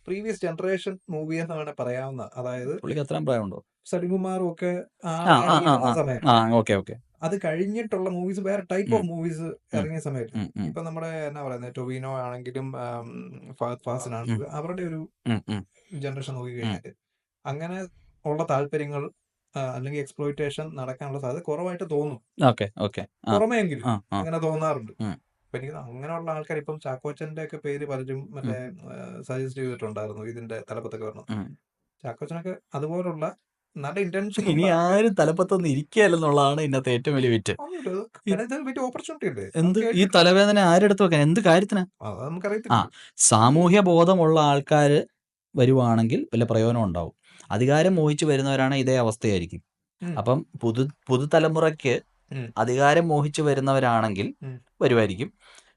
പ്രീവിയസ് ജനറേഷൻ മൂവി എന്ന് വേണേൽ പറയാവുന്ന. അതായത് സലിംകുമാറും ഒക്കെ സമയം. അത് കഴിഞ്ഞിട്ടുള്ള മൂവീസ് വേറെ ടൈപ്പ് ഓഫ് മൂവീസ് ഇറങ്ങിയ സമയത്ത് ഇപ്പൊ നമ്മുടെ എന്നാ പറയുന്നത് ടൊവിനോ ആണെങ്കിലും ഫഹദ് ഫാസിൽ ആണെങ്കിലും അവരുടെ ഒരു ജനറേഷൻ നോക്കിക്കഴിഞ്ഞാൽ അങ്ങനെ ഉള്ള താല്പര്യങ്ങൾ അല്ലെങ്കിൽ എക്സ്പ്ലോയിറ്റേഷൻ നടക്കാനുള്ള സാധ്യത കുറവായിട്ട് തോന്നും. പുറമെങ്കിലും അങ്ങനെ തോന്നാറുണ്ട്. അപ്പൊ എനിക്ക് അങ്ങനെയുള്ള ആൾക്കാർ ഇപ്പം ചാക്കോച്ചന്റെ ഒക്കെ പേര് പലരും മറ്റേ സജസ്റ്റ് ചെയ്തിട്ടുണ്ടായിരുന്നു ഇതിന്റെ തലപ്പത്തൊക്കെ വരണം. ചാക്കോച്ചനൊക്കെ അതുപോലുള്ള നല്ല ഇന്റൻഷൻ. ഇനി ആരും തലപ്പത്തൊന്നും ഇരിക്കുകയല്ലെന്നുള്ളതാണ് ഇന്നത്തെ ഏറ്റവും വലിയ വിറ്റ്. വലിയ ഓപ്പർച്യൂണിറ്റി ഉണ്ട്. എന്ത് ഈ തലവേദന ആരെടുത്ത് വെക്കാൻ? എന്ത് കാര്യത്തിനാ? നമുക്കറിയത്തില്ല. സാമൂഹ്യ ബോധമുള്ള ആൾക്കാർ വരുവാണെങ്കിൽ വല്ല പ്രയോജനം ഉണ്ടാവും. അധികാരം മോഹിച്ച് വരുന്നവരാണ് ഇതേ അവസ്ഥയായിരിക്കും. അപ്പം പുതുതലമുറയ്ക്ക് അധികാരം മോഹിച്ച് വരുന്നവരാണെങ്കിൽ വരുമായിരിക്കും.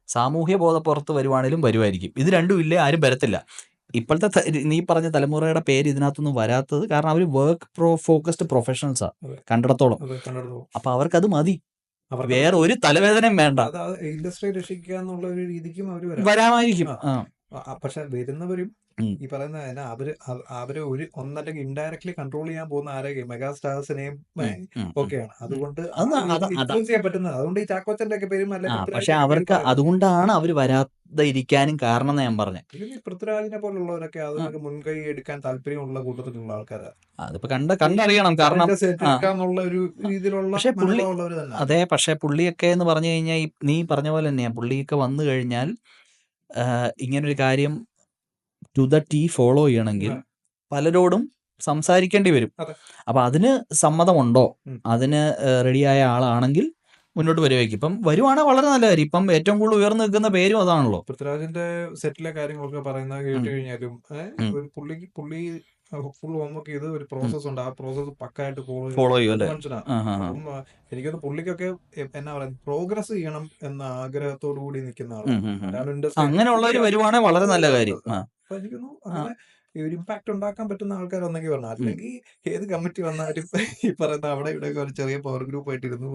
സാമൂഹ്യ ബോധം പുറത്ത് വരുവാണെങ്കിലും വരുമായിരിക്കും. ഇത് രണ്ടും ഇല്ലേ ആരും വരത്തില്ല. ഇപ്പോഴത്തെ നീ പറഞ്ഞ തലമുറയുടെ പേര് ഇതിനകത്തൊന്നും വരാത്തത് കാരണം അവർ വർക്ക് ഫോക്കസ്ഡ് പ്രൊഫഷണൽസാ കണ്ടിടത്തോളം. അപ്പൊ അവർക്കത് മതി, വേറെ ഒരു തലവേദനയും വേണ്ട. ഇൻഡസ്ട്രി രക്ഷിക്കുക എന്നുള്ള ഒരു രീതിക്കും വരാമായിരിക്കും. പക്ഷെ വരുന്നവരും ഈ പറയുന്ന അവര് ഒന്നല്ലെങ്കിൽ ഇൻഡയറക്ട്ലി കൺട്രോൾ ചെയ്യാൻ പോകുന്ന ആരെയും മെഗാസ്റ്റാർസിനെയും ഒക്കെയാണ്. അതുകൊണ്ട് ചെയ്യാൻ പറ്റുന്നത്. അതുകൊണ്ട് ഈ ചാക്കോച്ചന്റെ ഒക്കെ പേരും പക്ഷെ അവർക്ക് അതുകൊണ്ടാണ് അവർ വരാതെ ഇരിക്കാനും കാരണം ഞാൻ പറഞ്ഞത്. പൃഥ്വിരാജിനെ പോലുള്ളവരൊക്കെ അതിനൊക്കെ മുൻകൈ എടുക്കാൻ താല്പര്യമുള്ള കൂട്ടത്തിലുള്ള ആൾക്കാരാണ്. അതിപ്പോ കണ്ടറിയണം. കാരണം അതെ, പക്ഷെ പുള്ളിയൊക്കെ എന്ന് പറഞ്ഞു കഴിഞ്ഞാൽ നീ പറഞ്ഞ പോലെ തന്നെയാ. പുള്ളിയൊക്കെ വന്നു കഴിഞ്ഞാൽ ഇങ്ങനൊരു കാര്യം ടു ദ ടീ ഫോളോ ചെയ്യണമെങ്കിൽ പലരോടും സംസാരിക്കേണ്ടി വരും. അപ്പൊ അതിന് സമ്മതമുണ്ടോ, അതിന് റെഡിയായ ആളാണെങ്കിൽ മുന്നോട്ട് വരുമായിരിക്കും. ഇപ്പം വരുവാണെങ്കിൽ വളരെ നല്ല കാര്യം. ഇപ്പം ഏറ്റവും കൂടുതൽ ഉയർന്നു നിൽക്കുന്ന പേരും അതാണല്ലോ. പൃഥ്വിരാജിന്റെ സെറ്റിലെ കാര്യങ്ങളൊക്കെ പറയുന്നത് കേട്ട് കഴിഞ്ഞാലും ഒരു പുള്ളി ഫുൾ ഹോംവർക്ക് ചെയ്ത് ഒരു പ്രോസസ് ഉണ്ട്. ആ പ്രോസസ് പക്കായിട്ട് ഫോളോ ചെയ്യും അല്ലേ? മനുഷ്യനാണ്. അപ്പം എനിക്കത് പുള്ളിക്കൊക്കെ എന്നാ പറയുക, പ്രോഗ്രസ് ചെയ്യണം എന്ന ആഗ്രഹത്തോടു കൂടി നിൽക്കുന്ന ആളാണ്. അങ്ങനെയുള്ളവർ വരുവാണെങ്കിൽ വളരെ നല്ല കാര്യം. അപ്പൊ എനിക്കൊന്നു അങ്ങനെ ഒരു ഇമ്പാക്ട് ഉണ്ടാക്കാൻ പറ്റുന്ന ആൾക്കാരൊന്നെങ്കിൽ പറഞ്ഞു. അല്ലെങ്കിൽ ഏത് കമ്മിറ്റി വന്നാലും ഈ പറയുന്ന അവിടെ ഇവിടെ ഒരു ചെറിയ പവർ ഗ്രൂപ്പ് ആയിട്ട് ഇരുന്നു.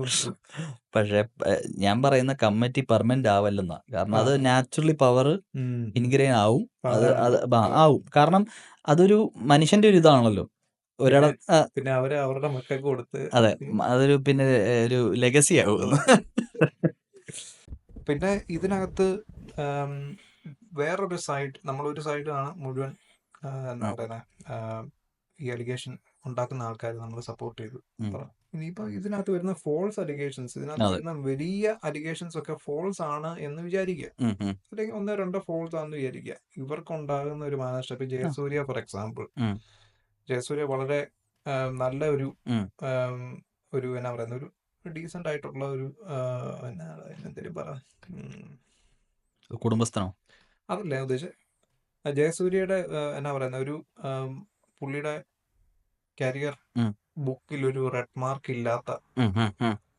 പക്ഷെ ഞാൻ പറയുന്ന കമ്മിറ്റി പെർമനന്റ് ആവല്ലെന്നാ. കാരണം അത് നാച്ചുറലി പവർ ഇൻഗ്രെയിൻ ആവും. അത് ആവും. കാരണം അതൊരു മനുഷ്യന്റെ ഒരു ഇതാണല്ലോ. ഒരാളെ പിന്നെ അവര് അവരുടെ മക്കൾക്ക് കൊടുത്ത്. അതെ, അതൊരു പിന്നെ ഒരു ലെഗസി ആവും. പിന്നെ ഇതിനകത്ത് വേറൊരു സൈഡ്, നമ്മളൊരു സൈഡാണ് മുഴുവൻ എന്താ പറയുന്നത്, ഈ അലിഗേഷൻ ഉണ്ടാക്കുന്ന ആൾക്കാർ നമ്മൾ സപ്പോർട്ട് ചെയ്തു. ഇനിയിപ്പോ ഇതിനകത്ത് വരുന്ന ഫോൾസ് അലിഗേഷൻസ്, ഇതിനകത്ത് വരുന്ന വലിയ അലിഗേഷൻസ് ഒക്കെ ഫോൾസ് ആണ് എന്ന് വിചാരിക്കുക, അല്ലെങ്കിൽ 1-2 ഫോൾസ് ആണെന്ന് വിചാരിക്കുക. ഇവർക്കുണ്ടാകുന്ന ഒരു മാനേജർ, ഇപ്പൊ ജയസൂര്യ ഫോർ എക്സാമ്പിൾ, ജയസൂര്യ വളരെ നല്ല ഒരു എന്നാ പറയുന്ന ഒരു ഡീസന്റ് ആയിട്ടുള്ള ഒരു എന്തെങ്കിലും പറ, കുടുംബസ്ഥനോ അതല്ലേ ഉദ്ദേശിച്ചത്. ജയസൂര്യയുടെ എന്നാ പറയുന്ന ഒരു പുള്ളിയുടെ കരിയർ ബുക്കിൽ ഒരു റെഡ് മാർക്ക് ഇല്ലാത്ത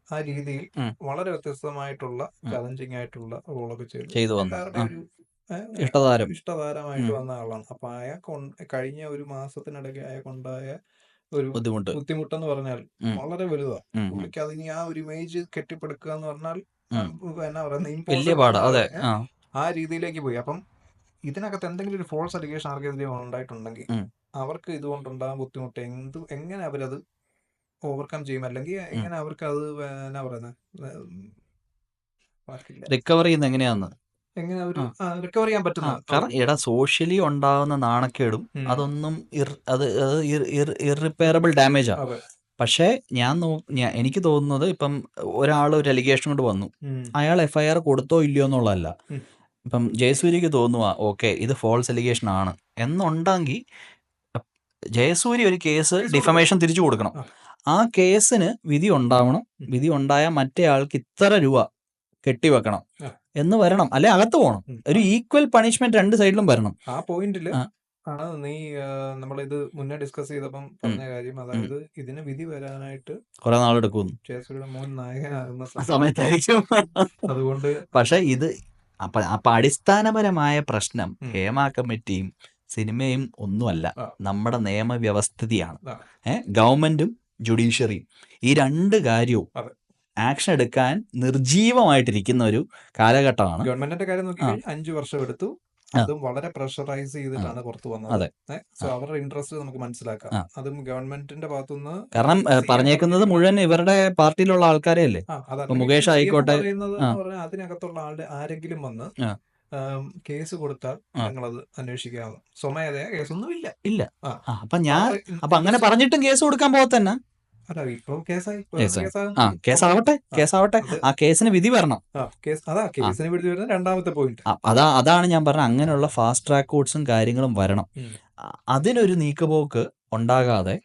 ആ രീതിയിൽ വളരെ വ്യത്യസ്തമായിട്ടുള്ള ചലഞ്ചിങ് ആയിട്ടുള്ള റോളൊക്കെ ചെയ്തു ഒരു ഇഷ്ടതാരമായിട്ട് വന്ന ആളാണ്. അപ്പൊ അയാൾക്ക് കഴിഞ്ഞ ഒരു മാസത്തിനിടയ്ക്ക് അയാൾക്കുണ്ടായ ഒരു ബുദ്ധിമുട്ടെന്ന് പറഞ്ഞാൽ വളരെ വലുതാണ്. പുള്ളിക്ക് അതിന് ആ ഒരു ഇമേജ് കെട്ടിപ്പടുക്കുക എന്ന് പറഞ്ഞാൽ എന്നാ പറയുന്നത്, ആ രീതിയിലേക്ക് പോയി. അപ്പം ഇതിനകത്ത് എന്തെങ്കിലും ഒരു ഫോൾസ് അലിഗേഷൻ ആർക്കെതിരെ ഉണ്ടായിട്ടുണ്ടെങ്കിൽ അവർക്ക് ഇതുകൊണ്ടുണ്ടാകുന്ന ബുദ്ധിമുട്ട് എങ്ങനെ അവരത് ഓവർകം ചെയ്യും, അല്ലെങ്കിൽ എങ്ങനെ അവർക്ക് അത് എന്നാ പറയുന്നത് റിക്കവർ ചെയ്യുന്നത് എങ്ങനെയാന്ന്, എങ്ങനെ അവർ റിക്കവർ ചെയ്യാൻ പറ്റുന്ന. കാരണം സോഷ്യലി ഉണ്ടാകുന്ന നാണക്കേടും അതൊന്നും ഇറിപ്പയറബിൾ ഡാമേജാ. പക്ഷേ എനിക്ക് തോന്നുന്നത്, ഇപ്പം ഒരാൾ ഒരു അലിഗേഷൻ കൊണ്ട് വന്നു, അയാൾ FIR കൊടുത്തോ ഇല്ലയോ എന്നുള്ളതല്ല. ഇപ്പം ജയസൂര്യക്ക് തോന്നുക ഓക്കെ ഇത് ഫോൾസ് അലിഗേഷൻ ആണ് എന്നുണ്ടെങ്കിൽ ജയസൂര്യ ഒരു കേസ് ഡിഫമേഷൻ തിരിച്ചു കൊടുക്കണം. ആ കേസിന് വിധി ഉണ്ടാവണം. വിധി ഉണ്ടായാൽ മറ്റേ ആൾക്ക് ഇത്ര രൂപ കെട്ടിവെക്കണം എന്ന് വരണം, അല്ലെ അകത്ത് പോകണം. ഒരു ഈക്വൽ പണിഷ്മെന്റ് രണ്ട് സൈഡിലും വരണം. ആ പോയിന്റില് ആണ് നീ നമ്മളിത് മുന്നേ ഡിസ്കസ് ചെയ്തപ്പം പറഞ്ഞ കാര്യം. അതായത് ഇതിന് വിധി വരാനായിട്ട് കുറെ നാളെടുക്കും, ജയസൂര്യയുടെ മോൻ നായകനാകുന്ന സമയത്തായിരിക്കും. അതുകൊണ്ട് പക്ഷെ ഇത് അപ്പൊ അടിസ്ഥാനപരമായ പ്രശ്നം ഹേമ കമ്മിറ്റിയും സിനിമയും ഒന്നുമല്ല, നമ്മുടെ നിയമവ്യവസ്ഥിതിയാണ്. ഗവൺമെന്റും ജുഡീഷ്യറിയും ഈ രണ്ട് കാര്യവും ആക്ഷൻ എടുക്കാൻ നിർജീവമായിട്ടിരിക്കുന്ന ഒരു കാലഘട്ടമാണ്. ഗവൺമെന്റിന്റെ കാര്യം നോക്കി 5 വർഷം എടുത്തു. അതും വളരെ പ്രഷറൈസ് ചെയ്തിട്ടാണ് പുറത്തു വന്നത്. സോ അവരുടെ ഇൻട്രസ്റ്റ് നമുക്ക് മനസ്സിലാക്കാം. അതും ഗവൺമെന്റിന്റെ ഭാഗത്തുനിന്ന്, കാരണം പറഞ്ഞേക്കുന്നത് മുഴുവൻ ഇവരുടെ പാർട്ടിയിലുള്ള ആൾക്കാരെ അല്ലേ. മുകേഷ് ആയിക്കോട്ടെ, അതിനകത്തുള്ള ആരെങ്കിലും വന്ന് കേസ് കൊടുത്താൽ ഞങ്ങളത് അന്വേഷിക്കാം. സ്വമേധയാ കേസൊന്നും ഇല്ല. അപ്പൊ അങ്ങനെ പറഞ്ഞിട്ടും കേസ് കൊടുക്കാൻ പോകത്തന്നെ. കേസാവട്ടെ, ആ കേസിന് വിധി വരണം. രണ്ടാമത്തെ പോയിന്റ് അതാണ് ഞാൻ പറഞ്ഞ, അങ്ങനെയുള്ള ഫാസ്റ്റ് ട്രാക്ക് കോർട്സും കാര്യങ്ങളും വരണം. അതിനൊരു നീക്കുപോക്ക് ഉണ്ടാകാതെ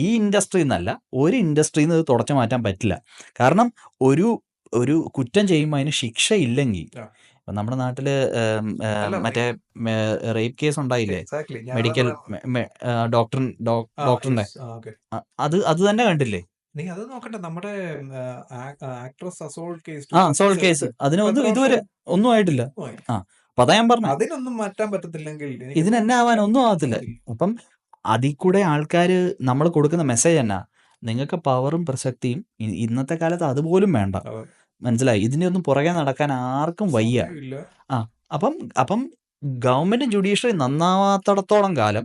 ഈ ഇൻഡസ്ട്രിയിൽ നിന്നല്ല, ഒരു ഇൻഡസ്ട്രിയിൽ നിന്ന് ഇത് തുടച്ചു മാറ്റാൻ പറ്റില്ല. കാരണം ഒരു കുറ്റം ചെയ്യുമ്പോൾ അതിന് ശിക്ഷ ഇല്ലെങ്കിൽ, നമ്മുടെ നാട്ടില് മറ്റേ റേപ്പ് കേസ് ഉണ്ടായില്ലേ, മെഡിക്കൽ ഡോക്ടറിന്റെ, അത് തന്നെ കണ്ടില്ലേ. നീ അത് നോക്കട്ടെ, നമ്മുടെ ആക്ട്രസ് അസോൾട്ട് കേസ് അതിനൊന്നും ഇതുവരെ ഒന്നും ആയിട്ടില്ല. അപ്പൊ അതാ ഞാൻ പറഞ്ഞു, അതിനൊന്നും മാറ്റാൻ പറ്റത്തില്ലെങ്കിൽ ഇതിനെന്നെ ആവാൻ ഒന്നും ആകത്തില്ല. അപ്പം അതിൽ കൂടെ ആൾക്കാര് നമ്മൾ കൊടുക്കുന്ന മെസ്സേജ് എന്നാ, നിങ്ങൾക്ക് പവറും പ്രസക്തിയും ഇന്നത്തെ കാലത്ത് അതുപോലും വേണ്ട, മനസ്സിലായി. ഇതിന്റെ ഒന്നും പുറകെ നടക്കാൻ ആർക്കും വയ്യ. അപ്പം ഗവൺമെന്റും ജുഡീഷ്യറി നന്നാവാത്തിടത്തോളം കാലം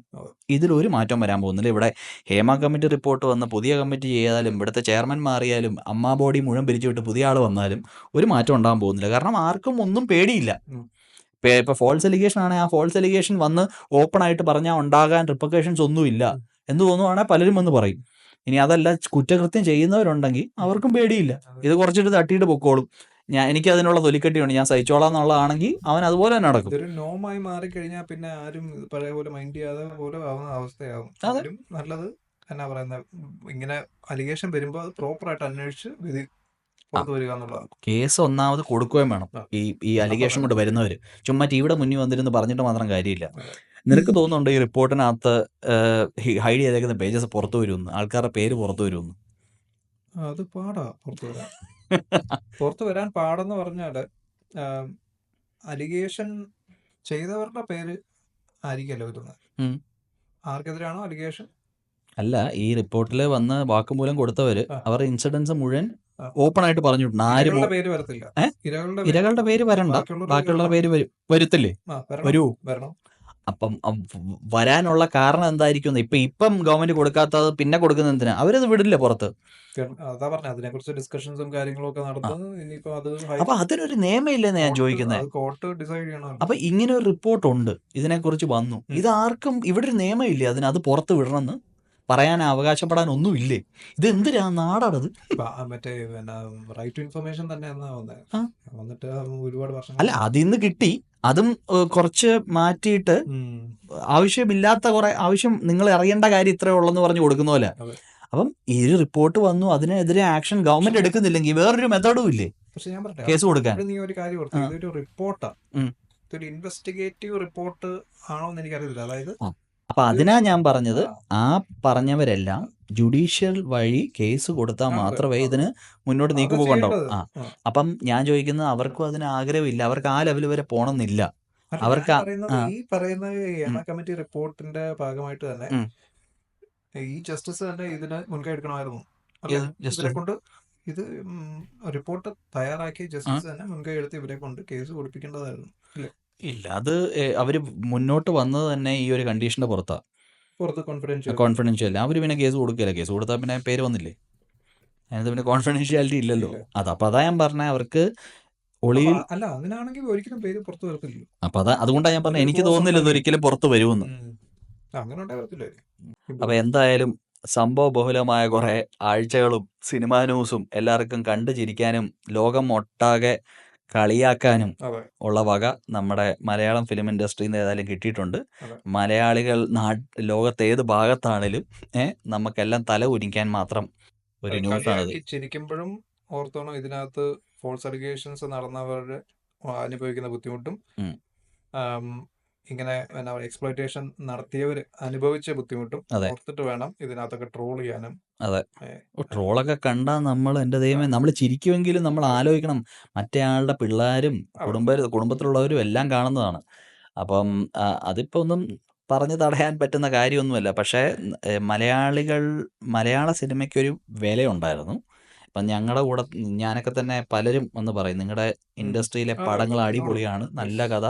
ഇതിലൊരു മാറ്റം വരാൻ പോകുന്നില്ല. ഇവിടെ ഹേമ കമ്മിറ്റി റിപ്പോർട്ട് വന്ന് പുതിയ കമ്മിറ്റി ചെയ്താലും, ഇവിടുത്തെ ചെയർമാൻ മാറിയാലും, അമ്മ ബോഡി മുഴുവൻ പിരിച്ചുവിട്ട് പുതിയ ആൾ വന്നാലും ഒരു മാറ്റം ഉണ്ടാകാൻ പോകുന്നില്ല. കാരണം ആർക്കും ഒന്നും പേടിയില്ല. ഇപ്പൊ ഫോൾസ് അലിഗേഷൻ ആണെങ്കിൽ ആ ഫോൾസ് അലിഗേഷൻ വന്ന് ഓപ്പൺ ആയിട്ട് പറഞ്ഞാൽ ഉണ്ടാകാൻ റിപ്പർക്കേഷൻസ് ഒന്നുമില്ല എന്ന് തോന്നുവാണെങ്കിൽ പലരും വന്ന് പറയും. ഇനി അതല്ല, കുറ്റകൃത്യം ചെയ്യുന്നവരുണ്ടെങ്കിൽ അവർക്കും പേടിയില്ല, ഇത് കുറച്ചിട്ട് തട്ടിയിട്ട് പൊക്കോളും, എനിക്ക് അതിനുള്ള തൊലിക്കെട്ടിയുണ്ട്, ഞാൻ സഹിച്ചോളാം എന്നുള്ളതാണെങ്കിൽ അവൻ അതുപോലെ തന്നെ നടക്കും. ഇതൊരു നോമായി മാറിക്കഴിഞ്ഞാൽ പിന്നെ ആരും പഴയ പോലെ മൈൻഡ് ചെയ്യാതെ പോലെ ആവുന്ന അവസ്ഥയാകും. നല്ലത് എന്നാ പറയുന്നത്, ഇങ്ങനെ അലിഗേഷൻ വരുമ്പോൾ അത് പ്രോപ്പറായിട്ട് അന്വേഷിച്ച് വിധി പുറത്തു വരിക എന്നുള്ളതാണ്. കേസ് ഒന്നാമത് കൊടുക്കുകയും വേണം ഈ അലിഗേഷൻ കൊണ്ട് വരുന്നവർ. ചുമ്മാ ടിവിയുടെ മുന്നിൽ വന്നിരുന്ന് പറഞ്ഞിട്ട് മാത്രം കാര്യമില്ല. നിനക്ക് തോന്നുന്നുണ്ടോ ഈ റിപ്പോർട്ടിനകത്ത് ഹൈഡ് ചെയ്തേക്കുന്ന പേജസ് പുറത്തു വരുമെന്ന്, ആൾക്കാരുടെ പേര് പുറത്തു വരുമെന്ന്? അത് പാടാ പുറത്തു വരാൻ. പുറത്തു വരാൻ പാടെന്ന് പറഞ്ഞാല് അലിഗേഷൻ ചെയ്തവരുടെ പേര് ആയിരിക്കല്ലോ വരുന്നത്. ആർക്കെതിരാണോ അലിഗേഷൻ അല്ല, ഈ റിപ്പോർട്ടിൽ വന്ന് വാക്കുമൂലം കൊടുത്തവര് അവരുടെ ഇൻസിഡൻസ് മുഴുവൻ ഓപ്പൺ ആയിട്ട് പറഞ്ഞിട്ടുണ്ട്. ആരും പേര് വരത്തില്ല. ഇരകളുടെ പേര് വരണ്ട, ബാക്കിയുള്ള പേര് വരുത്തില്ലേ? വരൂ. അപ്പം വരാനുള്ള കാരണം എന്തായിരിക്കും? ഇപ്പം ഗവൺമെന്റ് കൊടുക്കാത്തത് പിന്നെ കൊടുക്കുന്ന എന്തിനാ? അവരത് വിടില്ല പുറത്ത്. അതാ പറഞ്ഞ അതിനെക്കുറിച്ച് ഡിസ്കഷൻസും കാര്യങ്ങളും ഒക്കെ നടത്തുന്നു. ഇനിയിപ്പോ അത് അപ്പൊ അതിനൊരു നിയമമില്ലെന്ന് ഞാൻ ചോദിക്കുന്നത്. കോർട്ട് ഡിസൈഡ് ചെയ്യണം. അപ്പൊ ഇങ്ങനെ ഒരു റിപ്പോർട്ട് ഉണ്ട്, ഇതിനെക്കുറിച്ച് വന്നു, ഇതാർക്കും ഇവിടെ ഒരു നിയമമില്ലേ അതിനത് പുറത്ത് വിടണമെന്ന് പറയാൻ അവകാശപ്പെടാൻ ഒന്നുമില്ലേ? ഇത് എന്തിനാ നാടാണത്? മറ്റേ റൈറ്റ് ടു ഇൻഫർമേഷൻ തന്നെ വന്നിട്ട് ഒരുപാട് വർഷം അല്ല, അതിന്ന് കിട്ടി. അതും കുറച്ച് മാറ്റിയിട്ട് ആവശ്യമില്ലാത്ത കുറെ ആവശ്യം നിങ്ങൾ അറിയേണ്ട കാര്യം ഇത്രേ ഉള്ളെന്ന് പറഞ്ഞു കൊടുക്കുന്ന പോലെ. അപ്പം ഈ ഒരു റിപ്പോർട്ട് വന്നു, അതിനെതിരെ ആക്ഷൻ ഗവൺമെന്റ് എടുക്കുന്നില്ലെങ്കിൽ വേറൊരു മെത്തേഡും ഇല്ലേ പക്ഷെ ഞാൻ പറഞ്ഞ കേസ് കൊടുക്കാൻ? നീ ഒരു കാര്യം ഓർത്ത്, ഇതൊരു റിപ്പോർട്ടാ, ഇതൊരു ഇൻവെസ്റ്റിഗേറ്റീവ് റിപ്പോർട്ട് ആണോ എന്ന് എനിക്കറിയില്ല. അതായത് അപ്പൊ അതിനാ ഞാൻ പറഞ്ഞത്, ആ പറഞ്ഞവരെല്ലാം ജുഡീഷ്യൽ വഴി കേസ് കൊടുത്താൽ മാത്രമേ ഇതിന് മുന്നോട്ട് നീക്കുപോകുണ്ടാവും. അപ്പം ഞാൻ ചോദിക്കുന്നത്, അവർക്കും അതിന് ആഗ്രഹമില്ല, അവർക്ക് ആ ലെവൽ വരെ പോണമെന്നില്ല. അവർക്ക് ഈ പറയുന്ന കമ്മിറ്റി റിപ്പോർട്ടിന്റെ ഭാഗമായിട്ട് തന്നെ ഈ ജസ്റ്റിസ് തന്നെ ഇതിന് മുൻകൈ എടുക്കണമായിരുന്നു. ഇവരെ കൊണ്ട് ഇത് റിപ്പോർട്ട് തയ്യാറാക്കിയ ജസ്റ്റിസ് തന്നെ മുൻകൈ എടുത്ത് ഇവരെ കൊണ്ട് കേസ് കൊടുപ്പിക്കേണ്ടതായിരുന്നു. ഇല്ല, അത് അവര് മുന്നോട്ട് വന്നത് തന്നെ ഈ ഒരു കണ്ടീഷന്റെ പുറത്താ. കോൺഫിഡൻഷ്യൽ. അവര് പിന്നെ കേസ് കൊടുക്കില്ല. കേസ് കൊടുത്താൽ പിന്നെ പേര് വന്നില്ലേ, അതിനകത്ത് പിന്നെ കോൺഫിഡൻഷ്യാലിറ്റി ഇല്ലല്ലോ. അപ്പൊ അതാ ഞാൻ പറഞ്ഞ, അവർക്ക് ഒളിയിൽ അല്ല, അതിനാണെങ്കിൽ ഒരിക്കലും പേര് പുറത്തു വരത്തില്ല. അപ്പൊ അതുകൊണ്ടാണ് ഞാൻ പറഞ്ഞത്, എനിക്ക് തോന്നുന്നില്ല ഇതൊരിക്കലും പുറത്ത് വരുമെന്ന്. അപ്പൊ എന്തായാലും സംഭവ ബഹുലമായ കുറെ ആഴ്ചകളും സിനിമാ ന്യൂസും എല്ലാവർക്കും കണ്ടു ചിരിക്കാനും ലോകം ഒട്ടാകെ കളിയാക്കാനും ഉള്ള വക നമ്മുടെ മലയാളം ഫിലിം ഇൻഡസ്ട്രിയിൽ നിന്ന് ഏതായാലും കിട്ടിയിട്ടുണ്ട്. മലയാളികൾ ലോകത്ത് ഏത് ഭാഗത്താണേലും നമുക്കെല്ലാം തല ഉരിക്കാൻ മാത്രം ഒരു ന്യൂസാണിത്. ചിരിക്കുമ്പോഴും ഓർത്തോണം, ഇതിനകത്ത് ഫോൾസ് അലിഗേഷൻസ് നടന്നവരുടെ അനുഭവിക്കുന്ന ബുദ്ധിമുട്ടും ഇങ്ങനെ എക്സ്പ്ലോയിറ്റേഷൻ നടത്തിയവർ അനുഭവിച്ച ബുദ്ധിമുട്ടും ഓർത്തിട്ട് വേണം ഇതിനകത്തൊക്കെ ട്രോൾ ചെയ്യാനും. അതെ, ട്രോളൊക്കെ കണ്ടാൽ നമ്മൾ, എൻ്റെ ദൈവമേ, നമ്മൾ ചിരിക്കുമെങ്കിലും നമ്മൾ ആലോചിക്കണം, മറ്റേ ആളുടെ പിള്ളേരും കുടുംബത്തിലുള്ളവരും എല്ലാം കാണുന്നതാണ്. അപ്പം അതിപ്പോൾ ഒന്നും പറഞ്ഞു തടയാൻ പറ്റുന്ന കാര്യമൊന്നുമല്ല. പക്ഷേ മലയാള സിനിമയ്ക്കൊരു വിലയുണ്ടായിരുന്നു. ഇപ്പം ഞങ്ങളുടെ കൂടെ ഞാനൊക്കെ തന്നെ പലരും വന്ന് പറയും, നിങ്ങളുടെ ഇൻഡസ്ട്രിയിലെ പടങ്ങൾ അടിപൊളിയാണ്, നല്ല കഥ.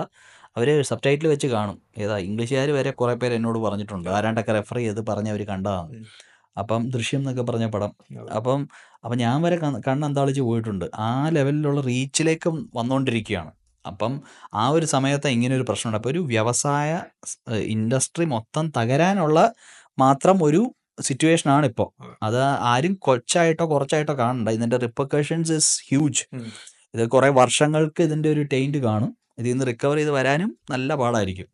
അവർ സബ് ടൈറ്റിൽ വെച്ച് കാണും. ഏതാ ഇംഗ്ലീഷുകാർ വരെ കുറേ പേര് എന്നോട് പറഞ്ഞിട്ടുണ്ട്, ആരാണ്ടൊക്കെ റെഫർ ചെയ്ത് പറഞ്ഞ് അവർ കണ്ടതാണ്. അപ്പം ദൃശ്യം എന്നൊക്കെ പറഞ്ഞ പടം, അപ്പം ഞാൻ വരെ കണ്ണന്താളിച്ച് പോയിട്ടുണ്ട്. ആ ലെവലിലുള്ള റീച്ചിലേക്കും വന്നുകൊണ്ടിരിക്കുകയാണ്. അപ്പം ആ ഒരു സമയത്ത് ഇങ്ങനെ ഒരു പ്രശ്നമുണ്ട്. അപ്പോൾ ഒരു വ്യവസായ ഇൻഡസ്ട്രി മൊത്തം തകരാനുള്ള മാത്രം ഒരു സിറ്റുവേഷനാണ് ഇപ്പോൾ. അത് ആരും കൊച്ചായിട്ടോ കുറച്ചായിട്ടോ കാണണ്ട. ഇതിൻ്റെ റിപ്പർക്കഷൻസ് ഇസ് ഹ്യൂജ്. ഇത് കുറേ വർഷങ്ങൾക്ക് ഇതിൻ്റെ ഒരു ടൈൻറ്റ് കാണും. ഇതിൽ നിന്ന് റിക്കവർ ചെയ്ത് വരാനും നല്ല പാടായിരിക്കും.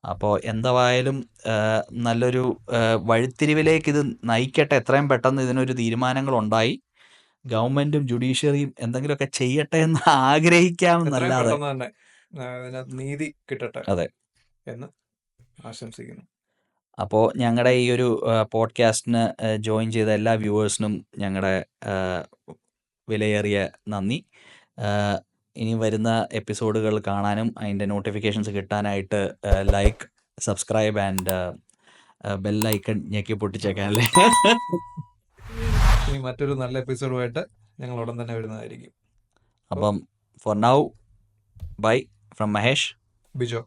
അപ്പോൾ എന്തായാലും നല്ലൊരു വഴിത്തിരിവിലേക്ക് ഇത് നയിക്കട്ടെ. എത്രയും പെട്ടെന്ന് ഇതിനൊരു തീരുമാനങ്ങളുണ്ടായി ഗവൺമെന്റും ജുഡീഷ്യറിയും എന്തെങ്കിലുമൊക്കെ ചെയ്യട്ടെ എന്ന് ആഗ്രഹിക്കാമെന്നല്ലാതെ നീതി കിട്ടട്ടെ അതെ എന്ന് ആശംസിക്കുന്നു. അപ്പോൾ ഞങ്ങളുടെ ഈ ഒരു പോഡ്കാസ്റ്റിന് ജോയിൻ ചെയ്ത എല്ലാ വ്യൂവേഴ്സിനും ഞങ്ങളുടെ വിലയേറിയ നന്ദി. ഇനി വരുന്ന എപ്പിസോഡുകൾ കാണാനും അതിൻ്റെ നോട്ടിഫിക്കേഷൻസ് കിട്ടാനായിട്ട് ലൈക്ക്, സബ്സ്ക്രൈബ് ആൻഡ് ബെല്ലൈക്കൺ ഞെക്കി പൊട്ടിച്ചേക്കാനല്ലേ. ഇനി മറ്റൊരു നല്ല എപ്പിസോഡുമായിട്ട് ഞങ്ങൾ ഉടൻ തന്നെ വരുന്നതായിരിക്കും. അപ്പം for now bye from Mahesh, Bijo.